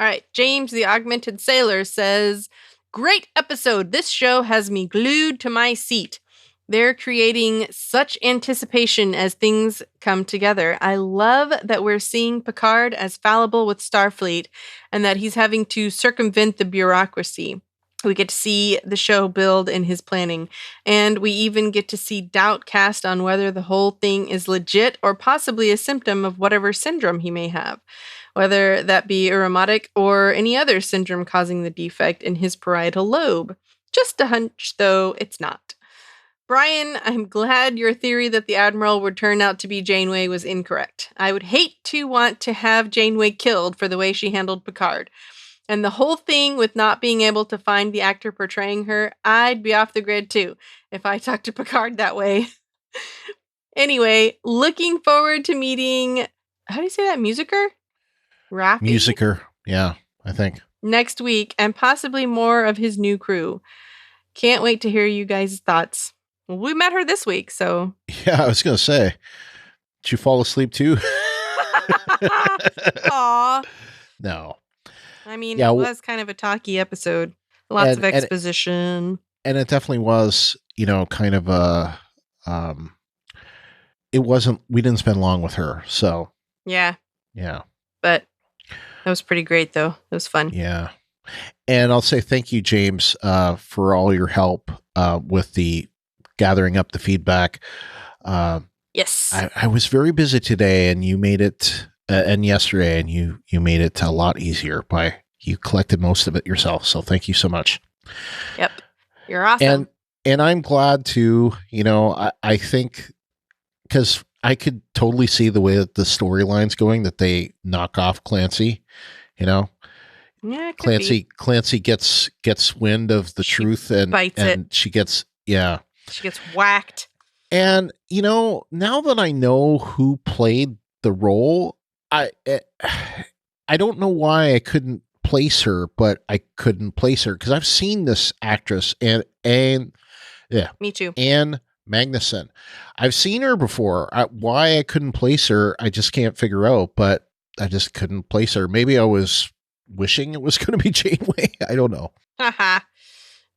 All right. James, the Augmented Sailor, says, great episode. This show has me glued to my seat. They're creating such anticipation as things come together. I love that we're seeing Picard as fallible with Starfleet and that he's having to circumvent the bureaucracy. We get to see the show build in his planning, and we even get to see doubt cast on whether the whole thing is legit or possibly a symptom of whatever syndrome he may have, whether that be erotic or any other syndrome causing the defect in his parietal lobe. Just a hunch, though it's not. Brian, I'm glad your theory that the Admiral would turn out to be Janeway was incorrect. I would hate to want to have Janeway killed for the way she handled Picard. And the whole thing with not being able to find the actor portraying her, I'd be off the grid too if I talked to Picard that way. Anyway, looking forward to meeting, how do you say that, Musiker? Raffi? Musiker, yeah, I think. Next week, and possibly more of his new crew. Can't wait to hear you guys' thoughts. Well, we met her this week, so. Yeah, I was going to say, did you fall asleep too? Aw. No. I mean, it was kind of a talky episode. Lots of exposition. And it definitely was, kind of a, we didn't spend long with her, so. Yeah. Yeah. But that was pretty great, though. It was fun. Yeah. And I'll say thank you, James, for all your help with the gathering up the feedback. Yes. I was very busy today, and you made it, and yesterday, and you made it a lot easier you collected most of it yourself. So thank you so much. Yep. You're awesome. And I'm glad to, I think, because I could totally see the way that the storyline's going, that they knock off Clancy, Yeah, Clancy gets wind of the truth and bites it. She gets whacked. And, now that I know who played the role, I don't know why I couldn't place her, but I couldn't place her because I've seen this actress and Yeah. Me too. Anne Magnuson. I've seen her before. Why I couldn't place her, I just can't figure out, but I just couldn't place her. Maybe I was wishing it was going to be Janeway. I don't know. Haha.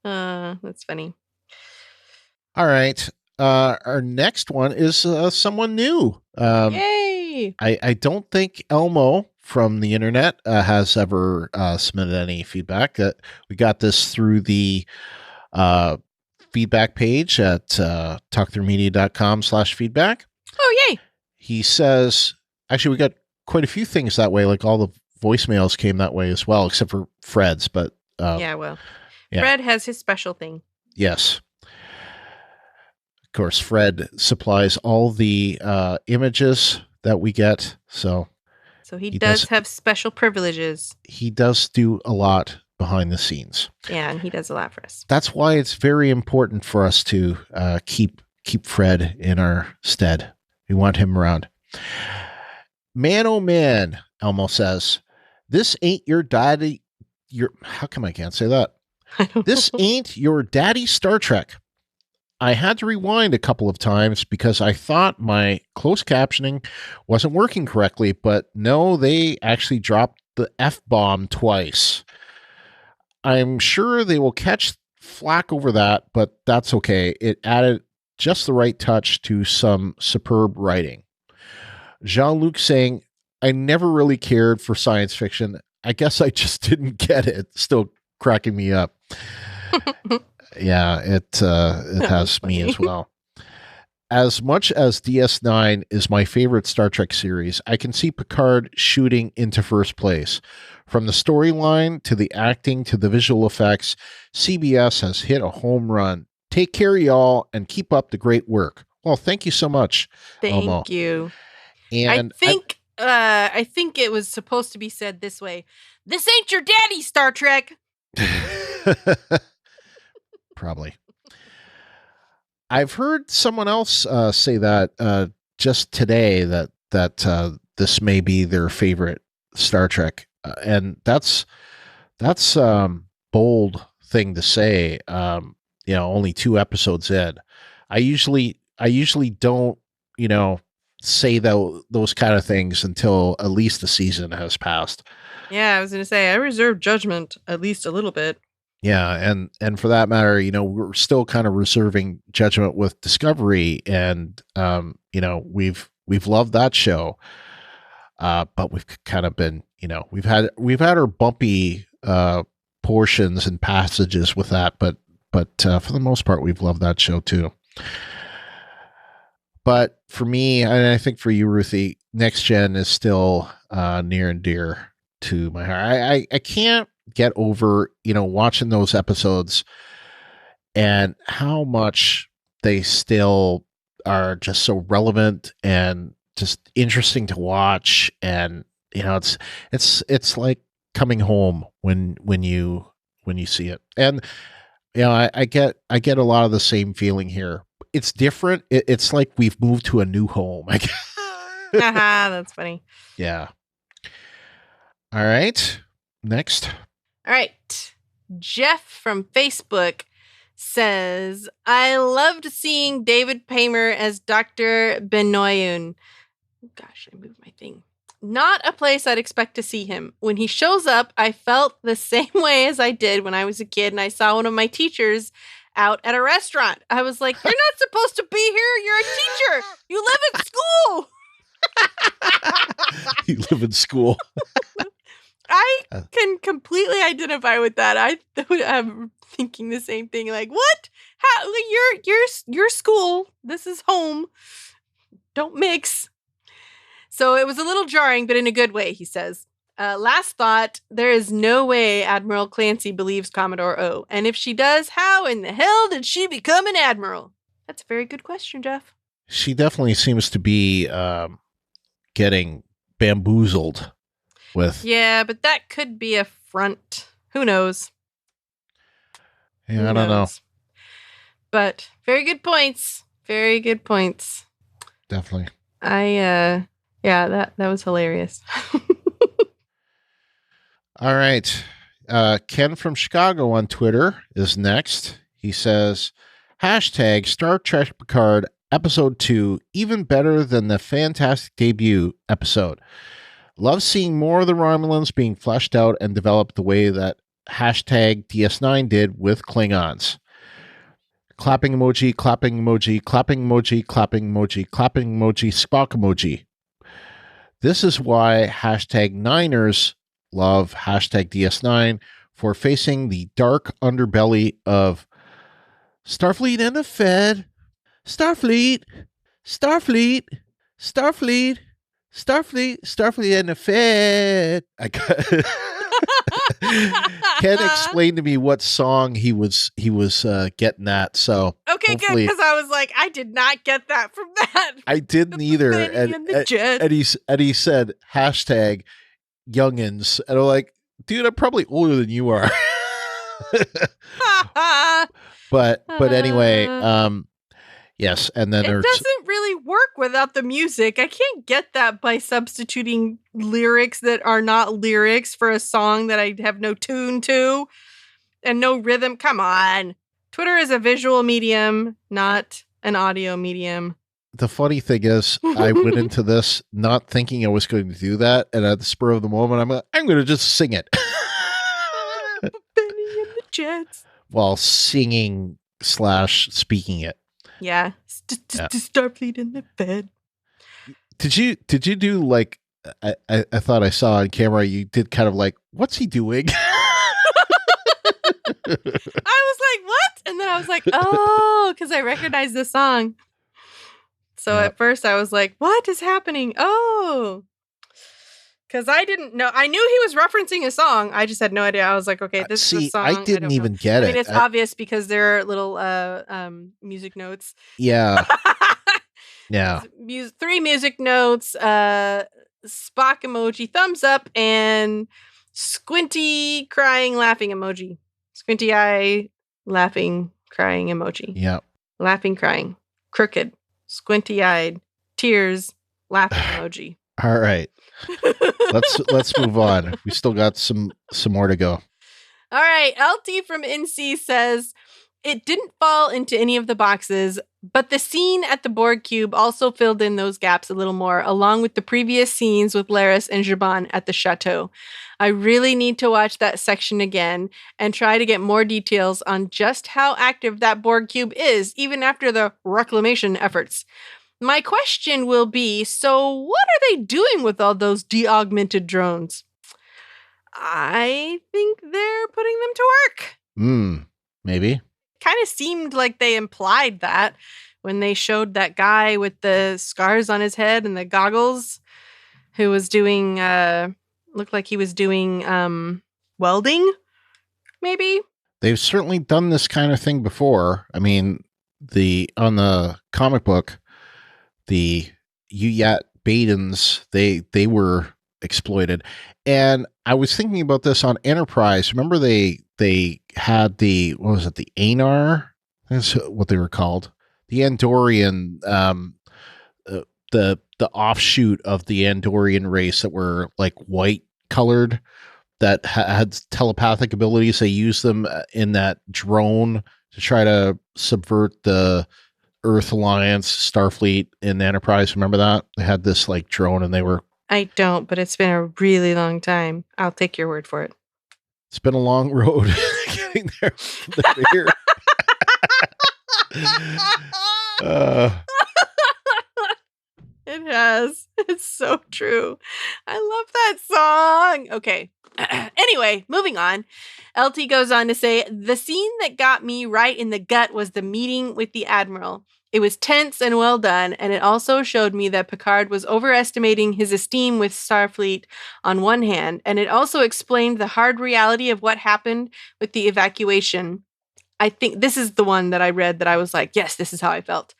That's funny. All right. Our next one is someone new. Yay! I don't think Elmo from the internet has ever submitted any feedback. We got this through the feedback page at talkthroughmedia.com/feedback. Oh, yay! He says, actually, we got quite a few things that way. Like all the voicemails came that way as well, except for Fred's. But yeah. Fred has his special thing. Yes. Of course, Fred supplies all the images that we get. So he does have special privileges. He does do a lot behind the scenes. Yeah, and he does a lot for us. That's why it's very important for us to keep Fred in our stead. We want him around. Man, oh man, Elmo says, this ain't your daddy. How come I can't say that? This ain't your daddy Star Trek. I had to rewind a couple of times because I thought my closed captioning wasn't working correctly, but no, they actually dropped the F-bomb twice. I'm sure they will catch flack over that, but that's okay. It added just the right touch to some superb writing. Jean-Luc saying, I never really cared for science fiction. I guess I just didn't get it. Still cracking me up. Yeah, it has me as well. As much as DS9 is my favorite Star Trek series, I can see Picard shooting into first place. From the storyline to the acting to the visual effects, CBS has hit a home run. Take care, y'all, and keep up the great work. Well, thank you so much, Elmo. Thank you. And I think it was supposed to be said this way. This ain't your daddy, Star Trek. Probably. I've heard someone else say that just today that this may be their favorite Star Trek, and that's bold thing to say. Only 2 episodes in. I usually don't say those kind of things until at least the season has passed. Yeah, I was going to say I reserve judgment at least a little bit. Yeah, and for that matter, we're still kind of reserving judgment with Discovery, and we've loved that show, but we've kind of been, we've had our bumpy portions and passages with that, but for the most part, we've loved that show too. But for me, and I think for you, Ruthie, Next Gen is still near and dear to my heart. I can't get over, watching those episodes and how much they still are just so relevant and just interesting to watch. And, it's like coming home when you see it. And, I get a lot of the same feeling here. It's different. It's like we've moved to a new home. I guess. That's funny. Yeah. All right. Next. All right. Jeff from Facebook says, I loved seeing David Paymer as Dr. Benoyun. Oh, gosh, I moved my thing. Not a place I'd expect to see him. When he shows up, I felt the same way as I did when I was a kid and I saw one of my teachers out at a restaurant. I was like, you're not supposed to be here. You're a teacher. You live in school. You live in school. I can completely identify with that. I'm thinking the same thing. Like, what? How? Your school. This is home. Don't mix. So it was a little jarring, but in a good way, he says. Last thought, there is no way Admiral Clancy believes Commodore O. And if she does, how in the hell did she become an admiral? That's a very good question, Jeff. She definitely seems to be getting bamboozled with. Yeah, but that could be a front. Who knows? Yeah, I don't know. But very good points. Very good points. Definitely. Yeah, that was hilarious. All right. Ken from Chicago on Twitter is next. He says, # Hashtag Star Trek Picard Episode 2, even better than the fantastic debut episode. Love seeing more of the Romulans being fleshed out and developed the way that hashtag DS9 did with Klingons. Clapping emoji, clapping emoji, clapping emoji, clapping emoji, clapping emoji, Spock emoji. This is why hashtag Niners love hashtag DS9 for facing the dark underbelly of Starfleet and the Fed. Starfleet, Starfleet, Starfleet, Starfleet, Starfleet and the Fed. Ken explained to me what song he was getting at. So okay, good, because I was like, I did not get that from that. I didn't either. And he said hashtag youngins, and I'm like, dude, I'm probably older than you are. but anyway, yes, and then it doesn't really work without the music. I can't get that by substituting lyrics that are not lyrics for a song that I have no tune to and no rhythm. Come on. Twitter is a visual medium, not an audio medium. The funny thing is, I went into this not thinking I was going to do that, and at the spur of the moment, I'm going to just sing it. Benny and the Jets. While singing / speaking it. Yeah. Starfleet in the bed. Did you do like I thought I saw on camera, you did kind of like, what's he doing? I was like, what? And then I was like, oh, because I recognized the song. So at first I was like, what is happening? Oh. Because I didn't know. I knew he was referencing a song. I just had no idea. I was like, okay, this is a song. I didn't even get it. I mean, it's obvious because there are little music notes. Yeah. Yeah. 3 music notes, Spock emoji, thumbs up, and squinty, crying, laughing emoji. Squinty eye, laughing, crying emoji. Yeah. Laughing, crying. Crooked. Squinty-eyed. Tears. Laughing emoji. All right. Let's move on. We still got some more to go. All right. LT from NC says, it didn't fall into any of the boxes, but the scene at the Borg cube also filled in those gaps a little more, along with the previous scenes with Laris and Zhaban at the chateau. I really need to watch that section again and try to get more details on just how active that Borg cube is, even after the reclamation efforts. My question will be, so what are they doing with all those de-augmented drones? I think they're putting them to work. Maybe. Kind of seemed like they implied that when they showed that guy with the scars on his head and the goggles who was doing, looked like he was doing welding, maybe? They've certainly done this kind of thing before. I mean, on the comic book, the Uyat Badens, they were exploited. And I was thinking about this on Enterprise. Remember they had the, what was it, the Anar? That's what they were called. The Andorian, the offshoot of the Andorian race that were like white colored, that had telepathic abilities. They used them in that drone to try to subvert the Earth Alliance, Starfleet in the Enterprise. Remember that? They had this like drone and they were... I don't, but it's been a really long time. I'll take your word for it. It's been a long road getting there from here. It has. It's so true. I love that song. Okay. Anyway, moving on. LT goes on to say, the scene that got me right in the gut was the meeting with the Admiral. It was tense and well done, and it also showed me that Picard was overestimating his esteem with Starfleet on one hand, and it also explained the hard reality of what happened with the evacuation. I think this is the one that I read that I was like, yes, this is how I felt.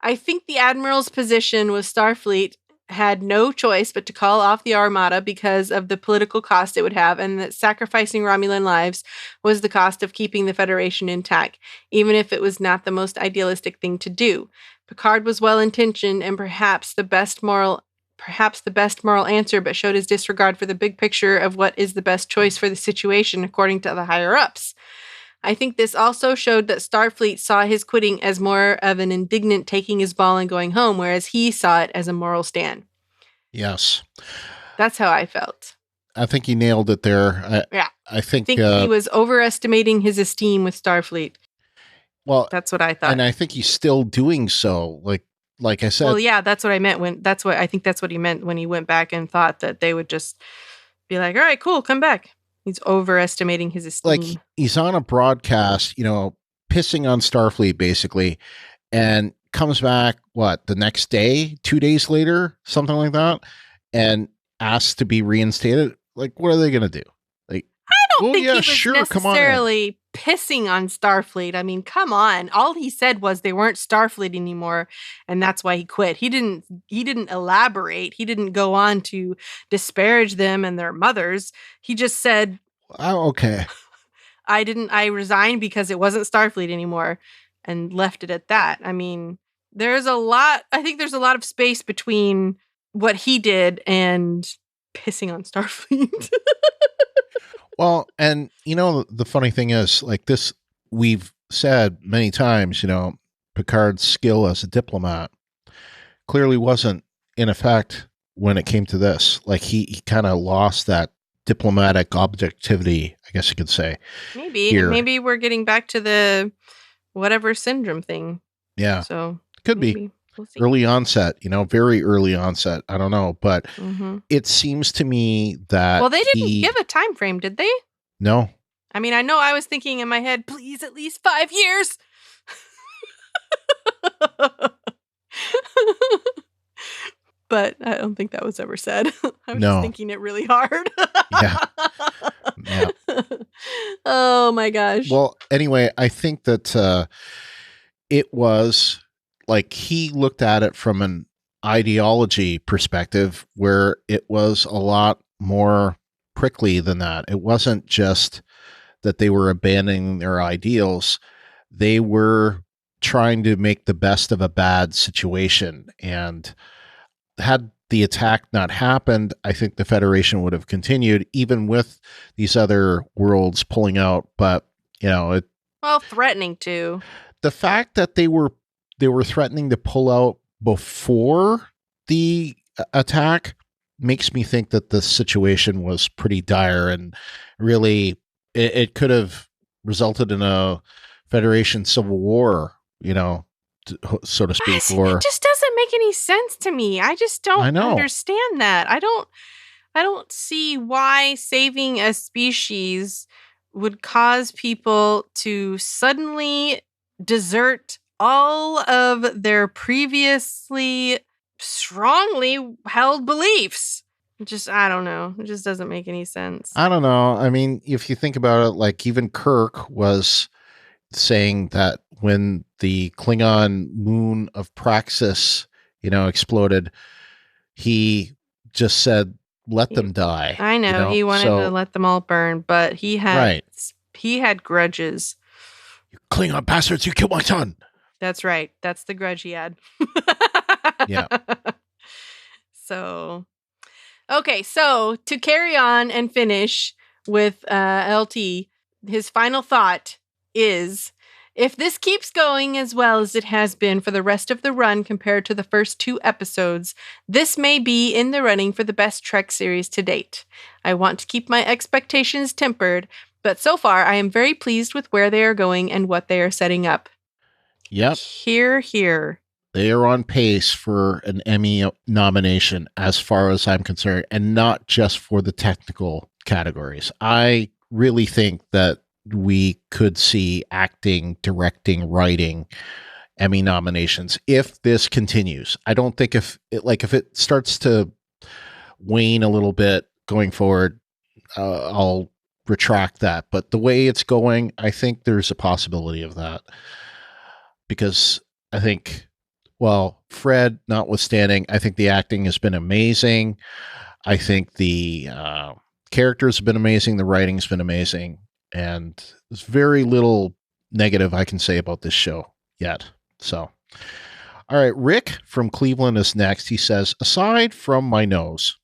I think the Admiral's position with Starfleet had no choice but to call off the Armada because of the political cost it would have, and that sacrificing Romulan lives was the cost of keeping the Federation intact, even if it was not the most idealistic thing to do. Picard was well-intentioned and perhaps the best moral answer, but showed his disregard for the big picture of what is the best choice for the situation according to the higher-ups. I think this also showed that Starfleet saw his quitting as more of an indignant taking his ball and going home, whereas he saw it as a moral stand. Yes. That's how I felt. I think he nailed it there. I think he was overestimating his esteem with Starfleet. Well, that's what I thought. And I think he's still doing so. Like I said. Well, yeah, that's what I meant I think that's what he meant when he went back and thought that they would just be like, all right, cool, come back. He's overestimating his esteem. Like he's on a broadcast, pissing on Starfleet basically, and comes back, the next day, 2 days later, something like that, and asks to be reinstated. Like, what are they going to do? Like, I don't think he was necessarily pissing on Starfleet. I mean, come on. All he said was they weren't Starfleet anymore, and that's why he quit. He didn't elaborate. He didn't go on to disparage them and their mothers. He just said, "Oh, okay. I resigned because it wasn't Starfleet anymore," and left it at that. I mean, I think there's a lot of space between what he did and pissing on Starfleet. Well, and the funny thing is, like this, we've said many times, Picard's skill as a diplomat clearly wasn't in effect when it came to this. Like he kind of lost that diplomatic objectivity, I guess you could say. Maybe we're getting back to the whatever syndrome thing. Yeah. So could be. We'll see. Early onset, very early onset. I don't know, but it seems to me that they didn't give a time frame, did they? No. I mean, I know I was thinking in my head, please at least 5 years. But I don't think that was ever said. I was just thinking it really hard. Yeah. Oh my gosh. Well, anyway, I think that it was like he looked at it from an ideology perspective where it was a lot more prickly than that. It wasn't just that they were abandoning their ideals. They were trying to make the best of a bad situation. And had the attack not happened, I think the Federation would have continued even with these other worlds pulling out. But, threatening to. The fact that they were threatening to pull out before the attack makes me think that the situation was pretty dire, and really it could have resulted in a Federation civil war, so to speak. It just doesn't make any sense to me. I just don't understand that. I don't see why saving a species would cause people to suddenly desert all of their previously strongly held beliefs. I don't know. It just doesn't make any sense. I don't know. I mean, if you think about it, like even Kirk was saying that when the Klingon moon of Praxis, exploded, he just said, let them die. I know. He wanted to let them all burn, but he had grudges. You Klingon bastards, you killed my son. That's right. That's the grudge he had. Yeah. So, okay. So to carry on and finish with LT, his final thought is, if this keeps going as well as it has been for the rest of the run compared to the first 2 episodes, this may be in the running for the best Trek series to date. I want to keep my expectations tempered, but so far I am very pleased with where they are going and what they are setting up. Yep. Hear. They are on pace for an Emmy nomination as far as I'm concerned, and not just for the technical categories. I really think that we could see acting, directing, writing Emmy nominations if this continues. I don't think if it starts to wane a little bit going forward, I'll retract that. But the way it's going, I think there's a possibility of that. Because I think, Fred notwithstanding, I think the acting has been amazing. I think the characters have been amazing. The writing's been amazing. And there's very little negative I can say about this show yet. So, all right, Rick from Cleveland is next. He says, aside from my nose,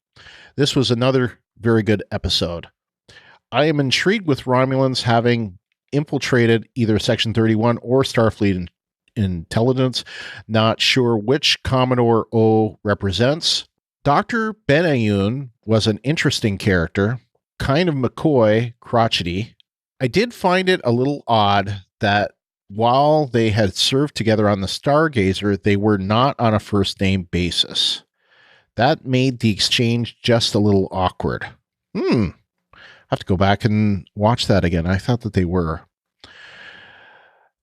this was another very good episode. I am intrigued with Romulans having infiltrated either Section 31 or Starfleet intelligence. Not sure which Commodore O represents. Dr. Benayoun was an interesting character, kind of McCoy, crotchety. I did find it a little odd that while they had served together on the Stargazer, they were not on a first-name basis. That made the exchange just a little awkward. I have to go back and watch that again. I thought that they were.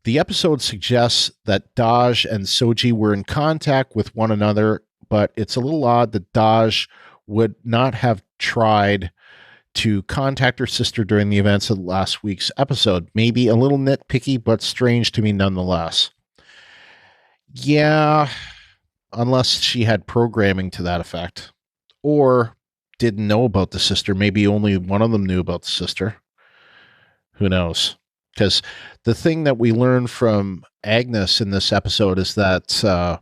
The episode suggests that Daj and Soji were in contact with one another, but it's a little odd that Daj would not have tried to contact her sister during the events of last week's episode. Maybe a little nitpicky, but strange to me nonetheless. Yeah, unless she had programming to that effect. Or didn't know about the sister. Maybe only one of them knew about the sister. Who knows? Because the thing that we learned from Agnes in this episode is that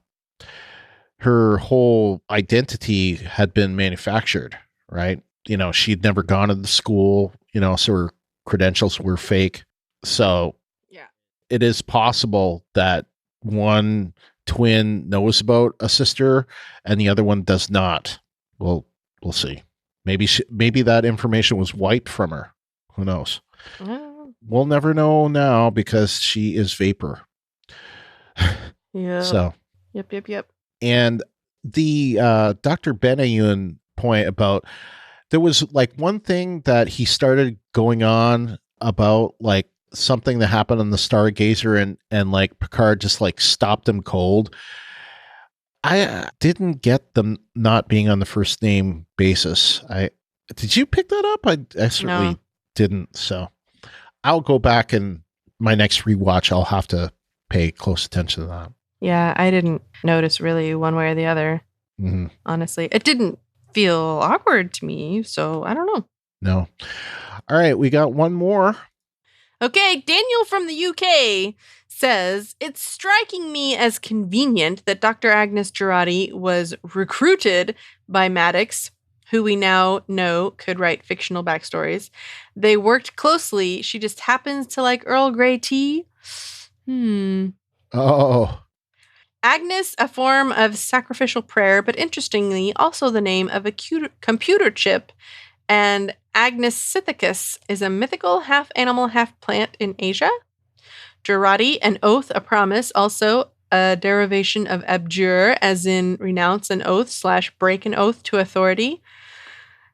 her whole identity had been manufactured, right? You know, she'd never gone to the school, so her credentials were fake. So yeah, it is possible that one twin knows about a sister and the other one does not. Well, we'll see. Maybe that information was wiped from her. Who knows? We'll never know now because she is vapor. Yeah. So. Yep. And the Dr. Benayoun point about, there was like one thing that he started going on about, like something that happened on the Stargazer and like Picard just like stopped him cold. I didn't get them not being on the first name basis. Did you pick that up? I certainly didn't. So I'll go back and my next rewatch, I'll have to pay close attention to that. Yeah, I didn't notice really one way or the other. Mm-hmm. Honestly, it didn't feel awkward to me, so I don't know. No. All right, we got one more. Okay, Daniel from the UK says, it's striking me as convenient that Dr. Agnes Jurati was recruited by Maddox, who we now know could write fictional backstories. They worked closely. She just happens to like Earl Grey tea. Oh. Agnes, a form of sacrificial prayer, but interestingly, also the name of a computer chip. And Agnes Scythicus is a mythical half-animal, half-plant in Asia. Jurati, an oath, a promise, also a derivation of abjure, as in renounce an oath / break an oath to authority.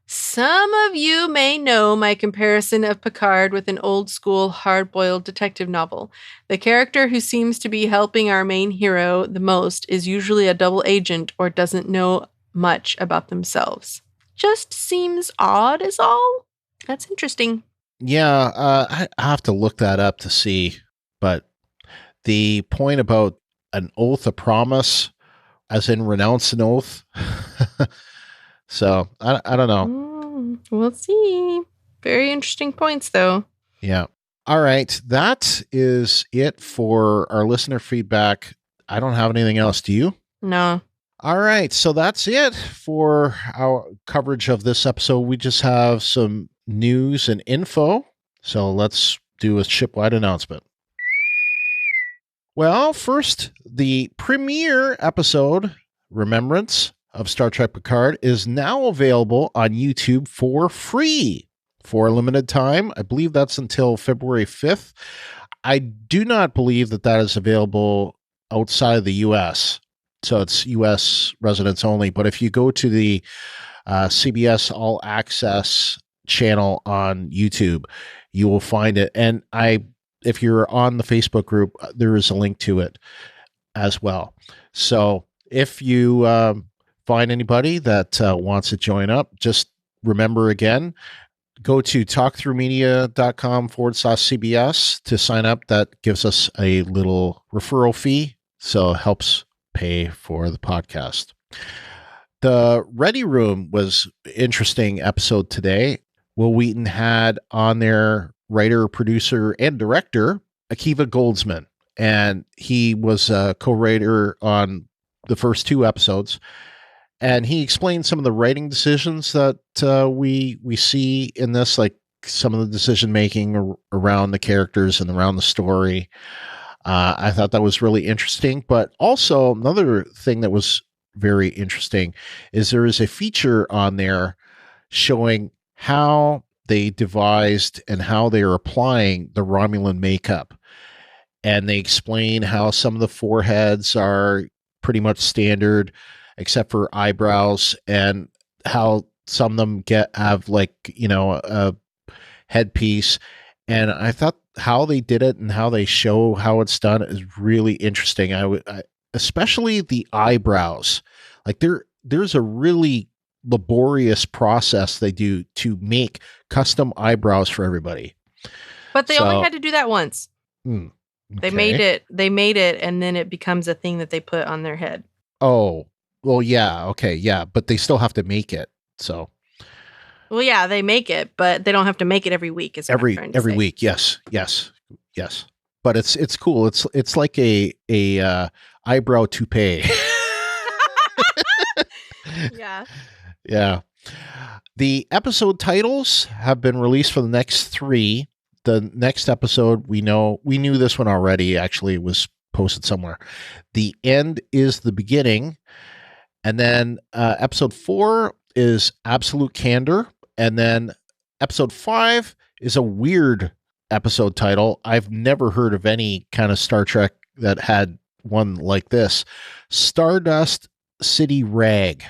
Some of you may know my comparison of Picard with an old-school, hard-boiled detective novel. The character who seems to be helping our main hero the most is usually a double agent or doesn't know much about themselves. Just seems odd is all. That's interesting. Yeah, I have to look that up to see. But the point about an oath, a promise, as in renounce an oath. So I don't know. We'll see. Very interesting points, though. Yeah. All right. That is it for our listener feedback. I don't have anything else. Do you? No. All right. So that's it for our coverage of this episode. We just have some news and info. So let's do a shipwide announcement. Well, first, the premiere episode, Remembrance of Star Trek Picard, is now available on YouTube for free for a limited time. I believe that's until February 5th. I do not believe that that is available outside of the U.S., so it's U.S. residents only. But if you go to the CBS All Access channel on YouTube, you will find it. And if you're on the Facebook group, there is a link to it as well. So if you find anybody that wants to join up, just remember again, go to talkthroughmedia.com/CBS to sign up. That gives us a little referral fee, so it helps pay for the podcast. The Ready Room was an interesting episode today. Will Wheaton had on their writer, producer, and director, Akiva Goldsman, and he was a co-writer on the first two episodes. And he explained some of the writing decisions that we see in this, like some of the decision making around the characters and around the story. I thought that was really interesting. But also another thing that was very interesting is there is a feature on there showing how they devised and how they are applying the Romulan makeup. And they explain how some of the foreheads are pretty much standard, except for eyebrows, and how some of them have like, a headpiece. And I thought how they did it and how they show how it's done is really interesting. Especially the eyebrows. Like there's a really laborious process they do to make custom eyebrows for everybody. But they only had to do that once. Okay. They made it, and then it becomes a thing that they put on their head. Oh, well, yeah. Okay. Yeah. But they still have to make it. So. Well, yeah, they make it, but they don't have to make it every week. Every week. Yes. But it's cool. It's like a eyebrow toupee. Yeah. Yeah. The episode titles have been released for the next 3. The next episode, we knew this one already. Actually, it was posted somewhere. The End is the Beginning. And then episode 4 is Absolute Candor. And then episode 5 is a weird episode title. I've never heard of any kind of Star Trek that had one like this. Stardust City Rag.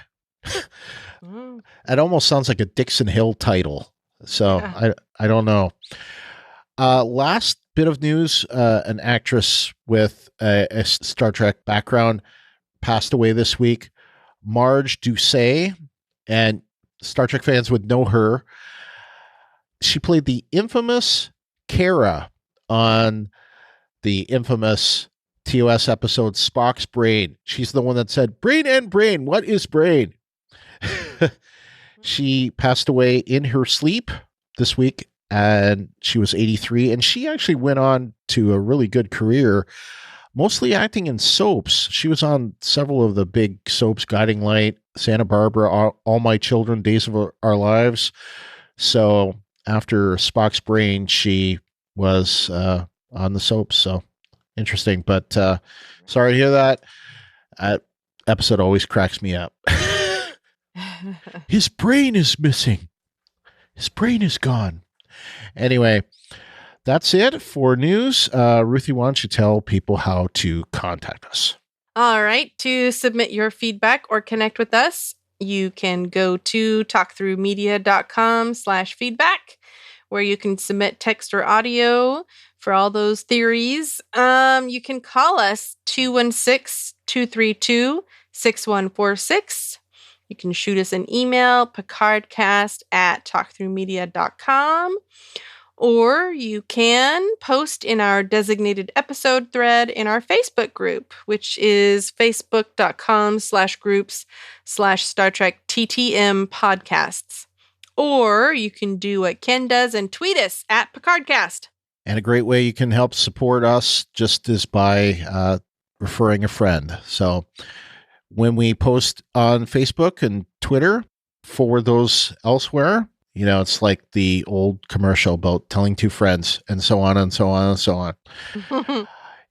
It almost sounds like a Dixon Hill title. So yeah. I don't know. Last bit of news, an actress with a Star Trek background passed away this week. Marge Doucet, and Star Trek fans would know her. She played the infamous Kara on the infamous TOS episode Spock's Brain. She's the one that said, "Brain and brain, what is brain?" She passed away in her sleep this week, and she was 83, and she actually went on to a really good career, mostly acting in soaps. She was on several of the big soaps, Guiding Light, Santa Barbara, All My Children, Days of Our Lives. So after Spock's Brain, she was on the soaps. So interesting, but sorry to hear that. Episode always cracks me up. His brain is missing. His brain is gone. Anyway, that's it for news. Ruthie, why don't you tell people how to contact us? All right. To submit your feedback or connect with us, you can go to talkthroughmedia.com/feedback, where you can submit text or audio for all those theories. You can call us 216-232-6146. You can shoot us an email, picardcast@talkthroughmedia.com. Or you can post in our designated episode thread in our Facebook group, which is facebook.com/groups/Star Trek TTM podcasts. Or you can do what Ken does and tweet us at PicardCast. And a great way you can help support us just is by referring a friend. So when we post on Facebook and Twitter, forward those elsewhere. It's like the old commercial about telling 2 friends and so on and so on and so on.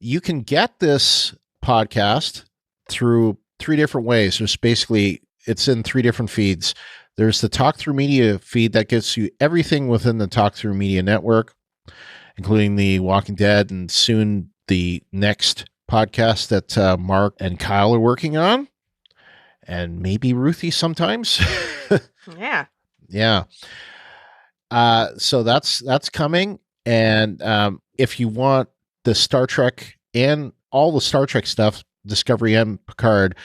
You can get this podcast through 3 different ways. It's in 3 different feeds. There's the Talk Through Media feed that gets you everything within the Talk Through Media network, including the Walking Dead and soon the next podcast that Mark and Kyle are working on, and maybe Ruthie sometimes. Yeah. Yeah. So that's coming. And if you want the Star Trek and all the Star Trek stuff, Discovery and Picard,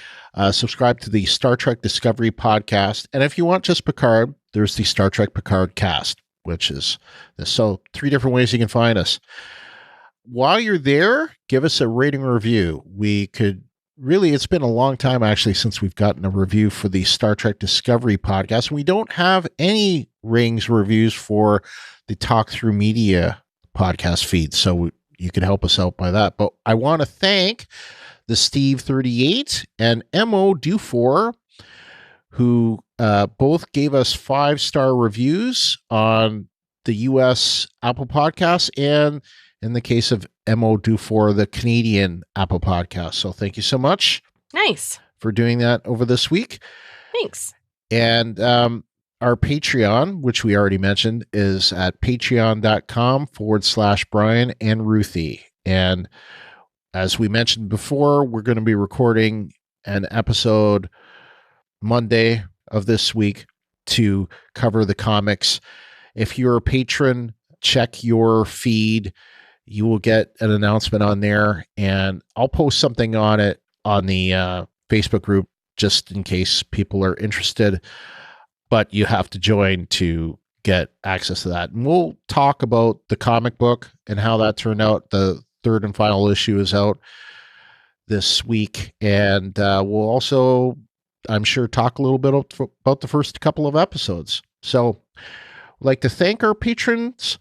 subscribe to the Star Trek Discovery podcast. And if you want just Picard, there's the Star Trek Picard Cast, which is so 3 different ways you can find us. While you're there, give us a rating or review. It's been a long time actually since we've gotten a review for the Star Trek Discovery podcast. We don't have any ratings reviews for the Talk Through Media podcast feed, so you can help us out by that. But I want to thank the Steve38 and Mo Dufour, who both gave us 5-star reviews on the US Apple Podcasts, and in the case of MO2 for the Canadian Apple Podcast. So thank you so much. Nice. For doing that over this week. Thanks. And our Patreon, which we already mentioned, is at patreon.com/Brian and Ruthie. And as we mentioned before, we're going to be recording an episode Monday of this week to cover the comics. If you're a patron, check your feed. You will get an announcement on there, and I'll post something on it on the Facebook group just in case people are interested. But you have to join to get access to that. And we'll talk about the comic book and how that turned out. The third and final issue is out this week. And we'll also, I'm sure, talk a little bit about the first couple of episodes. So I'd like to thank our patrons: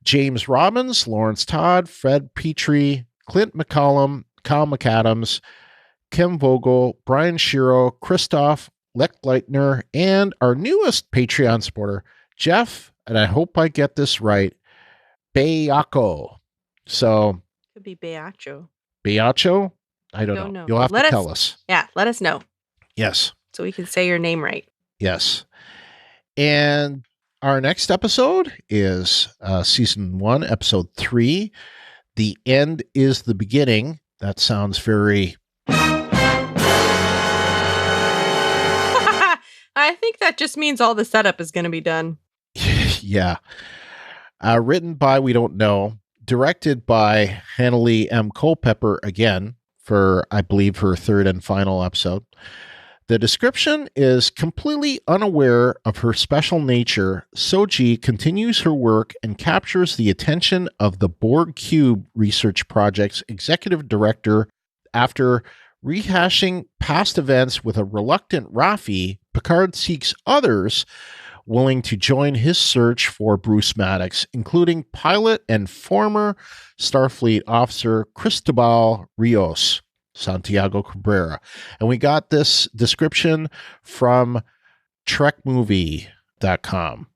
James Robbins, Lawrence Todd, Fred Petrie, Clint McCollum, Kyle McAdams, Kim Vogel, Brian Shiro, Christoph, Lech Leitner, and our newest Patreon supporter, Jeff, and I hope I get this right, Bayako. So, could be Beacho. Beacho? I don't know. You'll have to tell us. Yeah, let us know. Yes. So we can say your name right. Yes. And our next episode is Season 1, Episode 3. The End is the Beginning. That sounds very... I think that just means all the setup is going to be done. Yeah. Written by We Don't Know. Directed by Hannalee M. Culpepper again for, I believe, her third and final episode. The description is: completely unaware of her special nature, Soji continues her work and captures the attention of the Borg Cube Research Project's executive director. After rehashing past events with a reluctant Raffi, Picard seeks others willing to join his search for Bruce Maddox, including pilot and former Starfleet officer Cristobal Rios, Santiago Cabrera. And we got this description from trekmovie.com.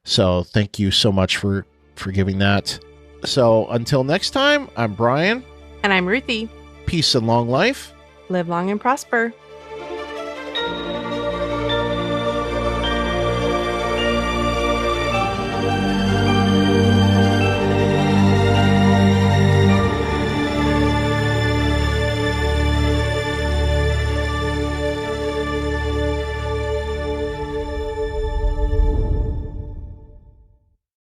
So thank you so much for giving that. So until next time, I'm Brian. And I'm Ruthie. Peace and long life. Live long and prosper.